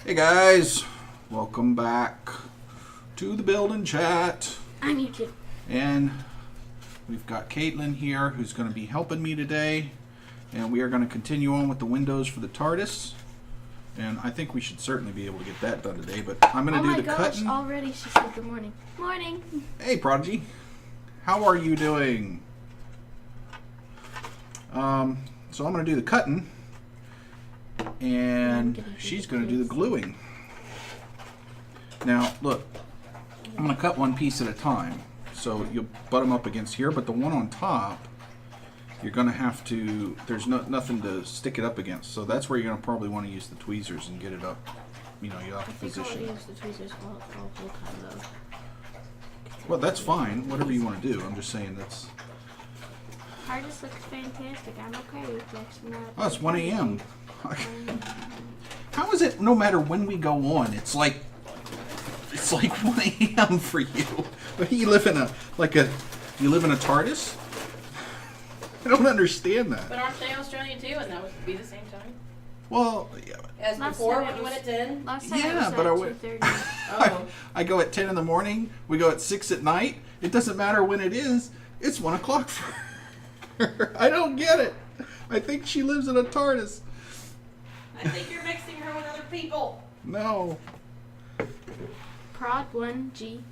Hey guys, welcome back to the building chat. I'm here too. And we've got Caitlin here who's going to be helping me today. And we are going to continue on with the windows for the TARDIS. And I think we should certainly be able to get that done today. But I'm going to do the cutting. Already she said good morning. Morning. Hey Prodigy, how are you doing? So I'm going to do the cutting. And she's going to do the gluing. Now, look, I'm going to cut one piece at a time. So you'll butt them up against here, but the one on top, you're going to have to, there's nothing to stick it up against. So that's where you're going to probably want to use the tweezers and get it up, you know, off the position. I'll use the tweezers all whole time though. Well, that's fine, whatever you want to do. I'm just saying that's... TARDIS looks fantastic. I'm okay with this. Oh, it's 1 a.m. How is it no matter when we go on, it's like 1 a.m. for you? You live in a TARDIS? I don't understand that. But aren't they Australian too, and that would be the same time? Well, yeah. As Last before, time when you went at 10? Last time Yeah, it but I was would- at 2:30. I go at 10 in the morning, we go at 6 at night. It doesn't matter when it is, it's 1 o'clock for her. I don't get it. I think she lives in a TARDIS. I think you're mixing her with other people. No. Prod1G_Y.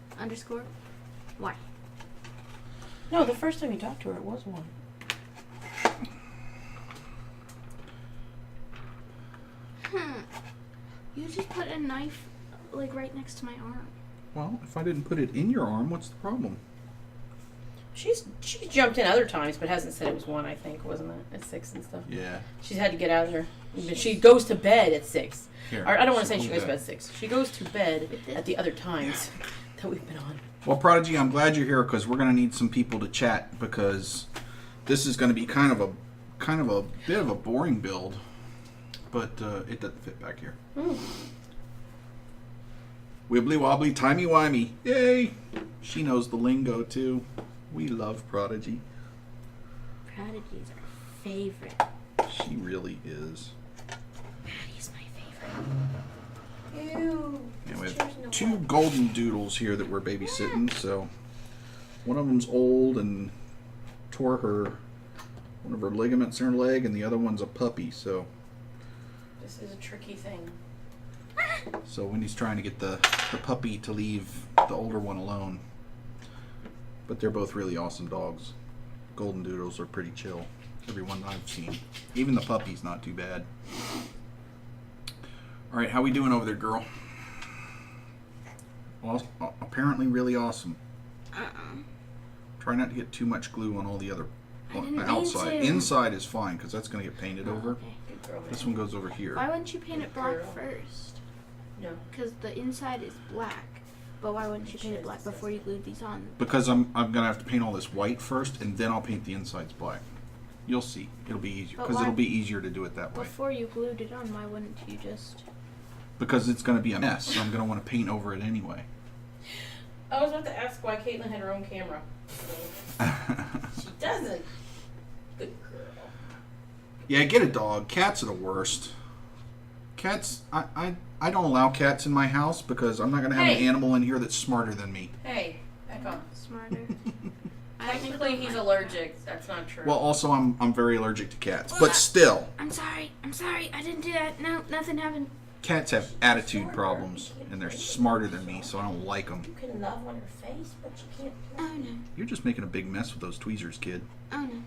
No, the first time you talked to her, it was one. You just put a knife like right next to my arm. Well, if I didn't put it in your arm, what's the problem? She jumped in other times, but hasn't said it was one, I think, wasn't it? At 6 and stuff. Yeah. She's had to get out of there. But she goes to bed at 6. Here, Or, I don't want to say so she go goes to bed back. at 6. She goes to bed at the other times that we've been on. Well, Prodigy, I'm glad you're here because we're going to need some people to chat because this is going to be kind of a bit of a boring build, but it doesn't fit back here. Wibbly wobbly, timey wimey, yay! She knows the lingo too. We love Prodigy. Prodigy's our favorite. She really is. Maddie's my favorite. Ew. And we have 2 golden doodles here that we're babysitting. So one of them's old and tore one of her ligaments in her leg, and the other one's a puppy. So This is a tricky thing. Wendy's trying to get the puppy to leave the older one alone. But they're both really awesome dogs. Golden doodles are pretty chill. Everyone I've seen. Even the puppy's not too bad. All right, how we doing over there, girl? Well, apparently really awesome. Try not to get too much glue on all the other outside. Inside is fine because that's going to get painted over. Okay. Good girl, This man. one goes over here. Why wouldn't you paint it black first? No. Because the inside is black. But why wouldn't you paint it black before you glued these on? Because I'm going to have to paint all this white first, and then I'll paint the insides black. You'll see. It'll be easier But because why- it'll be easier to do it that way. Before you glued it on, why wouldn't you just... Because it's going to be a mess, so I'm going to want to paint over it anyway. I was about to ask why Caitlin had her own camera. She doesn't. Good girl. Yeah, get a dog. Cats are the worst. Cats, I don't allow cats in my house because I'm not going to have an Hey. animal in here that's smarter than me. Hey, back on. Smarter. Technically, he's allergic. That's not true. Well, also, I'm very allergic to cats. But still, I'm sorry. I didn't do that. No, nothing happened. cats have attitude problems, and they're smarter than me, so I don't like them. you can love on her face, but you can't. Oh no. You're just making a big mess with those tweezers, kid. Oh no.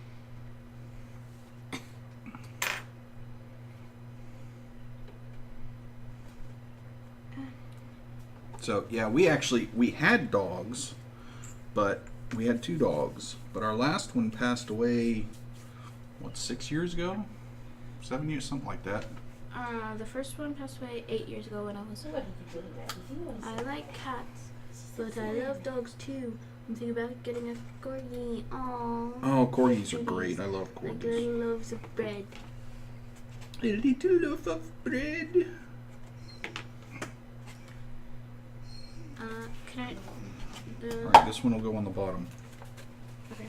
So, yeah, we had dogs, but we had 2 dogs. But our last one passed away, 6 years ago? 7 years, something like that. The first one passed away 8 years ago when I was... Somebody could do that. If you want to I like cats, but I love dogs too. I'm thinking about getting a corgi. Aww. Oh, corgis are great. I love Like corgis. little loaves of bread. A little loaf of bread. Can I... Alright, this one will go on the bottom. Okay.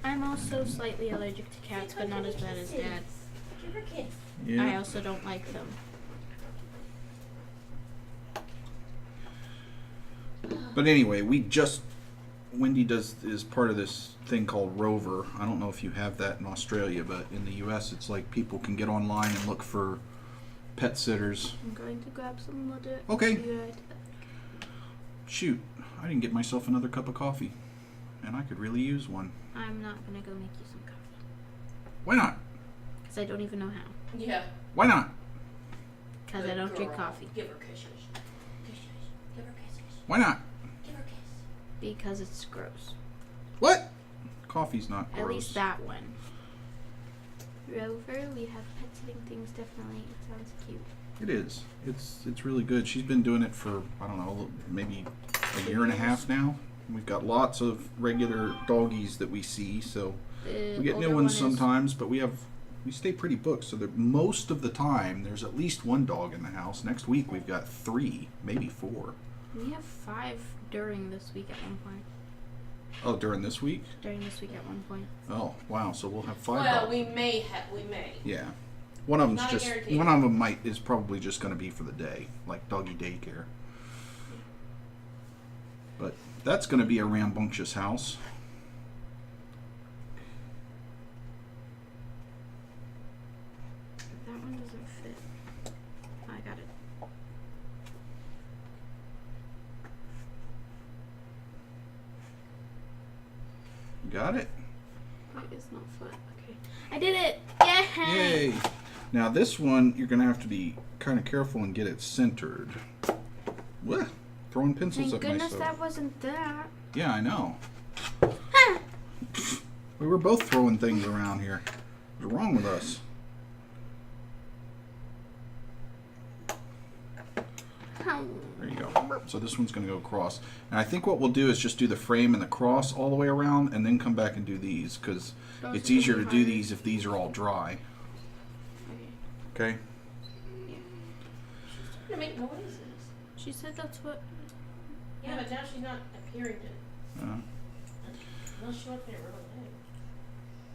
I'm also slightly allergic to cats, but not as bad as Dad. Give her a kiss. Yeah. I also don't like them. But anyway, Wendy is part of this thing called Rover. I don't know if you have that in Australia, but in the U.S. it's like people can get online and look for pet sitters. I'm going to grab some water. Okay. Be right back. Shoot, I didn't get myself another cup of coffee, and I could really use one. I'm not gonna go make you some coffee Why not? because I don't even know how. Yeah. Why not? Because I Good don't drink girl. coffee. Give her kisses. Kisses. Give her kisses. Why not? Give her kiss. Because it's gross. What? Coffee's not gross. At least that one. Rover, we have pet sitting things. Definitely, it sounds cute. It is. It's really good. She's been doing it for, I don't know, maybe a year and a half now. We've got lots of regular doggies that we see, so The we get older new one ones is- sometimes, but we stay pretty booked, so that most of the time there's at least one dog in the house. Next week we've got 3, maybe 4. We have 5 during this week at one point. Oh, during this week? During this week at one point. Oh, wow. So we'll have 5 Well, dogs. we may. Yeah. One of Not a guarantee. them is probably just going to be for the day, like doggy daycare. But that's going to be a rambunctious house. That one doesn't fit. I got it. Got it? Wait, it's not foot. Okay. I did it! Yay! Yay! Now this one, you're going to have to be kind of careful and get it centered. What? Throwing pencils Thank at goodness myself. that wasn't that. Yeah, I know. We were both throwing things around here. What's wrong with us? There you go. So this one's going to go across. And I think what we'll do is just do the frame and the cross all the way around and then come back and do these because Those it's are easier to pretty do hard. these if these are all dry. Okay. Okay? She's trying to make noises. She said that's what. Yeah, but now she's not appearing to. Unless she wants me to run away.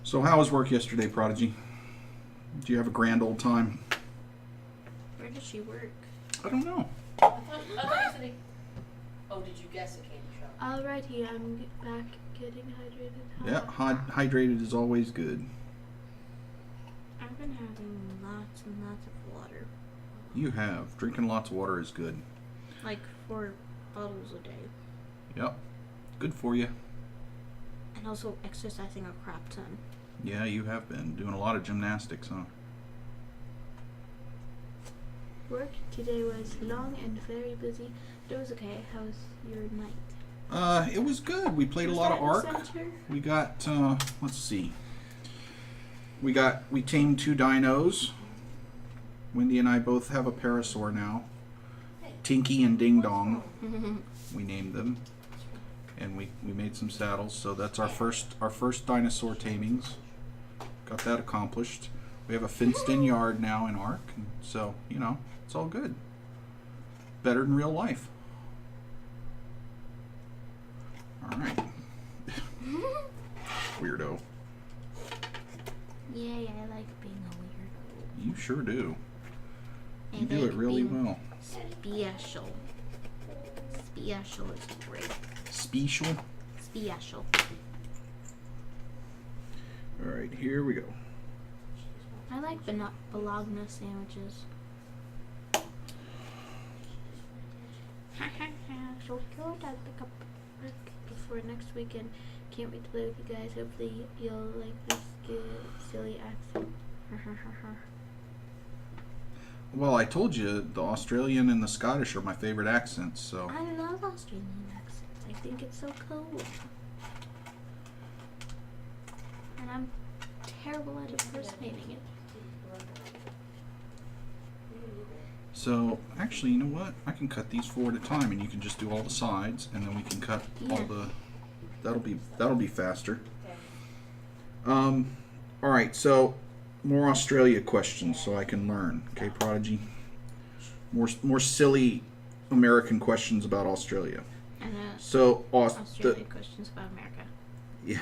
So how was work yesterday, Prodigy? Did you have a grand old time? Where does she work? I don't know. I thought you said he... Oh, did you guess a candy shop? Alrighty, I'm back getting hydrated. Yeah, hydrated is always good. I've been having lots and lots of water. You have. Drinking lots of water is good. Like 4 bottles a day. Yep. Good for you. And also exercising a crap ton. Yeah, you have been doing a lot of gymnastics, huh? Work today was long and very busy. But it was okay. How was your night? It was good. We played a Was lot that of in Ark. the center? We got, let's see. We tamed 2 dinos. Wendy and I both have a parasaur now. Tinky and Ding Dong, we named them. And we made some saddles, so that's our first dinosaur tamings. Got that accomplished. We have a fenced-in yard now in Ark, and so, it's all good. Better than real life. All right. Weirdo. Yay, I like being a weirdo. You sure do. You And do I it really being well. Special. Special is great. Special. Special. All right, here we go. I like bologna sandwiches. So good. I'll pick up work before next weekend. Can't wait to play with you guys. Hopefully you'll like this good, silly accent. Well, I told you the Australian and the Scottish are my favorite accents, so. I love Australian accents. I think it's so cool. And I'm terrible at impersonating it. So, actually, you know what? I can cut these 4 at a time, and you can just do all the sides, and then we can cut all Yeah. the. That'll be faster. All right. So, more Australia questions, so I can learn. Okay, Prodigy. More silly American questions about Australia. And So, Australian questions about America. Yeah.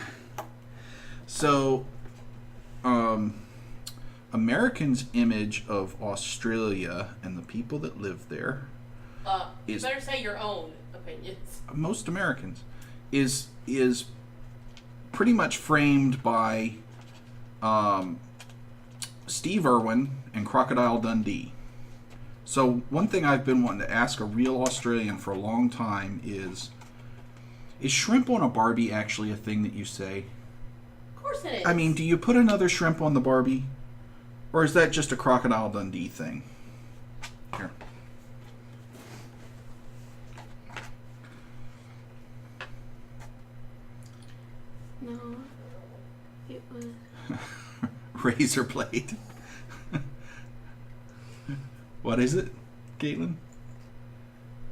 So, Americans' image of Australia and the people that live there, You is better say your own opinions. most Americans, is pretty much framed by Steve Irwin and Crocodile Dundee. So one thing I've been wanting to ask a real Australian for a long time is shrimp on a Barbie actually a thing that you say? Of course it is. I mean, do you put another shrimp on the Barbie? Or is that just a Crocodile Dundee thing? Here. No, it was. Razor blade. What is it, Caitlin?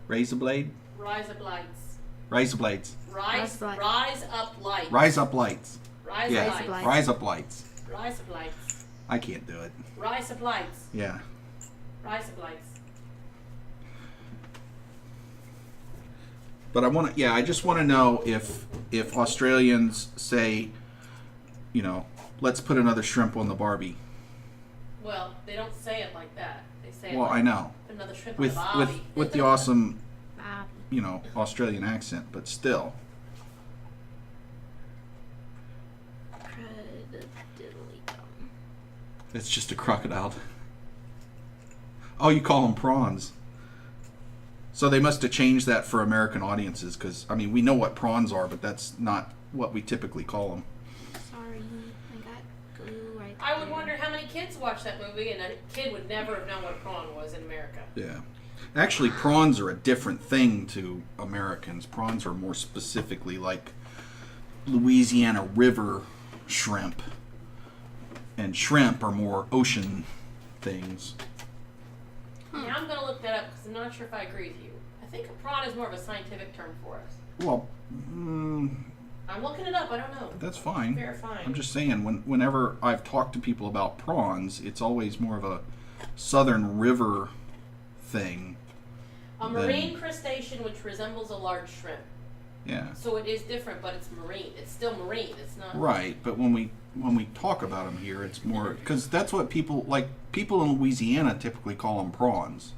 Razor blade? Rise up lights. Razor blades. Rise up lights. Rise up lights. Rise Yeah, up lights. rise up lights. Rise up lights. I can't do it. Rise up lights. Yeah. Rise up lights. But I just want to know if Australians say, you know, let's put another shrimp on the Barbie. Well, they don't say it like that. They say it Well, like I know. another shrimp With on the Bobby. with the awesome, Bobby. you know, Australian accent, but still. It's just a crocodile. Oh, you call them prawns. So they must have changed that for American audiences, because, I mean, we know what prawns are, but that's not what we typically call them. Sorry, I got glue right I would there. wonder how many kids watch that movie, and a kid would never have known what a prawn was in America. Yeah. Actually, prawns are a different thing to Americans. Prawns are more specifically like Louisiana River shrimp. And shrimp are more ocean things. Now I'm going to look that up because I'm not sure if I agree with you. I think a prawn is more of a scientific term for us. Well, I'm looking it up. I don't know. that's fine. Verifying. I'm just saying, whenever I've talked to people about prawns, it's always more of a southern river thing. A marine crustacean which resembles a large shrimp. Yeah. So it is different, but it's marine. It's still marine. It's not. Right, but when we talk about them here, it's more because that's what people like. People in Louisiana typically call them prawns,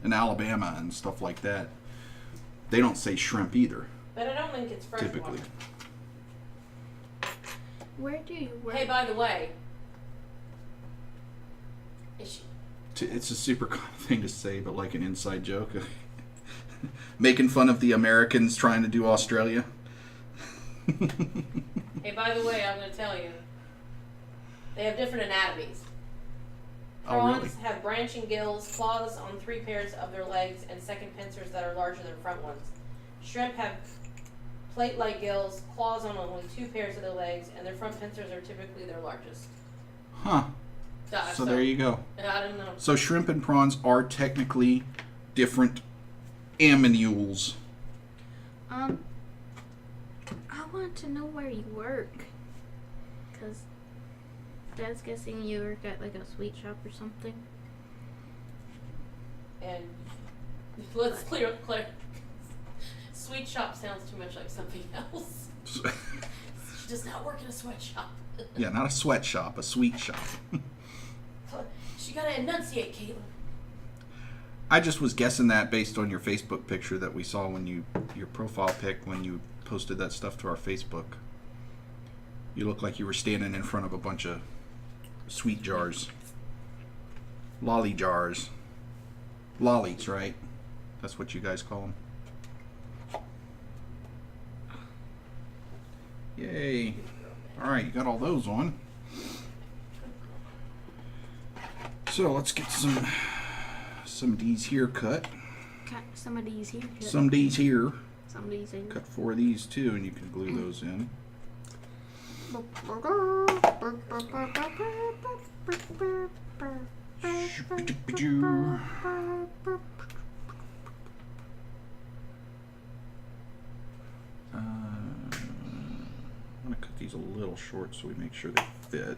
in Alabama and stuff like that. They don't say shrimp either. But I don't think it's freshwater. Typically. Where do you work? Hey, by the way, is she, It's a super common thing to say, but like an inside joke, making fun of the Americans trying to do Australia. hey, by the way, I'm going to tell you, they have different anatomies. Oh, really? Prawns have branching gills, claws on 3 pairs of their legs, and second pincers that are larger than front ones. Shrimp have plate-like gills, claws on only 2 pairs of their legs, and their front pincers are typically their largest. Huh. So there you go. I don't know. So shrimp and prawns are technically different animals. I want to know where you work. Because Dad's guessing you work at like a sweet shop or something. And let's clear. Sweet shop sounds too much like something else. She does not work in a sweatshop. Yeah, not a sweatshop, a sweet shop. She gotta enunciate, Caitlin. I just was guessing that based on your Facebook picture that we saw your profile pic when you posted that stuff to our Facebook. You look like you were standing in front of a bunch of sweet jars. Lolly jars. Lollies, right? That's what you guys call them. Yay. Alright, you got all those on. So let's get some D's here cut. Cut some of these here. Some D's here. Some of these here. Cut 4 of these too, and you can glue those in. I'm gonna cut these a little short so we make sure they fit.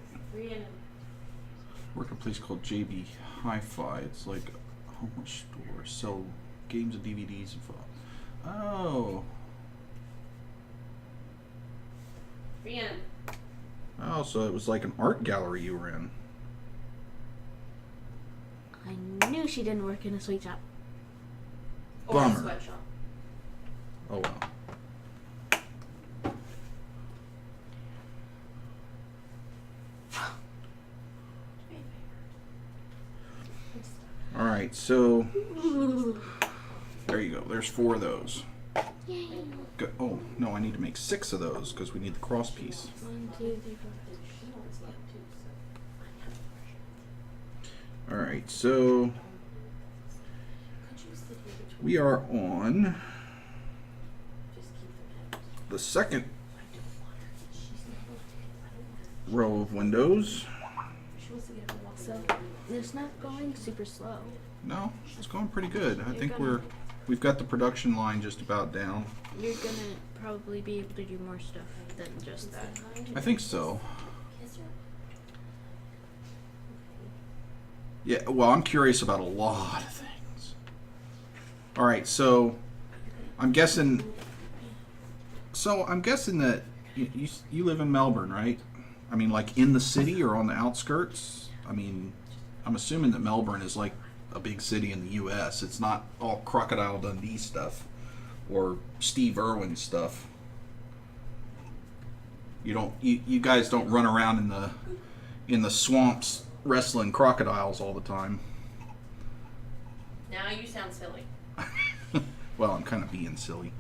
Work at a place called JB Hi-Fi. It's like a home store. Sell games and DVDs and Oh. Rhiannon. Oh, so it was like an art gallery you were in. knew she didn't work in a sweet shop. Or a Bummer. sweatshop. Oh well. All right, so there you go. There's 4 of those. Yay. Go, oh no, I need to make 6 of those because we need the cross piece. 1, 2, 3, 4. All right, so we are on the second row of windows. So it's not going super slow. No, it's going pretty good. I think gonna- we've got the production line just about down. You're gonna probably be able to do more stuff than just that. I think so. Yeah, well, I'm curious about a lot of things. All right, so I'm guessing that you live in Melbourne, right? I mean, like in the city or on the outskirts? I mean, I'm assuming that Melbourne is like a big city in the U.S. It's not all Crocodile Dundee stuff or Steve Irwin stuff. You guys don't run around in the swamps wrestling crocodiles all the time. Now you sound silly. Well, I'm kind of being silly.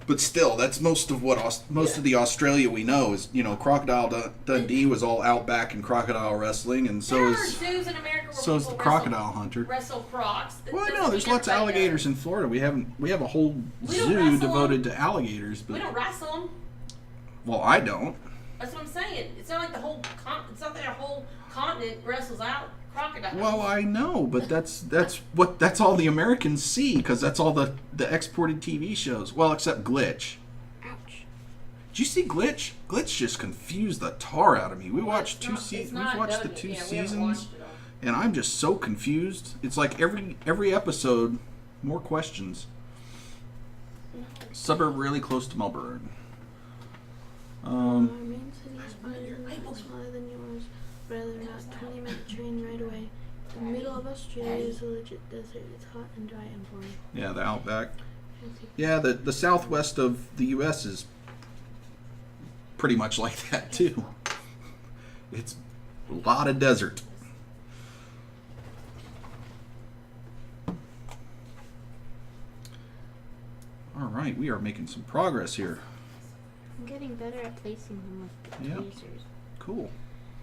But still, that's most of the Australia we know is, Crocodile Dundee was all outback and crocodile wrestling, and so There are is zoos in America where so is the people crocodile hunter. wrestle crocs. That Well, I doesn't know there's mean lots of everybody alligators does. in Florida. We have a whole We don't zoo wrestle 'em. devoted to alligators, We but don't wrestle them. well, I don't. That's what I'm saying. It's not like it's not that our whole continent wrestles out crocodiles. Well, I know, but that's all the Americans see because that's all the exported TV shows. Well, except Glitch. Ouch. Did you see Glitch? Glitch just confused the tar out of me. We watched It's We've not watched the done 2 yet. We haven't seasons, watched it all. and I'm just so confused. It's like every episode, more questions. Suburb really close to Melbourne. Our main city is smaller than yours, rather not 20-minute train right away. The middle of Australia is a legit desert. It's hot and dry and boring. Yeah, the outback. Yeah, the southwest of the U.S. is pretty much like that too. It's a lot of desert. All right, we are making some progress here. I'm getting better at placing them with the Yeah. tweezers. Cool.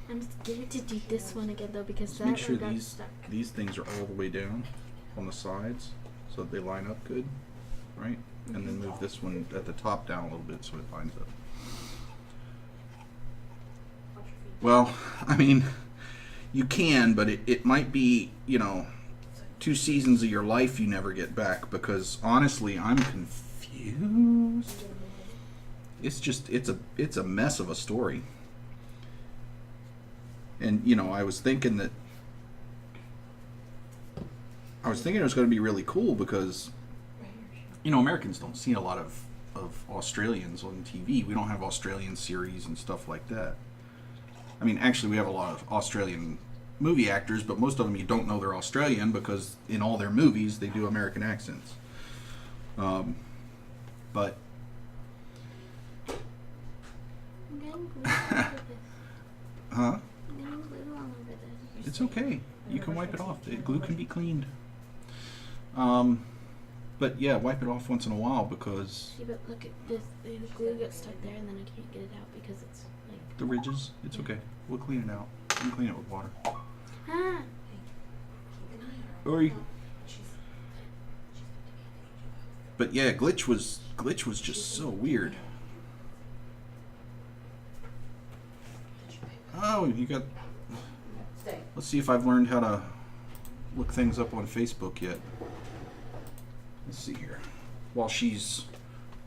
I'm scared to do this one again though because Just that make sure one got these stuck. things are all the way down on the sides so that they line up good, right? And then move this one at the top down a little bit so it lines up. Well, I mean, you can, but it might be, 2 seasons of your life you never get back because honestly, I'm confused. It's a mess of a story. And I was thinking it was going to be really cool because Americans don't see a lot of Australians on TV. We don't have Australian series and stuff like that. I mean, actually, we have a lot of Australian movie actors, but most of them you don't know they're Australian because in all their movies they do American accents. But I'm getting glue all over this. huh? I'm getting glue all over this. It's okay. You can wipe it off. The glue can be cleaned. But yeah, wipe it off once in a while because See, but look at this. The glue gets stuck there, and then I can't get it out because it's like. the ridges. It's okay. We'll clean it out. You can clean it with water. Ah. Or you, but yeah, Glitch was just so weird. Oh, you got. Stay. Let's see if I've learned how to look things up on Facebook yet. Let's see here. While she's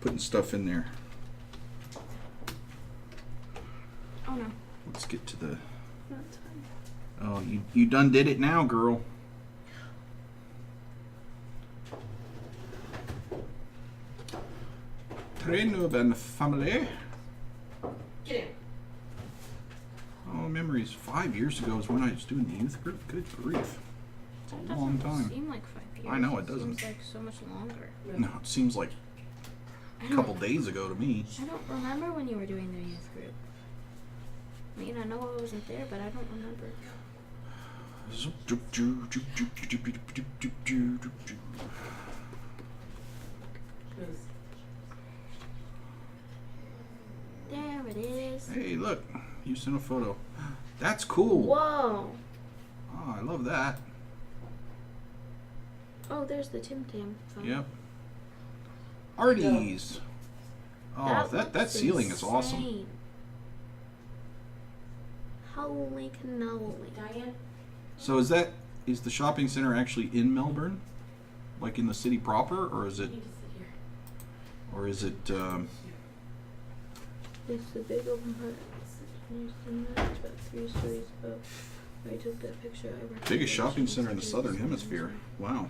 putting stuff in there, Oh no. let's get to the. No, it's fine. Oh, you done did it now, girl. Terrainoob and family. Get in. Oh memories. 5 years ago is when I was doing the youth group. Good grief. It's a That long doesn't time. seem like 5 years. I know, it doesn't. Seems like so much longer. No, it seems like a couple days ago to me. I don't remember when you were doing the youth group. I mean, I know I wasn't there, but I don't remember. There it is. Hey, look. You sent a photo. That's cool. Whoa. Oh, I love that. Oh, there's the Tim Tam phone. Yep. TARDIS. Oh, that looks ceiling is awesome. insane. Holy cannoli. Diane? So is the shopping center actually in Melbourne? Like in the city proper, or is You it need to sit here. It's the big open part. It's about 3 stories above. I took that picture. I recommend biggest it. shopping It's center in the a southern big hemisphere? Wow.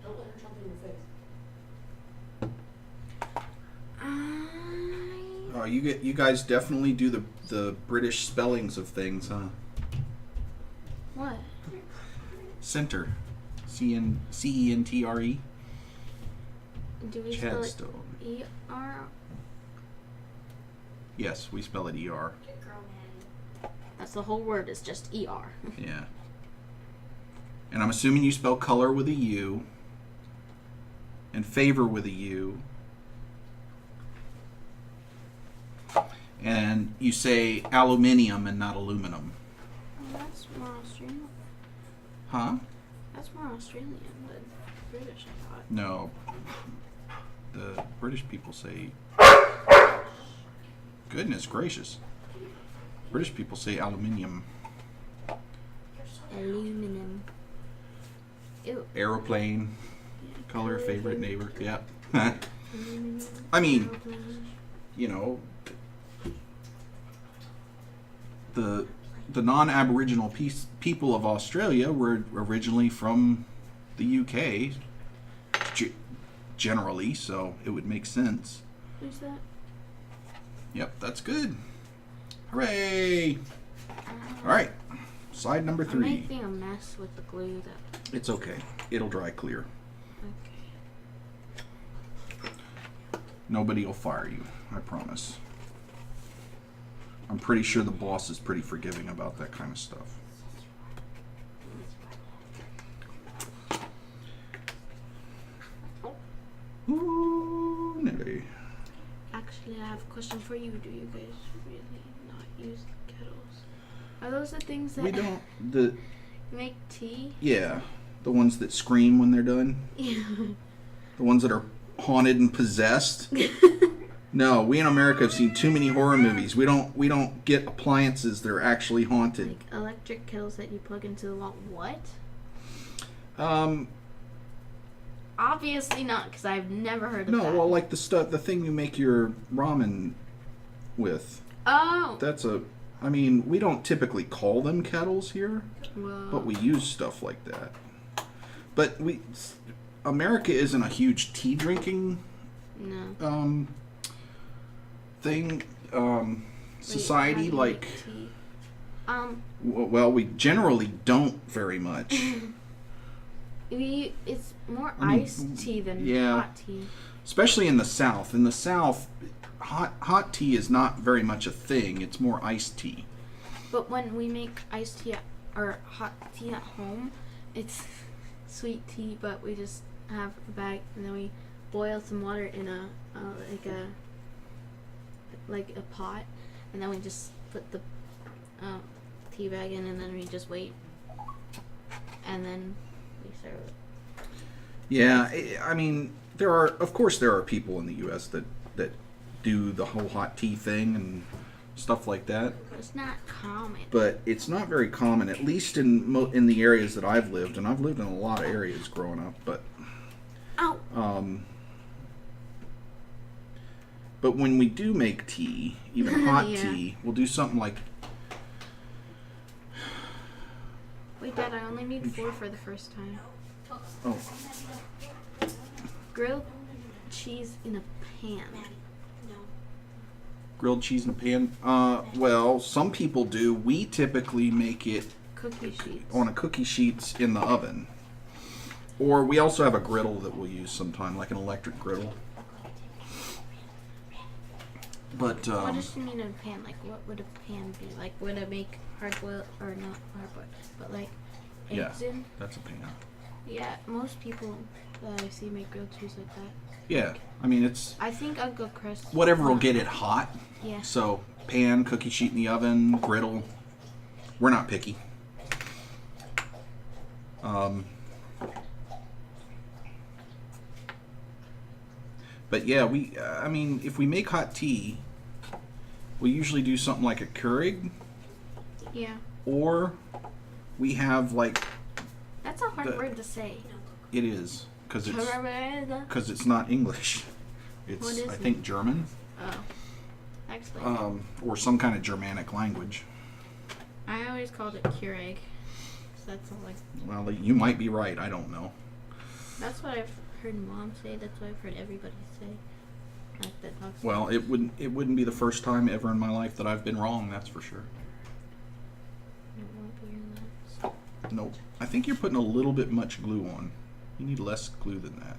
Don't let her jump in your face. You guys definitely do the British spellings of things, huh? What? Center, CENTRE. Do we spell it Chadstone. E-R? Yes, we spell it ER. That's the whole word. It's just E-R. Yeah. And I'm assuming you spell color with a U. And favor with a U. And you say aluminium and not aluminum. Oh, that's more Australian. Huh? That's more Australian than British, I thought. No. The British people say... Goodness gracious. British people say aluminium. Aluminum. Ew. Aeroplane. Yeah, Color, favorite, neighbor. Yeah. Aluminum. I mean, Aeroplane. you know, the non-Aboriginal people of Australia were originally from the UK, generally, so it would make sense. Who's that? Yep, that's good. Hooray! All right, slide number I'm 3. making a mess with the glue. That. It's okay. It'll dry clear. Okay. Nobody will fire you, I promise. I'm pretty sure the boss is pretty forgiving about that kind of stuff. Ooh, Nelly. Actually, I have a question for you. Do you guys really not use kettles? Are those the things that We don't the make tea? yeah, the ones that scream when they're done. Yeah. The ones that are haunted and possessed. No, we in America have seen too many horror movies. We don't get appliances that are actually haunted. Like electric kettles that you plug into the wall. What? Obviously not, because I've never heard of No, that. well, like the thing you make your ramen with. Oh. I mean, we don't typically call them kettles here, Well. but we use stuff like that. But America isn't a huge tea drinking No. thing, Wait, society. how do you Like, make tea? well, we generally don't very much. It's more I mean, iced tea than yeah. hot tea. Especially in the South. In the South, hot tea is not very much a thing. It's more iced tea. But when we make iced tea or hot tea at home, it's sweet tea, but we just have a bag and then we boil some water in a pot, and then we just put the tea bag in, and then we just wait, and then we serve it. Yeah, I mean, there are people in the U.S. that do the whole hot tea thing and stuff like that. But it's not common. But it's not very common, at least in the areas that I've lived, and I've lived in a lot of areas growing up. But Ow. But when we do make tea, even hot Yeah. tea, we'll do something like. Wait, Dad, I only need 4 for the first time. Oh, Grilled cheese in a pan. Grilled cheese in a pan? Well, some people do. We typically make it Cookie sheets. on a cookie sheets in the oven. Or we also have a griddle that we'll use sometime, like an electric griddle. But What does she mean in a pan? Like, what would a pan be? Like, would it make hard boiled or not hard boiled, but like eggs in? that's a pan. Yeah, most people that I see make grilled cheese like that. Yeah, I mean it's I think Uncle Chris. whatever will get it hot. Yeah. So pan, cookie sheet in the oven, griddle. We're not picky. But yeah, I mean, if we make hot tea, we usually do something like a Keurig, Yeah. or we have like That's a hard word to say. it is because Oh. it's not English. It's What is I it? think German, Actually, or some kind of Germanic language. I always called it Keurig. So that's all like. Well, you might be right. I don't know. That's what I've heard Mom say. That's what I've heard everybody say. Like that talks. Well, it wouldn't be the first time ever in my life that I've been wrong. That's for sure. It won't be in that. Nope. I think you're putting a little bit much glue on. You need less glue than that.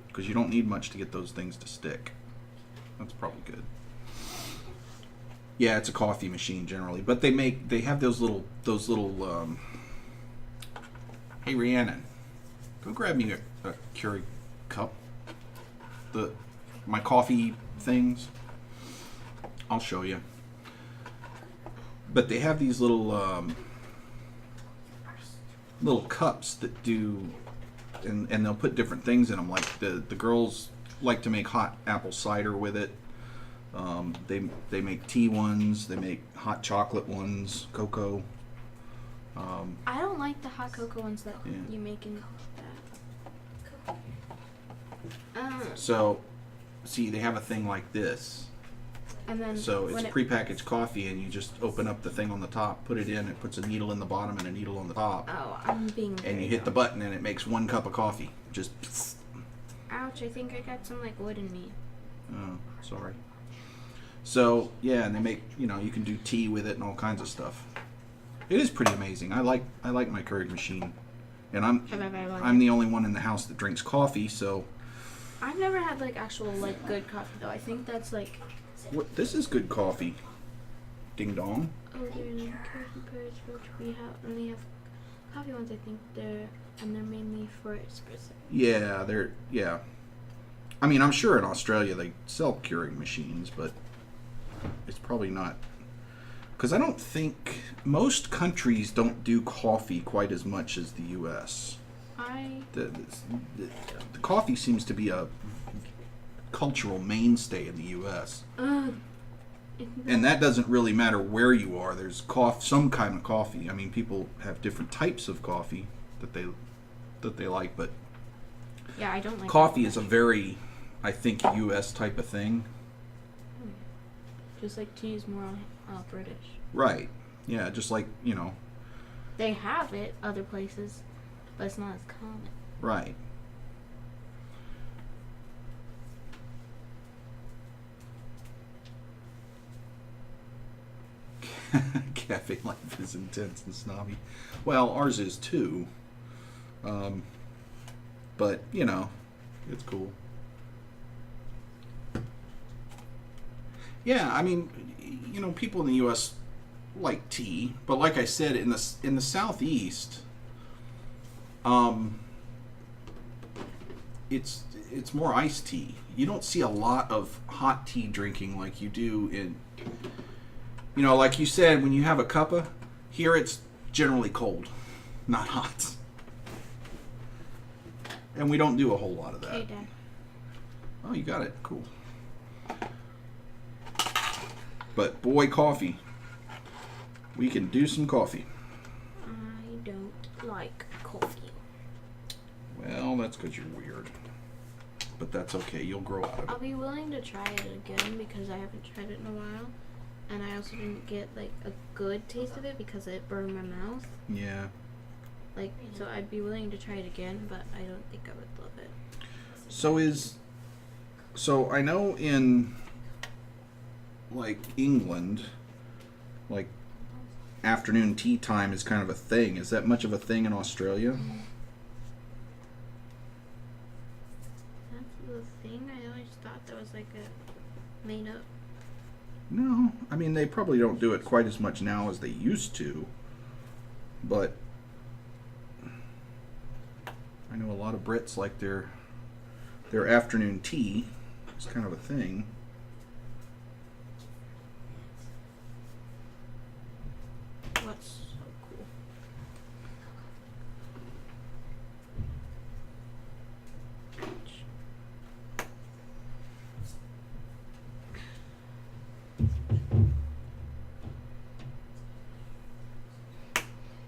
Because you don't need much to get those things to stick. That's probably good. Yeah, it's a coffee machine generally, but they have those little hey Rhiannon, go grab me a Keurig cup. My coffee things. I'll show you. But they have these little cups that do, and they'll put different things in them. Like the girls like to make hot apple cider with it. They make tea ones. They make hot chocolate ones, cocoa. I don't like the hot cocoa ones that Yeah. you make in that. So, see, they have a thing like this. And then So when it's prepackaged coffee, and you just open up the thing on the top, put it in. It puts a needle in the bottom and a needle on the top, Oh, I'm being. and very you hit the dumb. button, and it makes 1 cup of coffee. Just. Ouch! I think I got some like wood in me. Oh, sorry. So yeah, and they make you can do tea with it and all kinds of stuff. It is pretty amazing. I like my Keurig machine, and I'm the only one in the house that drinks coffee. So I've never had like actual like good coffee though. I think that's like. this is good coffee. Ding dong. Oh, they're in compared to which we only have coffee ones. I think they're mainly for espresso. Yeah. I mean, I'm sure in Australia they sell Keurig machines, but it's probably not. Because I don't think most countries don't do coffee quite as much as the U.S. The coffee seems to be a cultural mainstay in the U.S. And that doesn't really matter where you are. There's some kind of coffee. I mean, people have different types of coffee that they like, but yeah, I don't like coffee is a very, I think, U.S. type of thing. Just like tea is more British. Right. Yeah, just like, They have it other places, but it's not as common. right. Cafe life is intense and snobby. Well, ours is too. But, it's cool. Yeah, I mean, people in the U.S. like tea, but like I said, in the Southeast, it's more iced tea. You don't see a lot of hot tea drinking like you do in, like you said, when you have a cuppa, here it's generally cold, not hot. And we don't do a whole lot of that. Hey, Dad. Oh, you got it. Cool. But boy, coffee. We can do some coffee. I don't like coffee. Well, that's because you're weird. But that's okay. You'll grow out of I'll it. be willing to try it again because I haven't tried it in a while. And I also didn't get like a good taste of it because it burned my mouth. Yeah. So I'd be willing to try it again, but I don't think I would love it. So So I know in like England, like afternoon tea time is kind of a thing. Is that much of a thing in Australia? That's the thing. I always thought that was like a made up. No, I mean they probably don't do it quite as much now as they used to, but I know a lot of Brits like their afternoon tea. It's kind of a thing. What's so cool?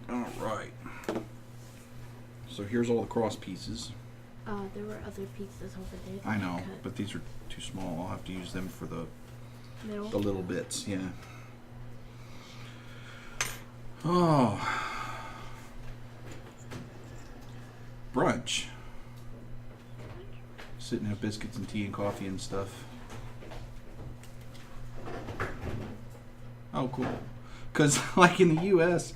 All right. So here's all the cross pieces. There were other pizzas over there. I know, cut. but these are too small. I'll have to use them for the Middle. little bits. Yeah. Oh. Brunch. Sit and have biscuits and tea and coffee and stuff. Oh, cool. Because, like in the U.S.,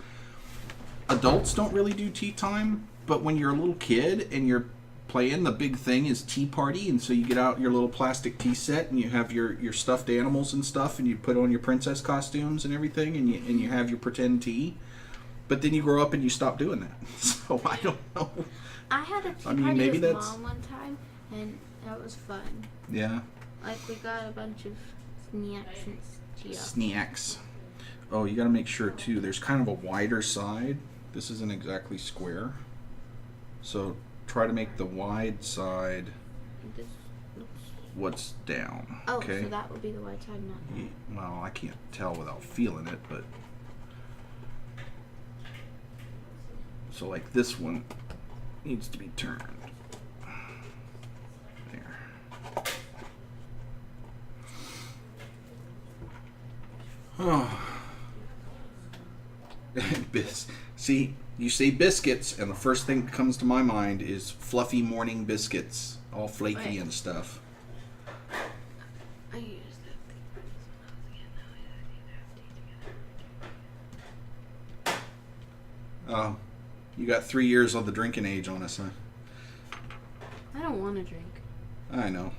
adults don't really do tea time, but when you're a little kid and you're playing, the big thing is tea party, and so you get out your little plastic tea set and you have your stuffed animals and stuff, and you put on your princess costumes and everything, and you have your pretend tea. But then you grow up and you stop doing that. So I don't know. I had a tea I mean, party maybe with that's- Mom one time, and that was fun. Yeah. Like we got a bunch of snacks and stuff. Snacks. Oh, you got to make sure too. There's kind of a wider side. This isn't exactly square, so try to make the wide side This looks. what's down. Oh, Okay. so that would be the white side, not that. Well, I can't tell without feeling it, but so like this one needs to be turned. There. Oh. See, you say biscuits, and the first thing that comes to my mind is fluffy morning biscuits, all flaky Right. and stuff. I used that thing. Oh, you got 3 years of the drinking age on us, huh? I don't want to drink. I know.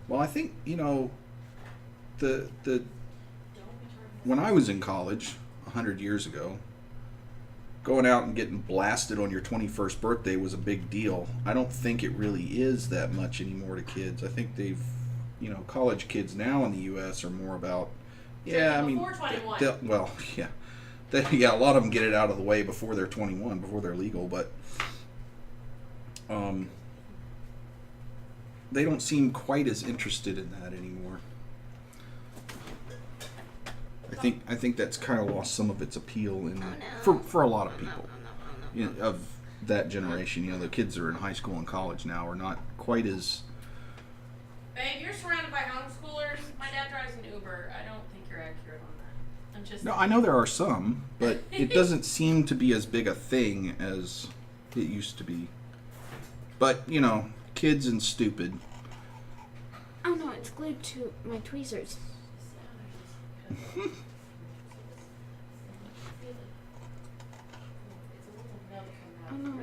Well, I think, the when I was in college 100 years ago, going out and getting blasted on your 21st birthday was a big deal. I don't think it really is that much anymore to kids. I think they've, college kids now in the U.S. are more about, Before 21. well, yeah. A lot of them get it out of the way before they're 21, before they're legal, but they don't seem quite as interested in that anymore. I think that's kind of lost some of its appeal for a lot of people of that generation. The kids that are in high school and college now are not quite as. Babe, you're surrounded by homeschoolers. My dad drives an Uber. I don't think you're accurate on that. I'm just. No, I know there are some, but it doesn't seem to be as big a thing as it used to be. But kids and stupid. Oh no, it's glued to my tweezers. Oh no,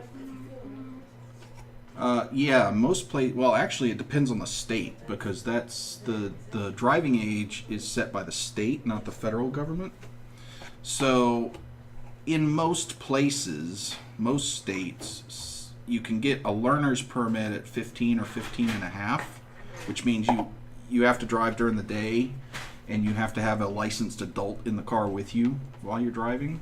Yeah, well, actually, it depends on the state, because that's the driving age is set by the state, not the federal government. So, in most places, most states, you can get a learner's permit at 15 or 15 and a half, which means you have to drive during the day, and you have to have a licensed adult in the car with you while you're driving.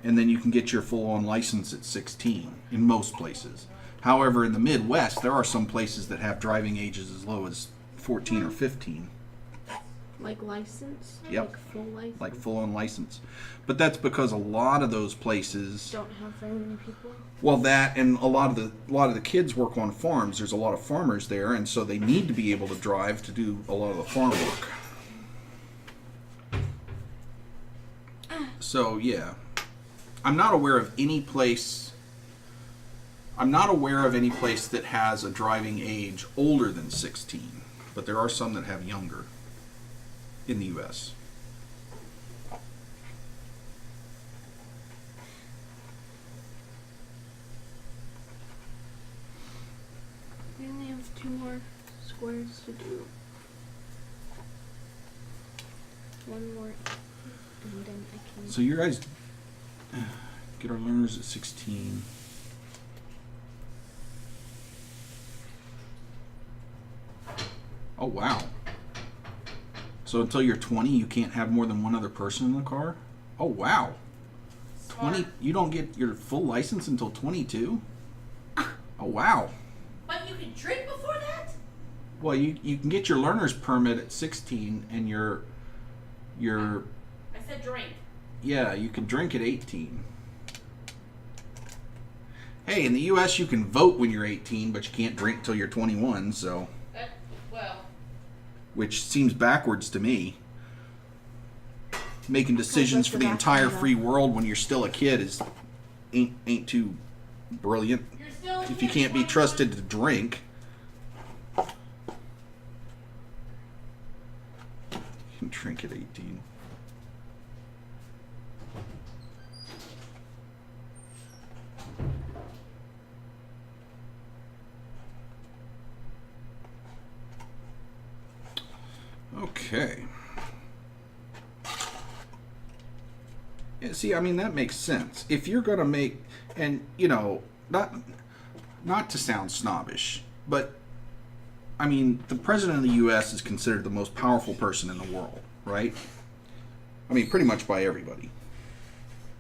And then you can get your full-on license at 16 in most places. However, in the Midwest, there are some places that have driving ages as low as 14 or 15. like license? Yep. Like full license? Like full-on license. But that's because a lot of those places, Don't have very many people? well, that and a lot of the kids work on farms. There's a lot of farmers there, and so they need to be able to drive to do a lot of the farm work. So, yeah. I'm not aware of any place. I'm not aware of any place that has a driving age older than 16, but there are some that have younger in the U.S. We only have 2 more squares to do. 1 more, and then I can. So you guys get our learners at 16. Oh, wow. So until you're 20, you can't have more than one other person in the car? Oh, wow. Smart. 20, you don't get your full license until 22? Oh, wow. But you can drink before that? Well, you can get your learner's permit at 16 and your I said drink. yeah, you can drink at 18. Hey, in the US you can vote when you're 18, but you can't drink till you're 21, so Well, which seems backwards to me. Making decisions for the that's entire enough. free world when you're still a kid is ain't too brilliant. you're still If you can't be trusted to drink. You can drink at 18. Okay. Yeah, see, I mean, that makes sense. If you're going to make, and, you know, not to sound snobbish, but, I mean, the president of the U.S. is considered the most powerful person in the world, right? I mean, pretty much by everybody.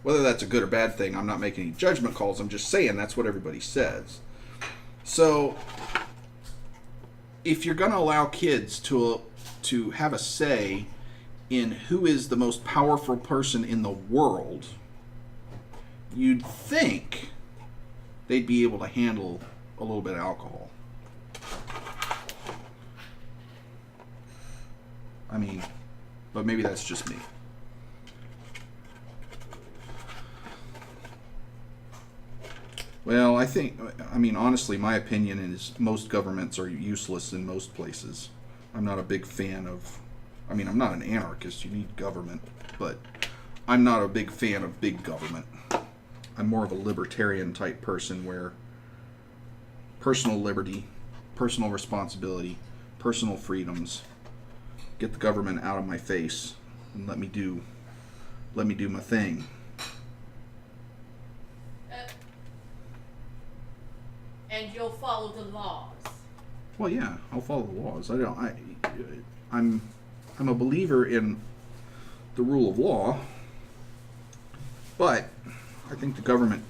Whether that's a good or bad thing, I'm not making any judgment calls. I'm just saying that's what everybody says. So, if you're going to allow kids to have a say in who is the most powerful person in the world, you'd think they'd be able to handle a little bit of alcohol. I mean, but maybe that's just me. Well, I mean, honestly, my opinion is most governments are useless in most places. I'm not a big fan of, I mean, I'm not an anarchist, you need government, but I'm not a big fan of big government. I'm more of a libertarian type person where personal liberty, personal responsibility, personal freedoms, get the government out of my face and let me do my thing. And you'll follow the laws. Well, yeah, I'll follow the laws. I'm a believer in the rule of law, but I think the government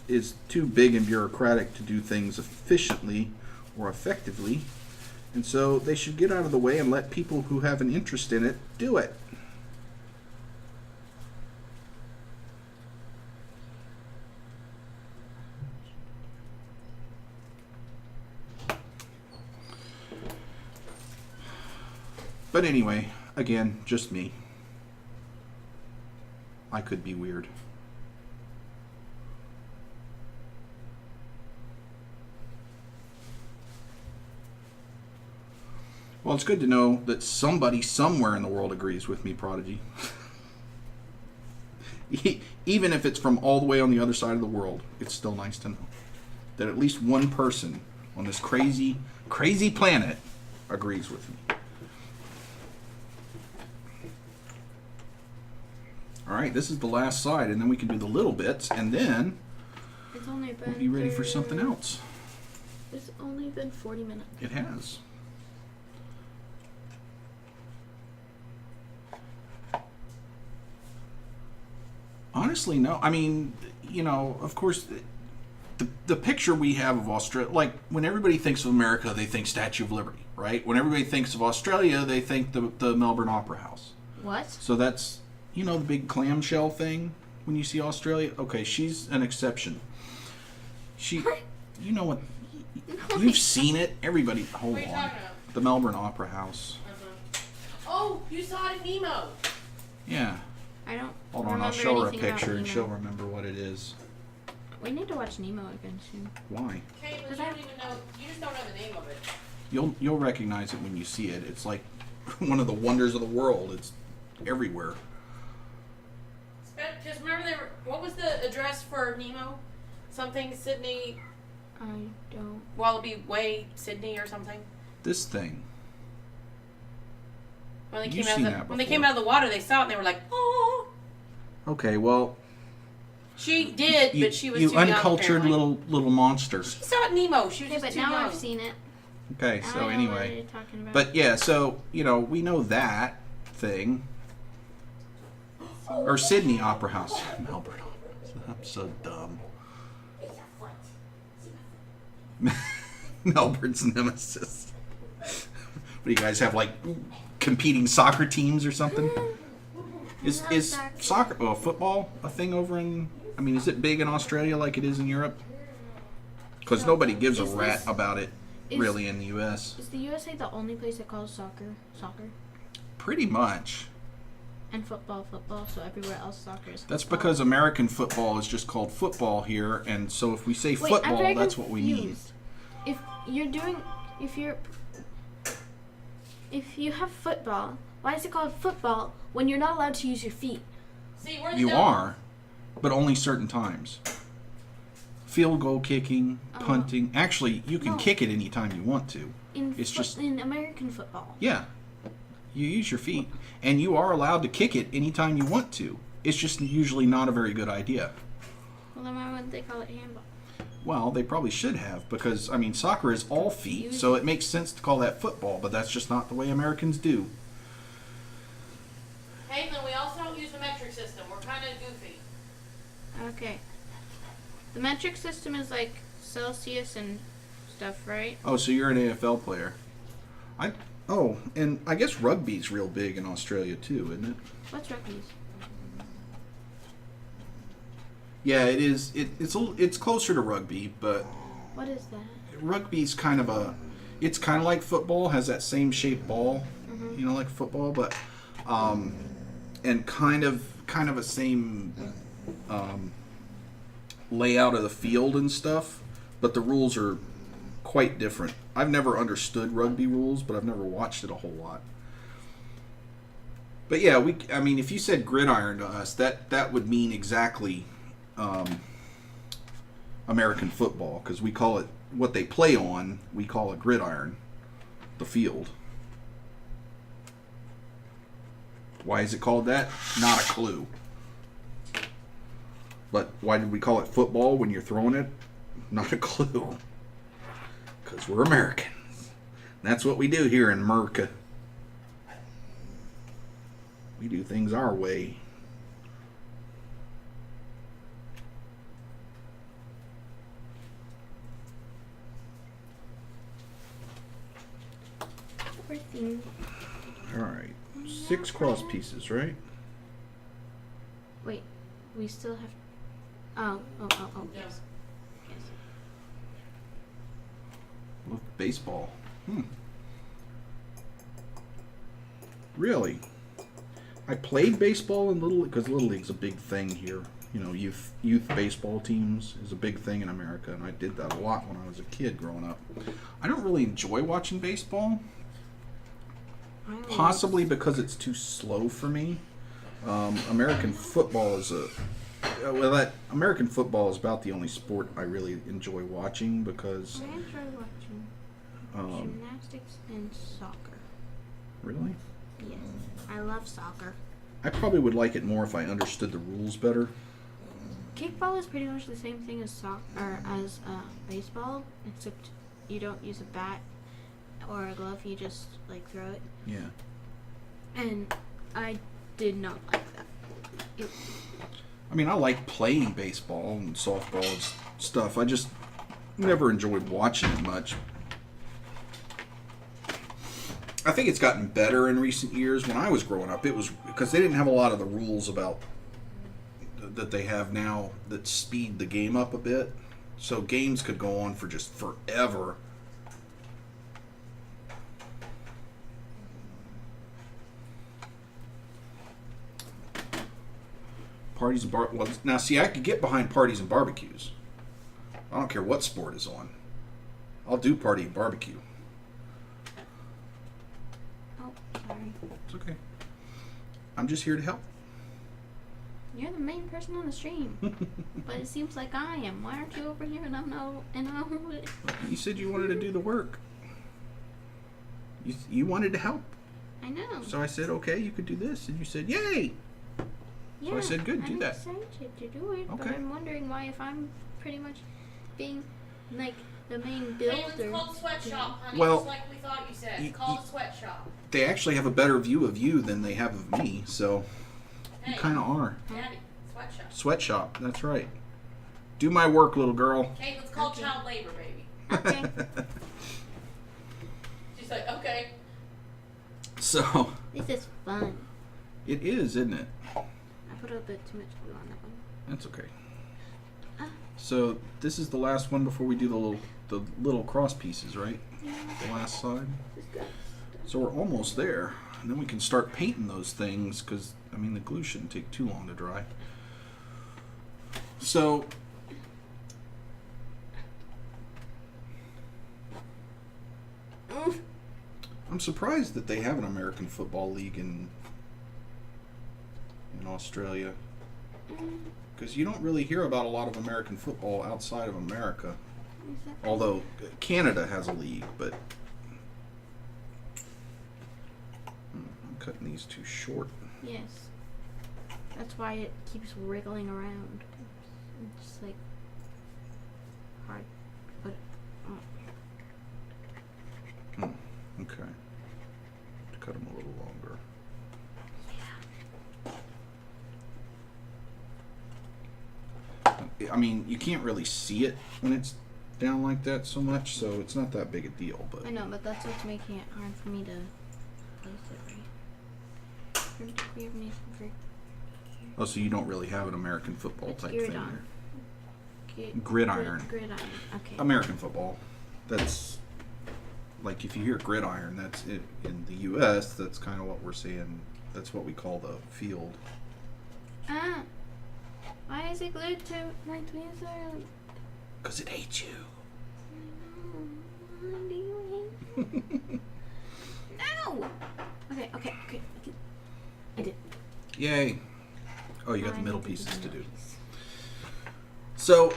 is too big and bureaucratic to do things efficiently or effectively, and so they should get out of the way and let people who have an interest in it do it. But anyway, again, just me. I could be weird. Well, it's good to know that somebody somewhere in the world agrees with me, Prodigy. Even if it's from all the way on the other side of the world, it's still nice to know that at least one person on this crazy, crazy planet agrees with me. All right, this is the last side, and then we can do the little bits, and then It's only been. we'll be ready for something else. It's only been 40 minutes. It has. Honestly, no. I mean, you know, of course, the picture we have of Australia, like when everybody thinks of America, they think Statue of Liberty, right? When everybody thinks of Australia, they think the Melbourne Opera House. What? So that's, you know, the big clamshell thing when you see Australia. Okay, she's an exception. You know what? You've seen it. Everybody, hold What are you on. talking about? The Melbourne Opera House. Oh, you saw it in Nemo. Yeah. I don't. Hold on, I'll remember show her a anything about picture and Nemo. she'll remember what it is. We need to watch Nemo again soon. Why? Okay, but you don't even know. You just don't know the name of it. You'll recognize it when you see it. It's like one of the wonders of the world. It's everywhere. Because remember, what was the address for Nemo? Something Sydney, I don't. Wallaby Way, Sydney, or something. This thing. When they You've came seen out, that when they before. came out of the water, they saw it and they were like, "Oh." Okay, well, She did, you, but she was you too young, uncultured apparently. little monster. She saw it Nemo. She was Okay, just but too now young. I've seen it. Okay, Now so I know what anyway. you're talking about. But yeah, so, we know that thing. Or Sydney Opera House. Melbourne Opera. I'm so dumb. Melbourne's nemesis. What do you guys have, like, competing soccer teams or something? Is soccer, football a thing over in, is it big in Australia like it is in Europe? Because nobody gives a Is rat this- about it, is- really, in the U.S. Is the USA the only place that calls soccer? Pretty much. And football, so everywhere else soccer is football. That's because American football is just called football here, and so if we say Wait, I'm football, very that's what we mean. confused. If you have football, why is it called football when you're not allowed to use your feet? See, we're the You dumb- are, but only certain times. Field goal kicking, punting. Actually, you can No. kick it anytime you want to. It's just- in American football. Yeah. You use your feet, and you are allowed to kick it anytime you want to. It's just usually not a very good idea. Well, then why wouldn't they call it handball? Well, they probably should have, because, soccer is all feet, so it makes sense to call that football, but that's just not the way Americans do. Hey, then we also don't use the metric system. We're kind of goofy. Okay. The metric system is like Celsius and stuff, right? Oh, so you're an AFL player. And I guess rugby's real big in Australia too, isn't it? What's rugby? Yeah, it is. It's closer to rugby, but What is that? rugby's it's kind of like football, has that same shaped ball, like football, but and kind of a same layout of the field and stuff, but the rules are quite different. I've never understood rugby rules, but I've never watched it a whole lot. But yeah, if you said gridiron to us, that would mean exactly American football, because we call it what they play on. We call it gridiron, the field. Why is it called that? Not a clue. But why did we call it football when you're throwing it? Not a clue. Because we're Americans. That's what we do here in America. We do things our way. Poor thing. Alright. 6 cross pieces, right? Wait, we still have. Oh, yes. Yes. Look, baseball. Really? I played baseball in Little League, because Little League's a big thing here. Youth baseball teams is a big thing in America, and I did that a lot when I was a kid growing up. I don't really enjoy watching baseball, possibly because it's too slow for me. American football is American football is about the only sport I really enjoy watching, because I enjoy watching gymnastics and soccer. really, Yes, I love soccer. I probably would like it more if I understood the rules better. Kickball is pretty much the same thing as baseball, except you don't use a bat or a glove. You just throw it. Yeah. And I did not like that. I like playing baseball and softball and stuff. I just never enjoyed watching it much. I think it's gotten better in recent years. When I was growing up, it was because they didn't have a lot of the rules about that they have now that speed the game up a bit. So games could go on for just forever. Parties and now see, I could get behind parties and barbecues. I don't care what sport is on. I'll do party and barbecue. Oh, sorry. It's okay. I'm just here to help. You're the main person on the stream. But it seems like I am. Why aren't you over here and I'm You said you wanted to do the work. You wanted to help. I know. So I said, okay, you could do this. And you said, yay! Yeah, So I said, good, do I'm that. excited to do it, but Okay. I'm wondering why if I'm pretty much being like the main Hey, it's builder. called sweatshop, honey. Well, just like we thought you said. It's called a sweatshop. They actually have a better view of you than they have of me. So you Hey, kind of are. Daddy, sweatshop. Sweatshop, that's right. Do my work, little girl. Okay, let's call Okay. child labor, baby. Okay. She's like, okay. So This is fun. it is, isn't it? I put a bit too much glue on that one. That's okay. Ah. So this is the last one before we do the little cross pieces, right? The last side. This is good. So we're almost there, and then we can start painting those things because I mean the glue shouldn't take too long to dry. So I'm surprised that they have an American Football League in Australia, because you don't really hear about a lot of American football outside of America. Is that Although Canada has a league, but I'm cutting these too short. Yes. That's why it keeps wriggling around. It's just like hard. But Okay. Cut them a little longer. I mean, you can't really see it when it's down like that so much, so it's not that big a deal. But I know, but that's what's making it hard for me to place it right. We have nice and very oh, so you don't really have an American football It's type geared thing on. there. Gridiron. Gridiron. Okay. American football. That's like if you hear gridiron, that's it in the U.S. That's kind of what we're saying. That's what we call the field. Ah. Why is it glued to my tweezer? 'Cause it hates you. Why do you hate? No. Okay. I did. Yay. Oh, you got the I middle did the pieces to middle do. piece. So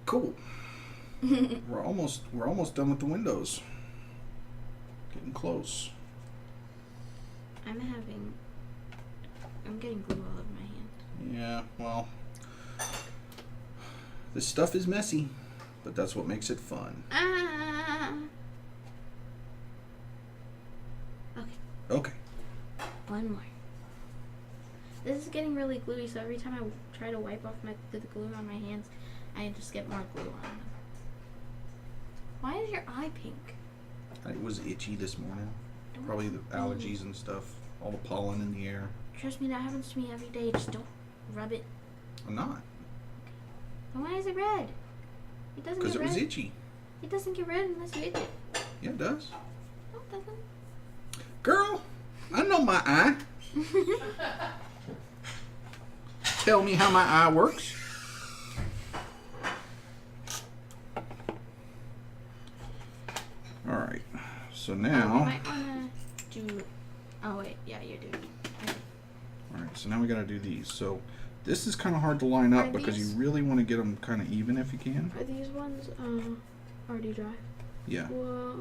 cool. We're almost done with the windows. Getting close. I'm getting glue all over my hand. Yeah, well, this stuff is messy, but that's what makes it fun. Ah. Okay. Okay. One more. This is getting really gluey, so every time I try to wipe off the glue on my hands, I just get more glue on them. Why is your eye pink? It was itchy this morning. Don't Probably the be. allergies and stuff. All the pollen in the air. Trust me, that happens to me every day. Just don't rub it. I'm not. Then why is it red? It doesn't Because get it red. was itchy. It doesn't get red unless you itch it. Yeah, it does. No, it doesn't. Girl, I know my eye. Tell me how my eye works. Alright. So You now... might wanna do. Oh wait, yeah, you're doing. Okay. Alright, so now we gotta do these. So this is kind of hard to line up Are because you these- really want to get them kind of even if you can. Are these ones already dry? Yeah. Well,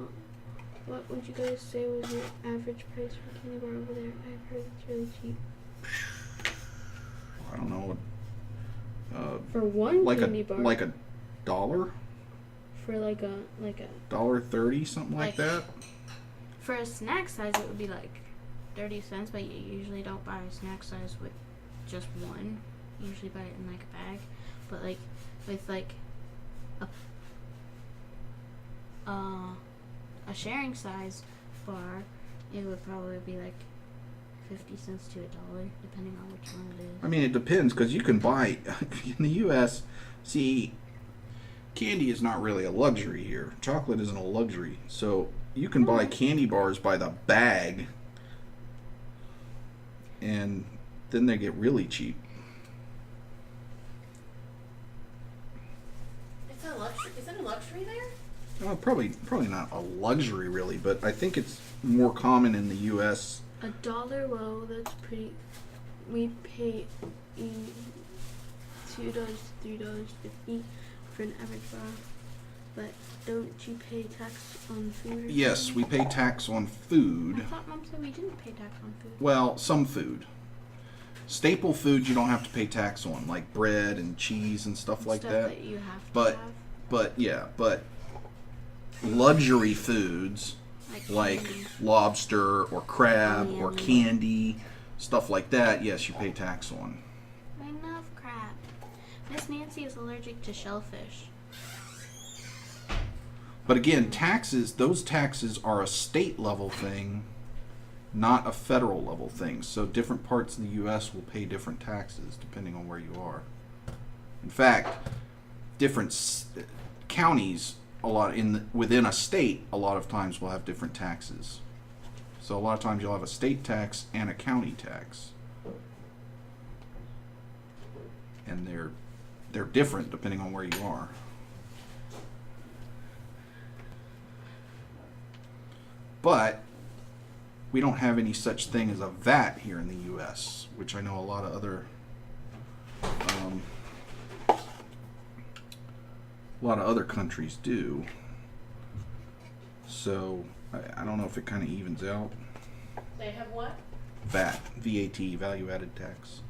what would you guys say was your average price for candy bar over there? I've heard it's really cheap. I don't know. For one Like candy bar. a $1, For like a $1.30, something like Like- that. for a snack size, it would be like 30 cents. But you usually don't buy a snack size with just one. You usually buy it in like a bag. But like with like a sharing size bar, it would probably be like 50 cents to $1, depending on which one it is. I mean, it depends because you can buy in the U.S. See, candy is not really a luxury here. Chocolate isn't a luxury, so you can buy candy bars by the bag, and then they get really cheap. luxury there? Probably not a luxury really, but I think it's more common in the U.S. $1 low, that's pretty. We pay $2 to $3.50 for an average bar. But don't you pay tax on food? Or Yes, something? we pay tax on food. I thought Mom said we didn't pay tax on food. Well, some food. Staple foods you don't have to pay tax on, like bread and cheese and stuff like Stuff that. you have to But have. but luxury foods like candy. lobster or crab or Yummy. candy, stuff like that, yes, you pay tax on. Enough crap. Miss Nancy is allergic to shellfish. But again, those taxes are a state level thing, not a federal level thing. So different parts of the U.S. will pay different taxes depending on where you are. In fact, different counties within a state a lot of times will have different taxes. So a lot of times you'll have a state tax and a county tax, and they're different depending on where you are. But we don't have any such thing as a VAT here in the U.S., which I know a lot of other countries do. So I don't know if it kind of evens out. They have what? VAT, V-A-T, value added tax.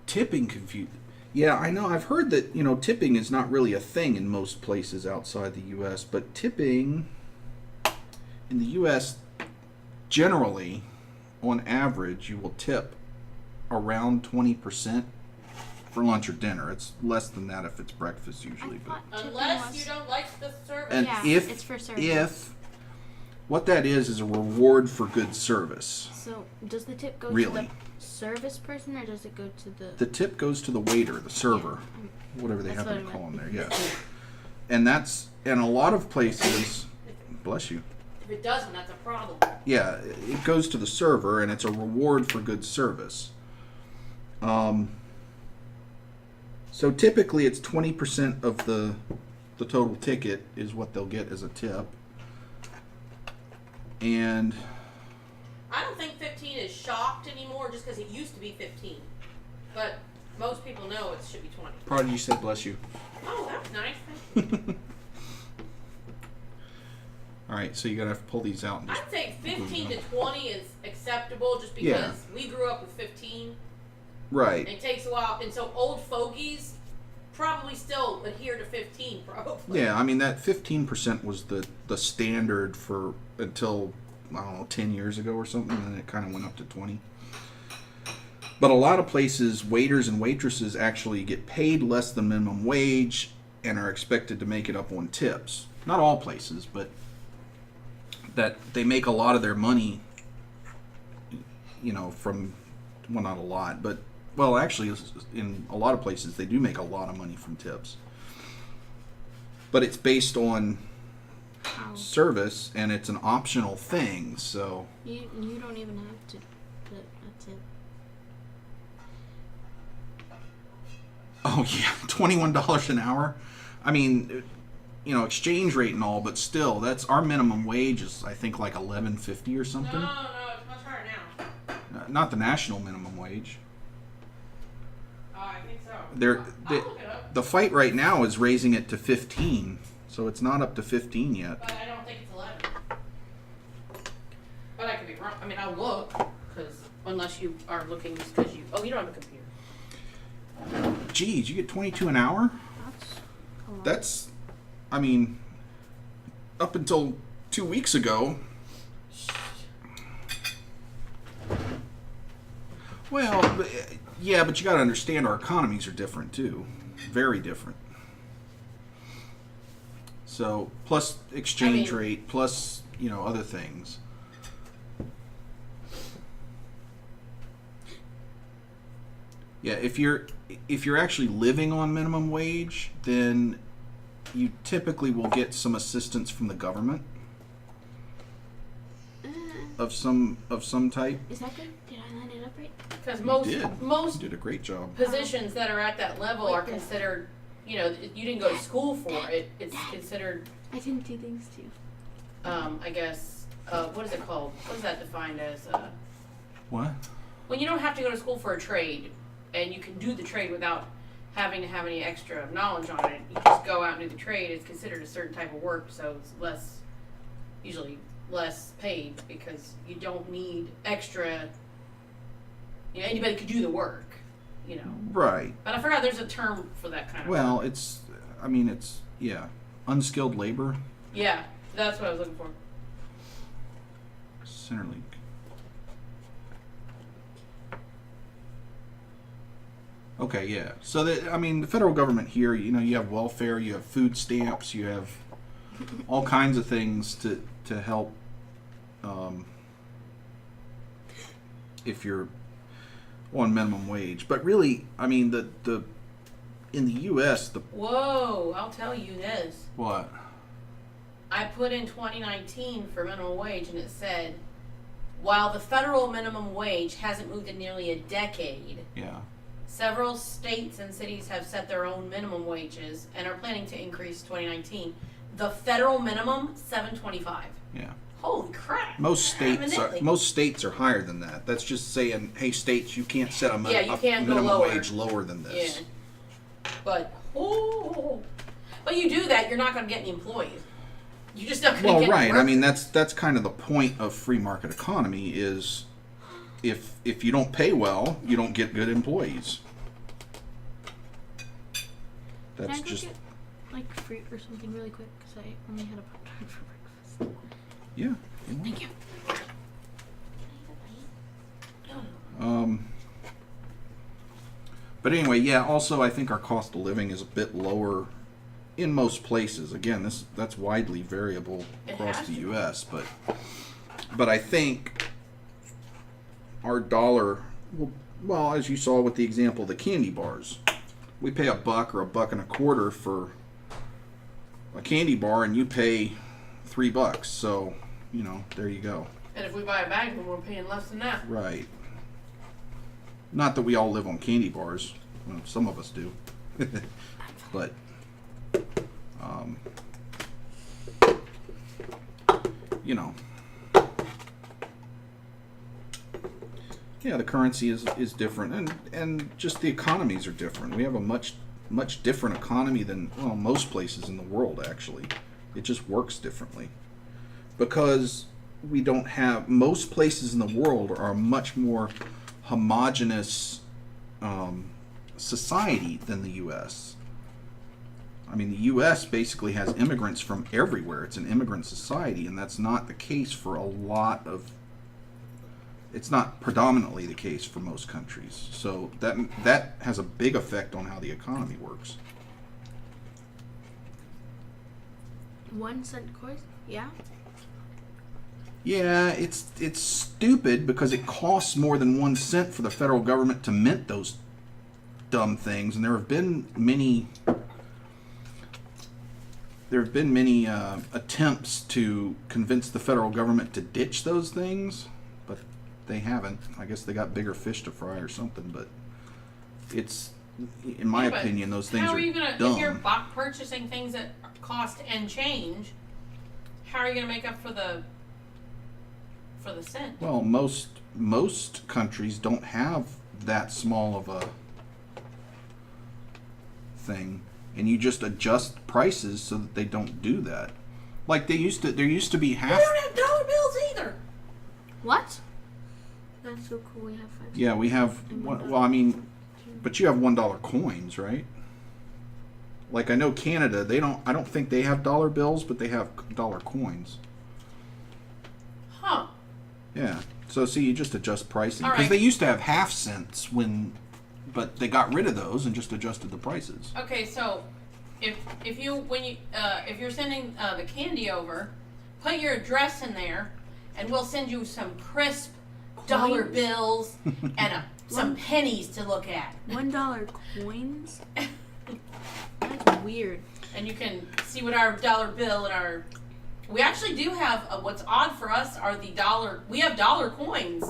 Tipping confused. Yeah, I know. I've heard that, tipping is not really a thing in most places outside the U.S., but tipping in the U.S., generally, on average, you will tip around 20% for lunch or dinner. It's less than that if it's breakfast usually. But Unless you don't like the service. and Yeah, if it's for service. if what that is a reward for good service. So, does the tip go Really? to the service person or does it go to the... The tip goes to the waiter, the server, whatever they That's happen to what I call him meant. there. Yes, and that's in a lot of places. Bless you. If it doesn't, that's a problem. Yeah, it goes to the server, and it's a reward for good service. So typically, it's 20% of the total ticket is what they'll get as a tip, and I don't think 15 is shocked anymore just because it used to be 15. But most people know it should be 20. Prodigy said, "Bless you." Oh, that was nice. All right, so you're gonna have to pull these out and just. I'd say 15 to 20 is acceptable just because Yeah. we grew up with 15. Right. And it takes a while. And so old fogies probably still adhere to 15, probably. Yeah, I mean that 15% was the standard for until I don't know 10 years ago or something, and then it kind of went up to 20. But a lot of places, waiters and waitresses actually get paid less than minimum wage and are expected to make it up on tips. Not all places, but that they make a lot of their money, from, well, not a lot, but, well, actually, in a lot of places, they do make a lot of money from tips. But it's based on How? service, and it's an optional thing, so... You don't even have to put a tip. Oh, yeah, $21 an hour? I mean, exchange rate and all, but still, that's our minimum wage is, I think, like $11.50 or something. No, it's much higher now. Not the national minimum wage. I think so. They're, I'll look it up, the fight right now is raising it to 15, so it's not up to 15 yet. but I don't think it's 11. But I could be wrong. I mean, I'll look, because unless you are looking just because you... Oh, you don't have a computer. Geez, you get 22 an hour? That's a lot. That's, I mean, up until 2 weeks ago. Well, yeah, but you got to understand our economies are different too. Very different. So, plus exchange rate, plus, other things. Yeah, if you're actually living on minimum wage, then you typically will get some assistance from the government of some type. Is that good? Did I line it up right? Because You most did a great job. positions that are at that level are considered, you know, you didn't go to school for it. It's considered, I didn't do things too. I guess, what is it called? What is that defined as? What? When you don't have to go to school for a trade, and you can do the trade without having to have any extra knowledge on it, you just go out and do the trade. It's considered a certain type of work, so it's usually less paid because you don't need extra. You know, anybody could do the work, you know. Right. But I forgot there's a term for that kind of Well, work. it's unskilled labor. Yeah, that's what I was looking for. Centerlink. Okay, yeah. So the federal government here, you know, you have welfare, you have food stamps, you have all kinds of things to help. If you're on minimum wage, but really, I mean, the in the U.S. Whoa, I'll tell you this. What? I put in 2019 for minimum wage, and it said, while the federal minimum wage hasn't moved in nearly a decade, Yeah. several states and cities have set their own minimum wages and are planning to increase 2019. The federal minimum, $7.25. Yeah. Holy crap! Most Evidently. states are higher than that. That's just saying, hey, states, you can't set a you can't go minimum lower. wage lower than this. Yeah. But you do that, you're not going to get any employees. You're just not going to Well, get right. any I mean, workers. that's kind of the point of free market economy is if you don't pay well, you don't get good employees. Can That's I go just get like fruit or something really quick? Because I only had a Pop-Tart for breakfast. yeah. Thank you. But anyway, yeah. Also, I think our cost of living is a bit lower in most places. Again, that's widely variable It across has the to be. U.S. But I think our dollar, well, as you saw with the example of the candy bars, we pay $1 or $1.25 for a candy bar, and you pay $3. So, you know, there you go. And if we buy a bag, then we're paying less than that. Right. Not that we all live on candy bars. Well, some of us do. But, you know. Yeah, the currency is different, and just the economies are different. We have a much different economy than, well, most places in the world, actually. It just works differently. Because we don't have, most places in the world are a much more homogenous society than the U.S. I mean, the U.S. basically has immigrants from everywhere. It's an immigrant society, and that's not the case for a lot of, it's not predominantly the case for most countries. So that has a big effect on how the economy works. 1 cent coins? Yeah. Yeah, it's stupid because it costs more than 1 cent for the federal government to mint those dumb things, and there have been many attempts to convince the federal government to ditch those things, but they haven't. I guess they got bigger fish to fry or something. But it's, in my But opinion, those things how are are you gonna, dumb. if you're purchasing things that cost and change, how are you gonna make up for the cent? Well, most countries don't have that small of a thing, and you just adjust prices so that they don't do that. Like there used to be We half. don't have dollar bills either. What? That's so cool. We have 5 Yeah, we have. Well, I mean, but you have $1 coins, right? Like I know Canada, they don't. I don't think they have dollar bills, but they have dollar coins. Huh. Yeah. So see, you just adjust pricing All because right. they used to have half cents but they got rid of those and just adjusted the prices. Okay, so if you're sending the candy over, put your address in there, and we'll send you some crisp dollar Coins? bills and some pennies to look at, $1 coins? That's weird. and you can see what our dollar bill and our. We actually do have what's odd for us are the dollar. We have dollar coins,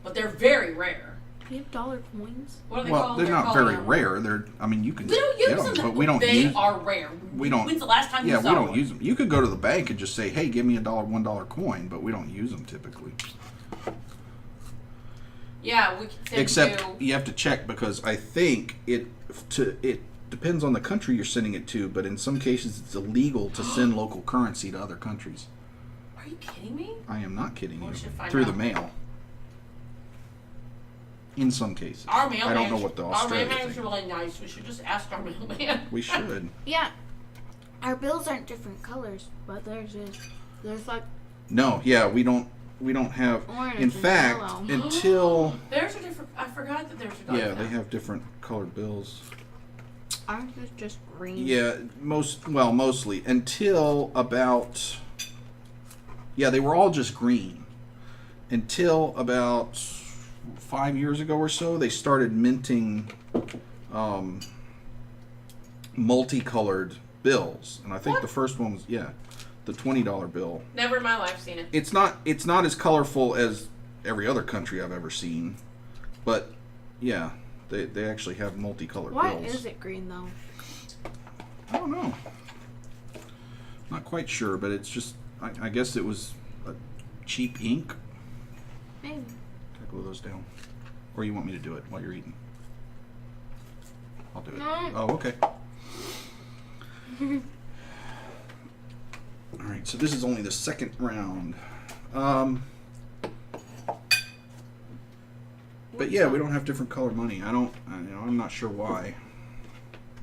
but they're very rare. Do you have dollar coins? What are they Well, called? they're not called, very rare. They're, I mean, you can We don't get use them, them, but we don't they use. are rare. We don't. When's the last time Yeah, you saw we don't one? use them. You could go to the bank and just say, "Hey, give me $1 coin," but we don't use them typically. Yeah, we can send Except you. you have to check because I think it depends on the country you're sending it to, but in some cases it's illegal to send local currency to other countries. Are you kidding me? I am not kidding Well, you. we should find Through the out. mail. In some cases. Our mailman. I don't know what the Australia Our mailman's thing. really nice. We should just ask our mailman. We should. Yeah. Our bills aren't different colors, but theirs is. There's like No, yeah, we don't have. orange In and fact, yellow. until There's a different. I forgot that there's a dog. yeah, now. they have different colored bills. Ours is just green. Yeah, mostly until about. Yeah, they were all just green until about 5 years ago or so. They started minting multicolored bills, and I think What? the first one was the $20 bill. Never in my life seen it. It's not as colorful as every other country I've ever seen, but yeah, they actually have multicolored Why bills. is it green though? I don't know. Not quite sure, but it's just I guess it was a cheap ink. Maybe. Can I glue those down, or you want me to do it while you're eating? I'll do it. No. Oh, okay. All right, so this is only the second round. But yeah, we don't have different colored money. I'm not sure why.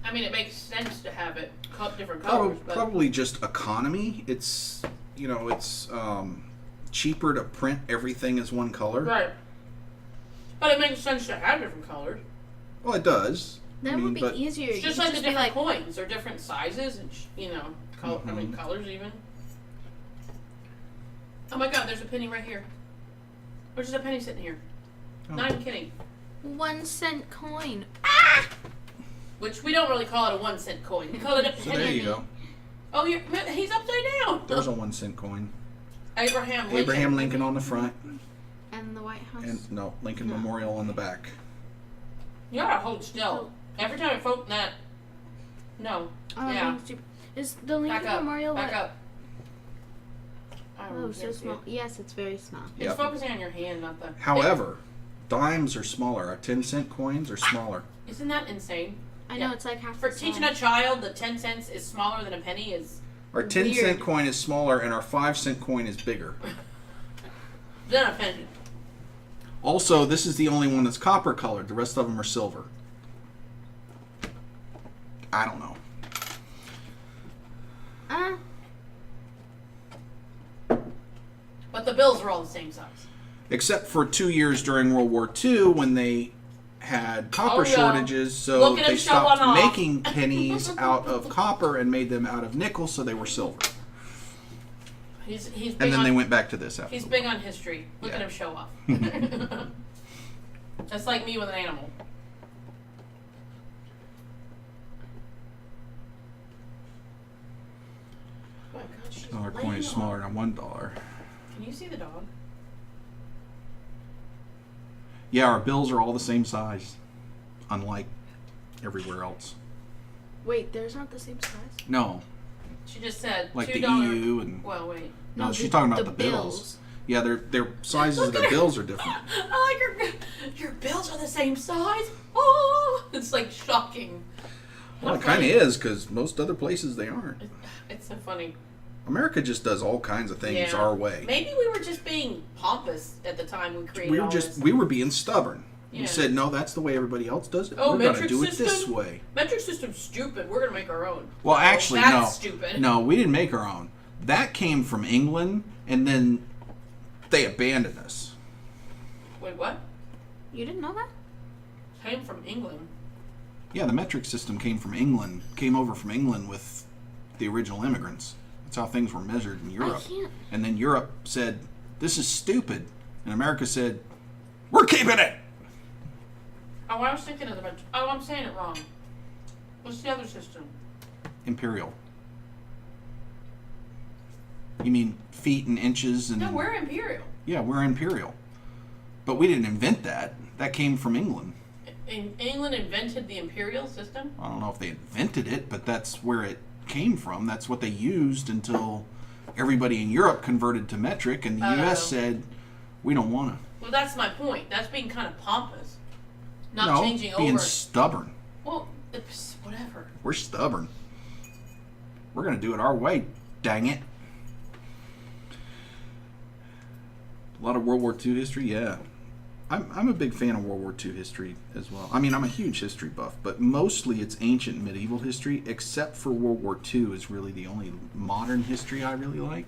I mean, it makes sense to have it different colors, but Probably just economy. It's cheaper to print everything as one color. right. But it makes sense to have different colors. Well, it does. That would be easier. It's just You like could the be different coins or different sizes and I mean Mhm. colors even. Oh my God! There's a penny right here. There's just a penny sitting here. Oh. Not even kidding. 1 cent coin. Which we don't really call it a 1 cent coin. We call it a penny. So there you go. Oh, he's upside down. There's a 1 cent coin. Abraham Lincoln. Abraham Lincoln on the front, And the White House. and no Lincoln No. Memorial on the back. You gotta hold still. Every time I vote that. No. Yeah. Is the Lincoln Back up. Memorial Back what? up. Oh, so small. Yes, it's very small. It's Yep. focusing on your hand, not the. However, dimes are smaller. Our 10-cent coins are smaller. Isn't that insane? I Yeah. know it's like half For the teaching size. a child that 10 cents is smaller than a penny is Our 10-cent Weird. coin is smaller, and our 5-cent coin is bigger. than a penny. Also, this is the only one that's copper colored. The rest of them are silver. I don't know. But the bills are all the same size. Except for 2 years during World War II when they had copper Oh, yeah. shortages, so Look at they him showing stopped off. making pennies out of copper and made them out of nickel, so they were silver. He's big And then on, they went back to this after. He's the big war. on history. Look Yeah. at him show off. That's like me with an animal. Oh my God, she's Our coin laying is on- smaller than $1. Can you see the dog? Yeah, our bills are all the same size, unlike everywhere else. Wait, there's not the same size. No, She just said like the $2. EU and Well, wait. no, she's talking about the bills. Yeah, their sizes of Look the at her. bills are different. I like your bills are the same size. Oh, it's like shocking. Well, How it kind of funny. is because most other places they aren't. It's so funny. America just does all kinds of things Yeah. our way. Maybe we were just being pompous at the time we created all this. We were being stubborn. Yeah. We said no, that's the way everybody else does it. Oh, we're going to metric do it this system? way. Metric system's stupid. We're gonna make our own. Well, Oh, actually, that's no. stupid. No, we didn't make our own. That came from England, and then they abandoned us. Wait, what? You didn't know that? Came from England. Yeah, the metric system came over from England with the original immigrants. That's how things were measured in Europe. I can't. And then Europe said, this is stupid. And America said, we're keeping it. Oh, I was thinking of the metric. Oh, I'm saying it wrong. What's the other system? Imperial. You mean feet and inches and... No, we're imperial. Yeah, we're imperial. But we didn't invent that. That came from England. England invented the imperial system? I don't know if they invented it, but that's where it came from. That's what they used until everybody in Europe converted to metric, and the U.S. said, we don't want to. Well, that's my point. That's being kind of pompous. Not No, changing being over. stubborn. Well, it's whatever. We're stubborn. We're going to do it our way, dang it. A lot of World War II history, yeah. I'm a big fan of World War II history as well. I mean, I'm a huge history buff, but mostly it's ancient medieval history, except for World War II is really the only modern history I really like.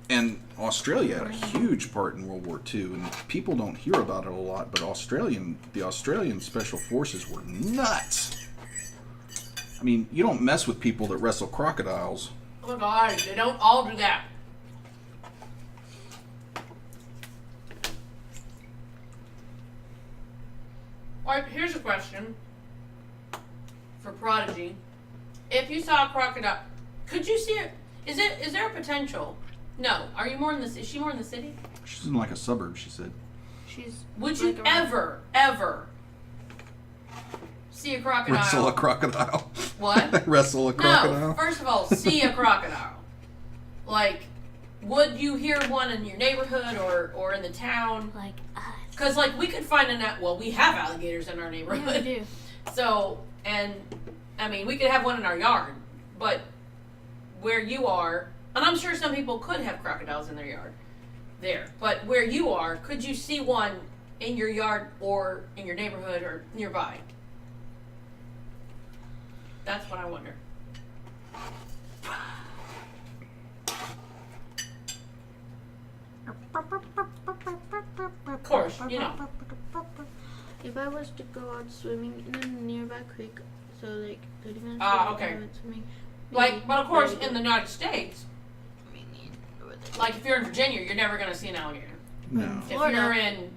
And Australia had a huge part in World War II, and people don't hear about it a lot, but the Australian Special Forces were nuts. I mean, you don't mess with people that wrestle crocodiles. Oh my God, they don't all do that. Alright, here's a question for Prodigy. If you saw a crocodile, could you see it? Is there a potential? No. Are you more in the? Is she more in the city? She's in like a suburb, she said. Would you ever see a crocodile? Wrestle a crocodile. What? Wrestle a crocodile? No. First of all, see a crocodile. Like, would you hear one in your neighborhood or in the town? Like us. Because, like, we could find well, we have alligators in our Yeah, neighborhood. we do. So, and, I mean, we could have one in our yard. But where you are, and I'm sure some people could have crocodiles in their yard there. But where you are, could you see one in your yard or in your neighborhood or nearby? That's what I wonder. Of course, you know. If I was to go out swimming in a nearby creek, so like 30 minutes Okay. I went swimming. Like, but of course, maybe in the United States, like if you're in Virginia, you're never going to see an alligator. No. If Florida. you're in,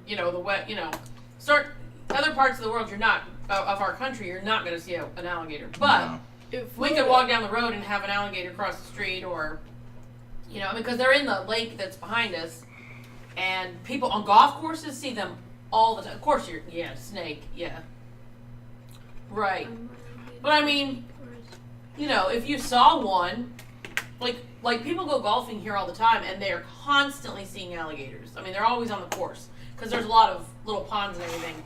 other parts of the world, you're not, of our country, you're not going to see an alligator. But No. If we could walk down the road and have an alligator cross the street or, because they're in the lake that's behind us. And people on golf courses see them all the time. Of course, snake, yeah. Right. But I mean, if you saw one, like people go golfing here all the time, and they're constantly seeing alligators. I mean, they're always on the course because there's a lot of little ponds and everything.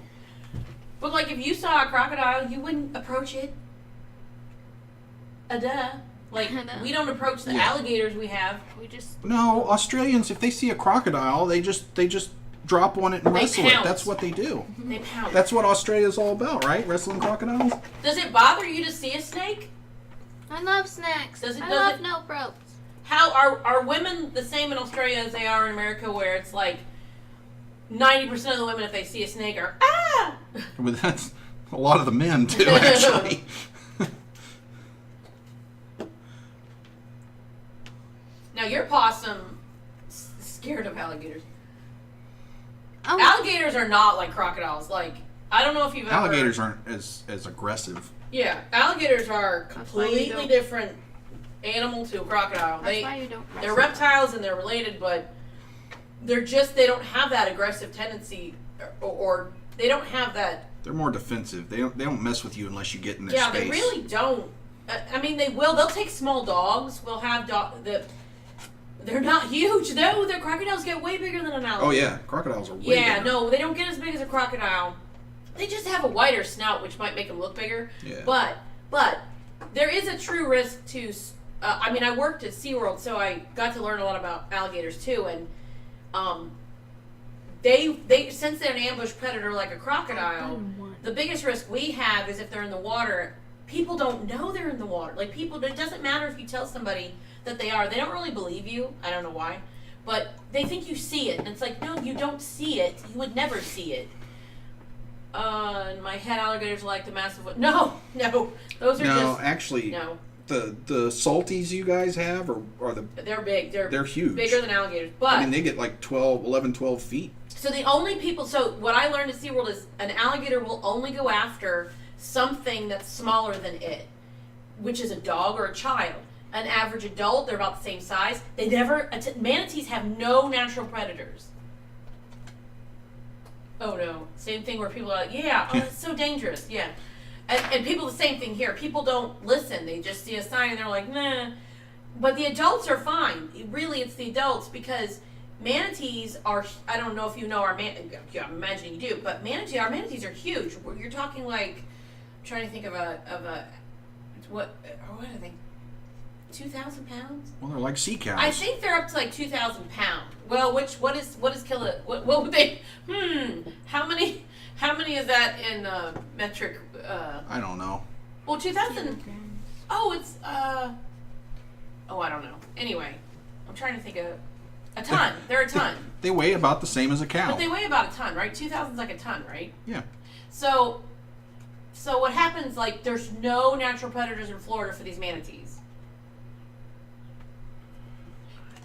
But like, if you saw a crocodile, you wouldn't approach it. Duh. Like, we don't approach the alligators we have. We just No, Australians, if they see a crocodile, they just drop on it and wrestle it. pounce. That's what they do. They pounce. That's what Australia's all about, right? Wrestling crocodiles? Does it bother you to see a snake? I love snacks. Does it- I does love it- no ropes. How are women the same in Australia as they are in America, where it's like 90% of the women, if they see a snake, are ah? But that's a lot of the men, too, actually. Now your possum scared of alligators. Oh, Alligators are not like crocodiles. Like, I don't know if you've ever. Alligators aren't as aggressive. Yeah, alligators are That's why you completely don't- different animal to a crocodile. that's why you don't. They're wrestle. reptiles and they're related, but they don't have that aggressive tendency, or they don't have that. They're more defensive. They don't mess with you unless you get in their Yeah, space. they really don't. I mean, they will. They'll take small dogs. We'll have They're not huge though. The crocodiles get way bigger than an alligator. Oh yeah, crocodiles are way Yeah, bigger. no, they don't get as big as a crocodile. They just have a wider snout, which might make them look bigger. Yeah. But there is a true risk to. I mean, I worked at SeaWorld, so I got to learn a lot about alligators too, and they since they're an ambush predator like a crocodile, the biggest risk we have is if they're in the water. People don't know they're in the water. Like, it doesn't matter if you tell somebody that they are. They don't really believe you. I don't know why. But they think you see it. And it's like, no, you don't see it. You would never see it. In my head, alligators are like the massive one. No. Those are No, just... actually, No. the salties you guys have are They're big. they're huge. Bigger than alligators. But... I mean, they get like 12 feet. So the only people... So what I learned at SeaWorld is an alligator will only go after something that's smaller than it, which is a dog or a child. an average adult. They're about the same size. They never, manatees have no natural predators. Oh no. Same thing where people are like, yeah, oh, it's so dangerous. Yeah. And people, the same thing here. People don't listen. They just see a sign and they're like, nah. But the adults are fine. Really, it's the adults, because manatees are, I don't know if you know our yeah, I'm imagining you do, but our manatees are huge. You're talking like, I'm trying to think of what are they? 2,000 pounds? Well, they're like sea cows. I think they're up to like 2,000 pounds. Well, what is what would they? How many is that in metric? I don't know. Well, 2,000. Oh, it's oh, I don't know. Anyway, I'm trying to think of a ton. They're a ton. They weigh about the same as a cow. But they weigh about a ton, right? 2,000 is like a ton, right? Yeah. So what happens? Like, there's no natural predators in Florida for these manatees.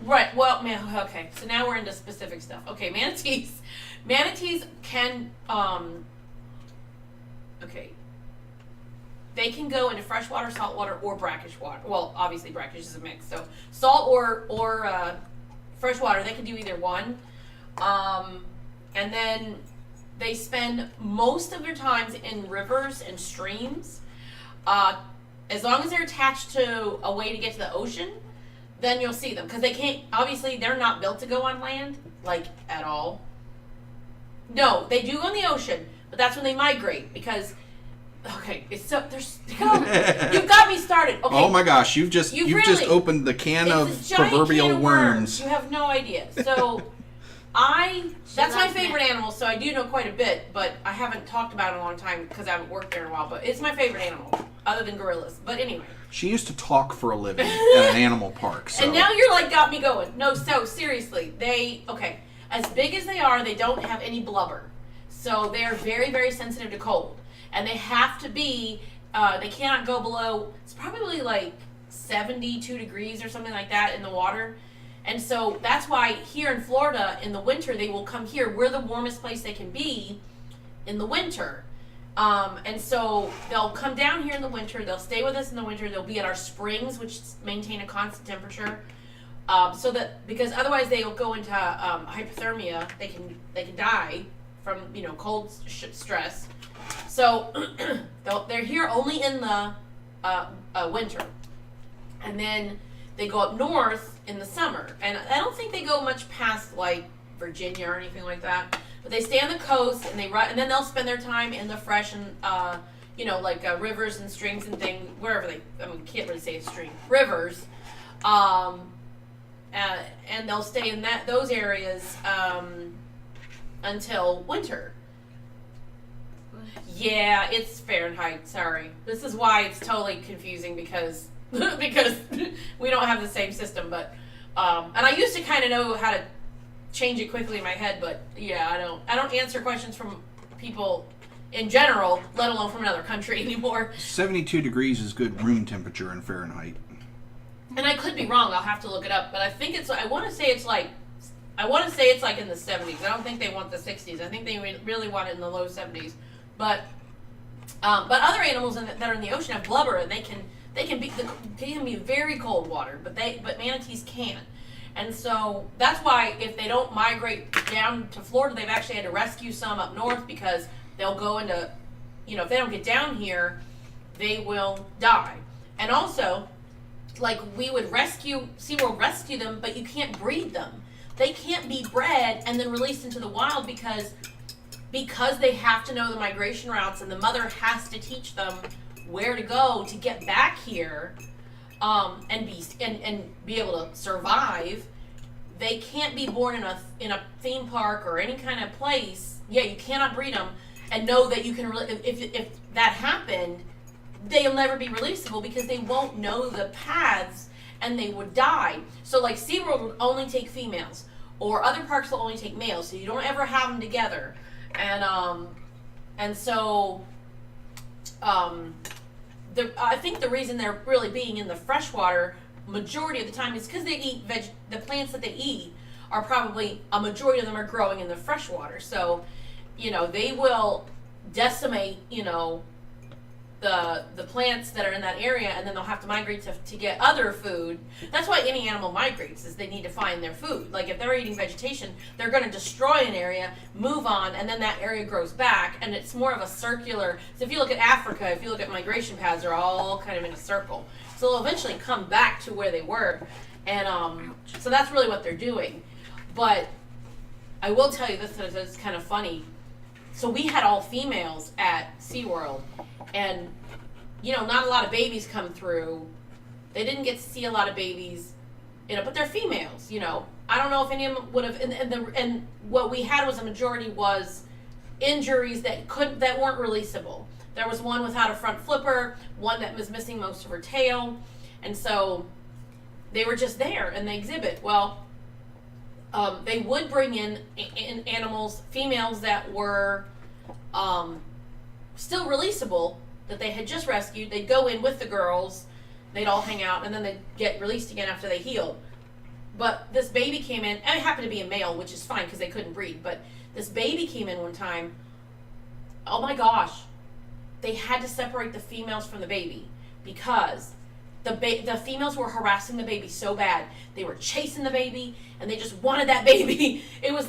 Right. Well, man. Okay. So now we're into specific stuff. Okay, manatees. Manatees can. Okay. They can go into freshwater, saltwater, or brackish water. Well, obviously brackish is a mix. So salt or freshwater, they can do either one. And then they spend most of their times in rivers and streams. As long as they're attached to a way to get to the ocean, then you'll see them. Because they can't, obviously, they're not built to go on land, like, at all. No, they do go in the ocean, but that's when they migrate. Because, okay, it's so, there's, you've got me started. Okay. Oh my gosh, you've just really, opened the can of it's a giant proverbial can of worms. You have no idea. So, that's my favorite animal, so I do know quite a bit, but I haven't talked about it in a long time because I haven't worked there in a while, but it's my favorite animal, other than gorillas. But anyway. She used to talk for a living at an animal park. So. And now you're like, got me going. No, so seriously, okay, as big as they are, they don't have any blubber. So they're very, very sensitive to cold. And they have to be, they cannot go below, it's probably like 72 degrees or something like that in the water. And so that's why here in Florida, in the winter, they will come here. We're the warmest place they can be in the winter. And so they'll come down here in the winter. They'll stay with us in the winter. They'll be at our springs, which maintain a constant temperature. So that, because otherwise they will go into hypothermia. They can die from cold stress. So they're here only in the winter, and then they go up north in the summer. And I don't think they go much past like Virginia or anything like that. But they stay on the coast, and and then they'll spend their time in the fresh and like rivers and streams and things wherever can't really say a stream, rivers, and they'll stay in those areas until winter. Yeah, it's Fahrenheit. Sorry, this is why it's totally confusing because we don't have the same system. But and I used to kind of know how to change it quickly in my head, but yeah, I don't answer questions from people in general, let alone from another country anymore. 72 degrees is good room temperature in Fahrenheit. And I could be wrong. I'll have to look it up, but I think I want to say it's like in the 70s. I don't think they want the 60s. I think they really want it in the low 70s. But other animals that are in the ocean have blubber, and they can be very cold water, but manatees can't. And so that's why if they don't migrate down to Florida, they've actually had to rescue some up north, because they'll go into, if they don't get down here, they will die. And also, like, we would SeaWorld rescue them, but you can't breed them. They can't be bred and then released into the wild because they have to know the migration routes, and the mother has to teach them where to go to get back here. And be able to survive. They can't be born in a theme park or any kind of place. Yeah, you cannot breed them and know that you can. If that happened, they'll never be releasable because they won't know the paths and they would die. So like SeaWorld would only take females, or other parks will only take males. So you don't ever have them together. And so. I think the reason they're really being in the freshwater majority of the time is because they eat the plants that they eat are probably, a majority of them are growing in the freshwater. So, they will decimate, the plants that are in that area, and then they'll have to migrate to get other food. That's why any animal migrates, is they need to find their food. Like if they're eating vegetation, they're going to destroy an area, move on, and then that area grows back, and it's more of a circular. So if you look at Africa, if you look at migration paths, they're all kind of in a circle. So they'll eventually come back to where they were, and so that's really what they're doing. But I will tell you this, it's kind of funny. So we had all females at SeaWorld, and, you know, not a lot of babies come through. They didn't get to see a lot of babies, you know, but they're females, you know. I don't know if any of them would have, and what we had was a majority was injuries that weren't releasable. There was one without a front flipper, one that was missing most of her tail, and so they were just there in the exhibit. Well, they would bring in animals, females that were still releasable, that they had just rescued. They'd go in with the girls, they'd all hang out, and then they'd get released again after they healed. But this baby came in, and it happened to be a male, which is fine because they couldn't breed, but this baby came in one time. Oh my gosh. They had to separate the females from the baby because the females were harassing the baby so bad. They were chasing the baby, and they just wanted that baby. It was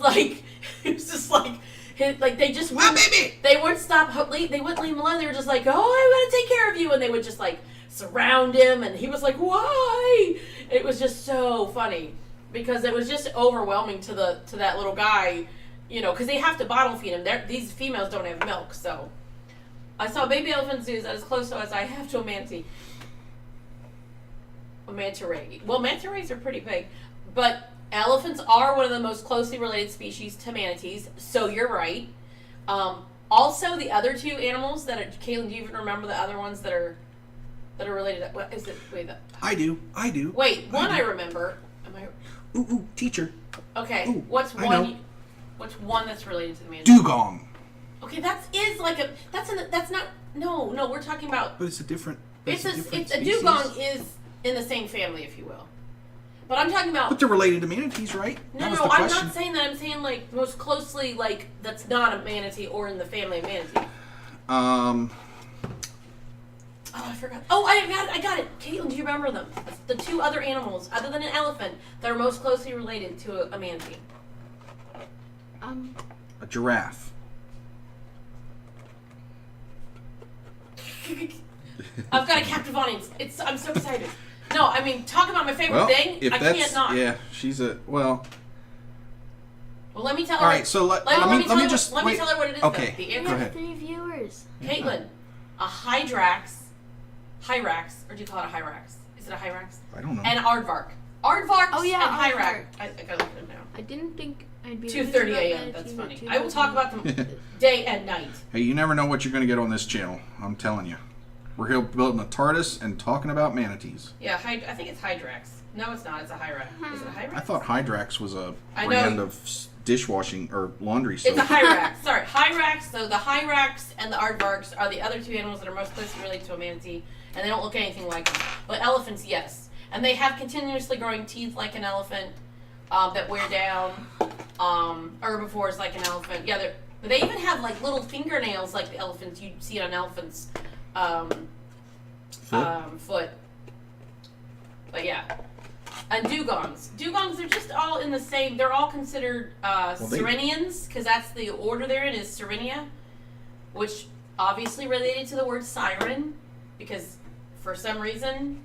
just like they just wouldn't, baby. They wouldn't stop. They wouldn't leave him alone. They were just like, "Oh, I want to take care of you," and they would just like surround him, and he was like, "Why?" It was just so funny because it was just overwhelming to that little guy, you know, because they have to bottle feed him. These females don't have milk, so I saw baby elephant zoos as close as I have to a manatee. A manta ray. Well, manta rays are pretty big, but elephants are one of the most closely related species to manatees, so you're right. Also, the other two animals that are, Caitlin, do you even remember the other ones that are related? What is it? Wait, I do. Wait, one I remember. Am I? Ooh, teacher. Okay, Ooh, what's one? What's one that's related to the manatee? Dugong. Okay, that's not. No, we're talking about. But it's a different. It's a dugong is in the same family, if you will. But I'm talking about. But they're related to manatees, right? No, I'm not saying that. I'm saying like most closely, like that's not a manatee or in the family of manatee. Oh, I forgot. Oh, I got it. Caitlin, do you remember them? The two other animals, other than an elephant, that are most closely related to a manatee. A giraffe. I've got a captive audience. I'm so excited. No, I mean, talk about my favorite thing. I can't not. Yeah, she's a well. Well, let me tell her. All right, so let me tell her what it is. Okay, go ahead. 3 viewers. Caitlin, a hyrax, or do you call it a hyrax? Is it a hyrax? I don't know. And aardvark. Aardvarks Oh, yeah, and hyrax. aardvark. I gotta look at them now. I didn't think I'd be 2:30 a.m. That's funny. I will talk about them day and night. Hey, you never know what you're going to get on this channel. I'm telling you. We're here building a TARDIS and talking about manatees. Yeah, I think it's hydrax. No, it's not. It's a hyrax. Is it a hyrax? I thought Hydrax was a brand of dishwashing or laundry soap. It's a hyrax. Sorry, hyrax. So the hyrax and the aardvarks are the other two animals that are most closely related to a manatee, and they don't look anything like them. But elephants, yes. And they have continuously growing teeth like an elephant that wear down. Herbivores like an elephant. Yeah, they even have like little fingernails like the elephants. You see it on elephants' foot. But yeah. And dugongs. Dugongs are just all in the same. They're all considered Sirenians because that's the order they're in is Sirenia, which obviously related to the word siren because for some reason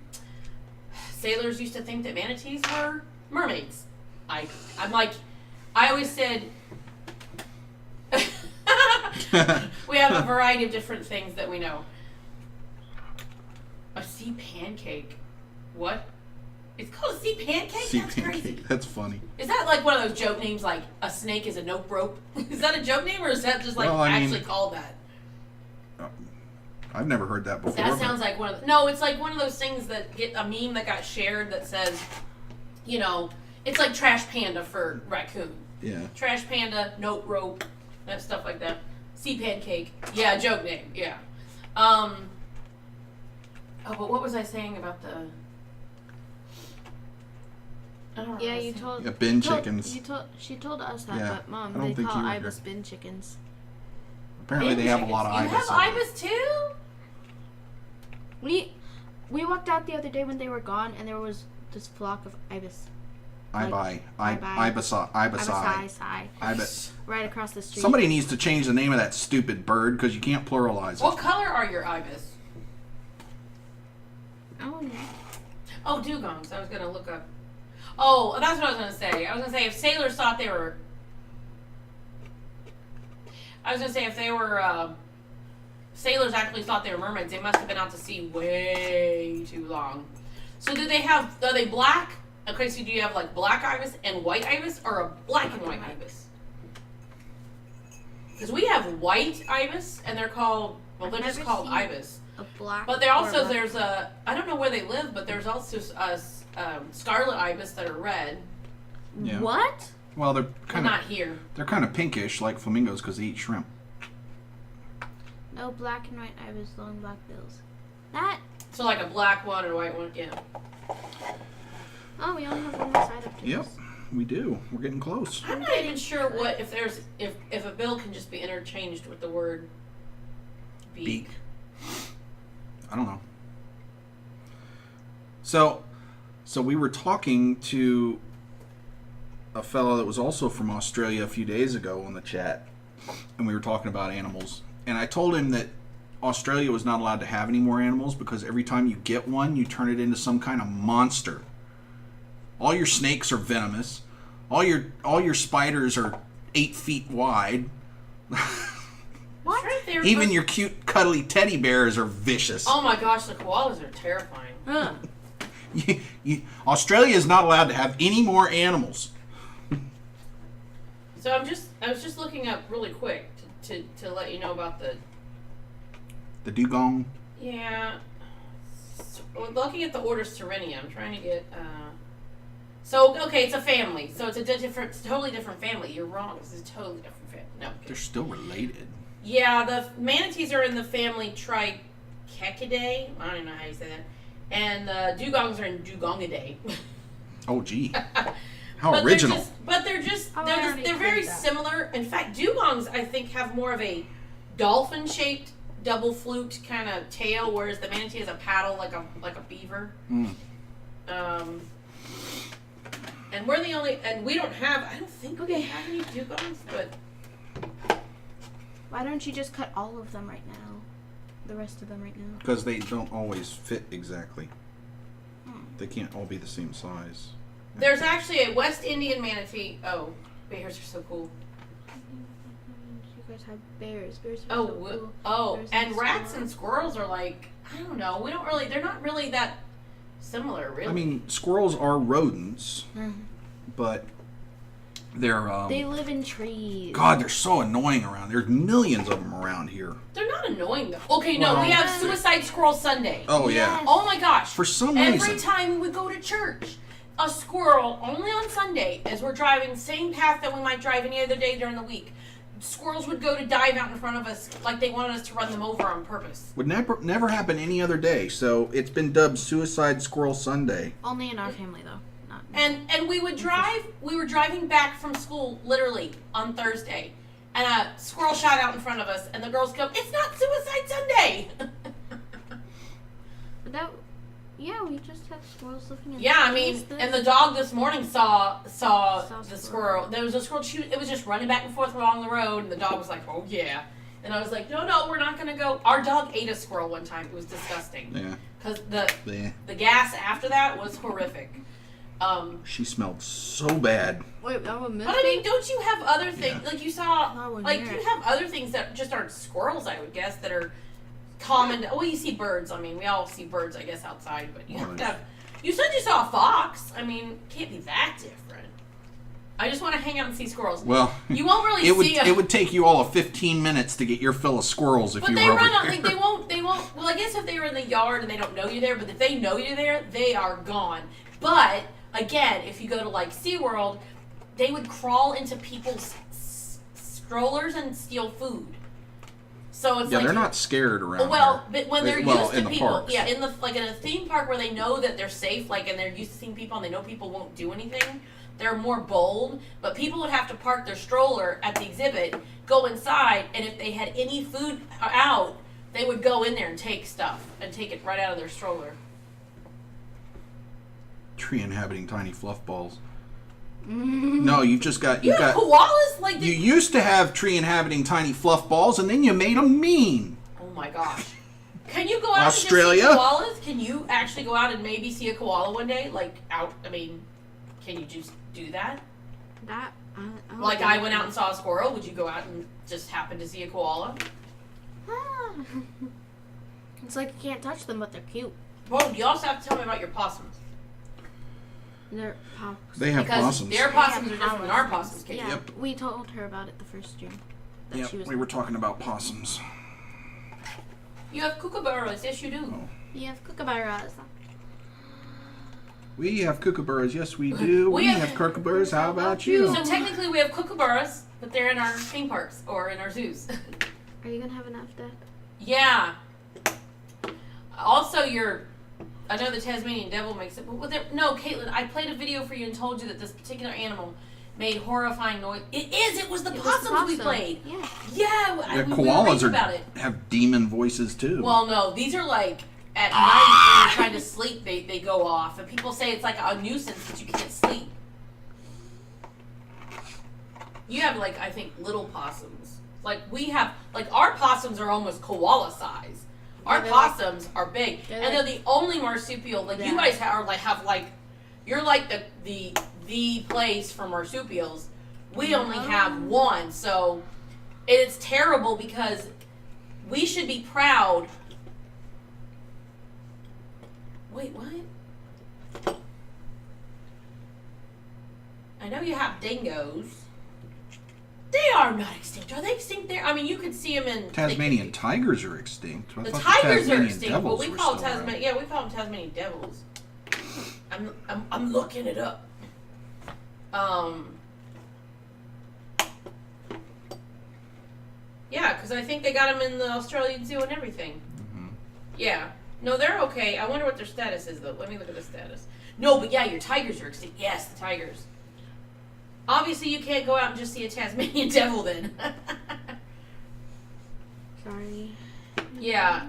sailors used to think that manatees were mermaids. I'm like, I always said we have a variety of different things that we know. A sea pancake. What? It's called a sea pancake? Sea That's pancake. crazy. That's funny. Is that like one of those joke names like a snake is a nope rope? Is that a joke name or is that just like actually called that? I've never heard that before. That sounds like one of the, no, it's like one of those things that get a meme that got shared that says, you know, it's like trash panda for raccoon. Yeah. Trash panda, note rope, that stuff like that. Sea pancake. Yeah, joke name. Yeah. Oh, but what was I saying about the? I don't know. Yeah, you told. Yeah, bin chickens. She told us that, Yeah, but Mom, I don't they think call you were ibis here. bin chickens. Apparently, Bin they have a chickens. lot of ibis. You have ibis too? We walked out the other day when they were gone, and there was this flock of ibis. Ibis. Right across the street. Somebody needs to change the name of that stupid bird because you can't pluralize What it. color are your ibis? Oh, yeah. Oh, dugongs. I was gonna look up. Oh, that's what I was gonna say. I was gonna say if sailors thought they were. Sailors actually thought they were mermaids, they must have been out to sea way too long. So are they black? Okay, so do you have like black ibis and white ibis, or a black and white ibis? Because we have white ibis, and they're just called ibis. A black. But there's I don't know where they live, but there's also scarlet ibis that are red. Yeah. What? Well, they're But kind of not here. they're kind of pinkish like flamingos because they eat shrimp. No, black and white ibis, long black bills. That. So like a black one and a white one, yeah. Oh, we only have one more side up to Yep, this. we do. We're getting close. I'm not even sure what if a bill can just be interchanged with the word beak. I don't know. So we were talking to a fellow that was also from Australia a few days ago on the chat, and we were talking about animals. And I told him that Australia was not allowed to have any more animals because every time you get one, you turn it into some kind of monster. All your snakes are venomous. All your spiders are 8 feet wide. What? Even your cute, cuddly teddy bears are vicious. Oh my gosh, the koalas are terrifying. Huh. Australia is not allowed to have any more animals. So I was just looking up really quick to let you know about The dugong. yeah. So, looking at the order Serenia, I'm trying to get. So okay, it's a family. So it's a totally different family. You're wrong. It's a totally different family. No. They're still related. Yeah, the manatees are in the family Trichecidae. I don't even know how you say that. And the dugongs are in Dugongidae. Oh, gee. How But original. they're very similar. In fact, dugongs I think have more of a dolphin-shaped double flute kind of tail, whereas the manatee has a paddle like a beaver. Mm. And we're the only, and we don't have. I don't think we have any dugongs, but Why don't you just cut all of them right now? The rest of them right now. Because they don't always fit exactly. They can't all be the same size. there's actually a West Indian manatee. Oh, bears are so cool. You guys have bears. Bears are so cool. Bears And rats squirrels. and squirrels are like, I don't know. They're not really that similar, really. I mean, squirrels are rodents, but they're They live in trees. God, they're so annoying around. There's millions of them around here. they're not annoying though. Okay, no, Well- we have Suicide Squirrel Sunday. Oh yeah. Yes. Oh my gosh. For some Every reason. time we would go to church, a squirrel, only on Sunday, as we're driving, same path that we might drive any other day during the week, squirrels would go to dive out in front of us like they wanted us to run them over on purpose. Would never happen any other day. So it's been dubbed Suicide Squirrel Sunday. Only in our family, though. Not And we would drive, we were driving back from school, literally, on Thursday, and a squirrel shot out in front of us, and the girls go, "It's not Suicide Sunday!" But that, yeah, we just have squirrels living in Yeah, I trees. mean, This- and the dog this morning saw the squirrel. squirrel. There was a squirrel. It was just running back and forth along the road, and the dog was like, "Oh yeah," and I was like, "No, we're not gonna go." Our dog ate a squirrel one time. It was disgusting Yeah. because Yeah. the gas after that was horrific. She smelled so bad. Wait, that one But I mean, don't you have other things Yeah. like you saw? Not one Like here. you have other things that just aren't squirrels, I would guess, that are common. Well, you see birds. I mean, we all see birds, I guess, outside. But you have to have. You said you saw a fox. I mean, can't be that different. I just want to hang out and see squirrels. Well, You won't really it would see. it would take you all of 15 minutes to get your fill of squirrels if But you they were run over out. there. Like they won't. Well, I guess if they were in the yard and they don't know you there, but if they know you there, they are gone. But again, if you go to like SeaWorld, they would crawl into people's strollers and steal food. So it's Yeah, like they're not scared around. well, here. but when they're Well, used in to the people, parks. yeah, in a theme park where they know that they're safe, like, and they're used to seeing people and they know people won't do anything, they're more bold. But people would have to park their stroller at the exhibit, go inside, and if they had any food out, they would go in there and take stuff and take it right out of their stroller. Tree inhabiting tiny fluff balls. No, you've just got You have koalas like you used to have tree inhabiting tiny fluff balls, and then you made them mean. Oh my gosh! Can you go out Australia? and just see koalas? Can you actually go out and maybe see a koala one day? Like out? I mean, can you just do that? That Like I went out and saw a squirrel. Would you go out and just happen to see a koala? It's like you can't touch them, but they're cute. Well, you also have to tell me about your possums. They're possums. They have Because possums. their possums are different than our possums, kid. Yeah, Yep. we told her about it the first stream. That Yep, she was we were talking about possums. You have kookaburras. Yes, you do. Oh. You have kookaburras. We have kookaburras. Yes, we do. We We have- have kookaburras. How about you? So technically, we have kookaburras, but they're in our theme parks or in our zoos. Are you gonna have enough, Dad? Yeah. Also, I know the Tasmanian devil makes it, but no, Caitlin, I played a video for you and told you that this particular animal made horrifying noise. It was the It was possums we possum. played. Yeah. Yeah, Yeah, we were koalas raving about it. have demon voices too. Well, no, these are like at night when you're trying to sleep, they go off, and people say it's like a nuisance that you can't sleep. You have like I think little possums. Like we have like our possums are almost koala size. Our Yeah, they're possums are big, they're and they're the only marsupial. Like you guys have you're like the place for marsupials. We only have one, so it's terrible because we should be proud. Wait, what? I know you have dingoes. They are not extinct. Are they extinct there? I mean, you could see them in Tasmanian tigers are extinct. I The thought tigers are Tasmanian extinct, but devils we were call still around. Tasmanian. Yeah, we call them Tasmanian devils. I'm looking it up. Yeah, because I think they got them in the Australian Zoo and everything. Mhm. Yeah. No, they're okay. I wonder what their status is, though. Let me look at the status. No, but yeah, your tigers are extinct. Yes, the tigers. Obviously, you can't go out and just see a Tasmanian devil then. Sorry. Yeah.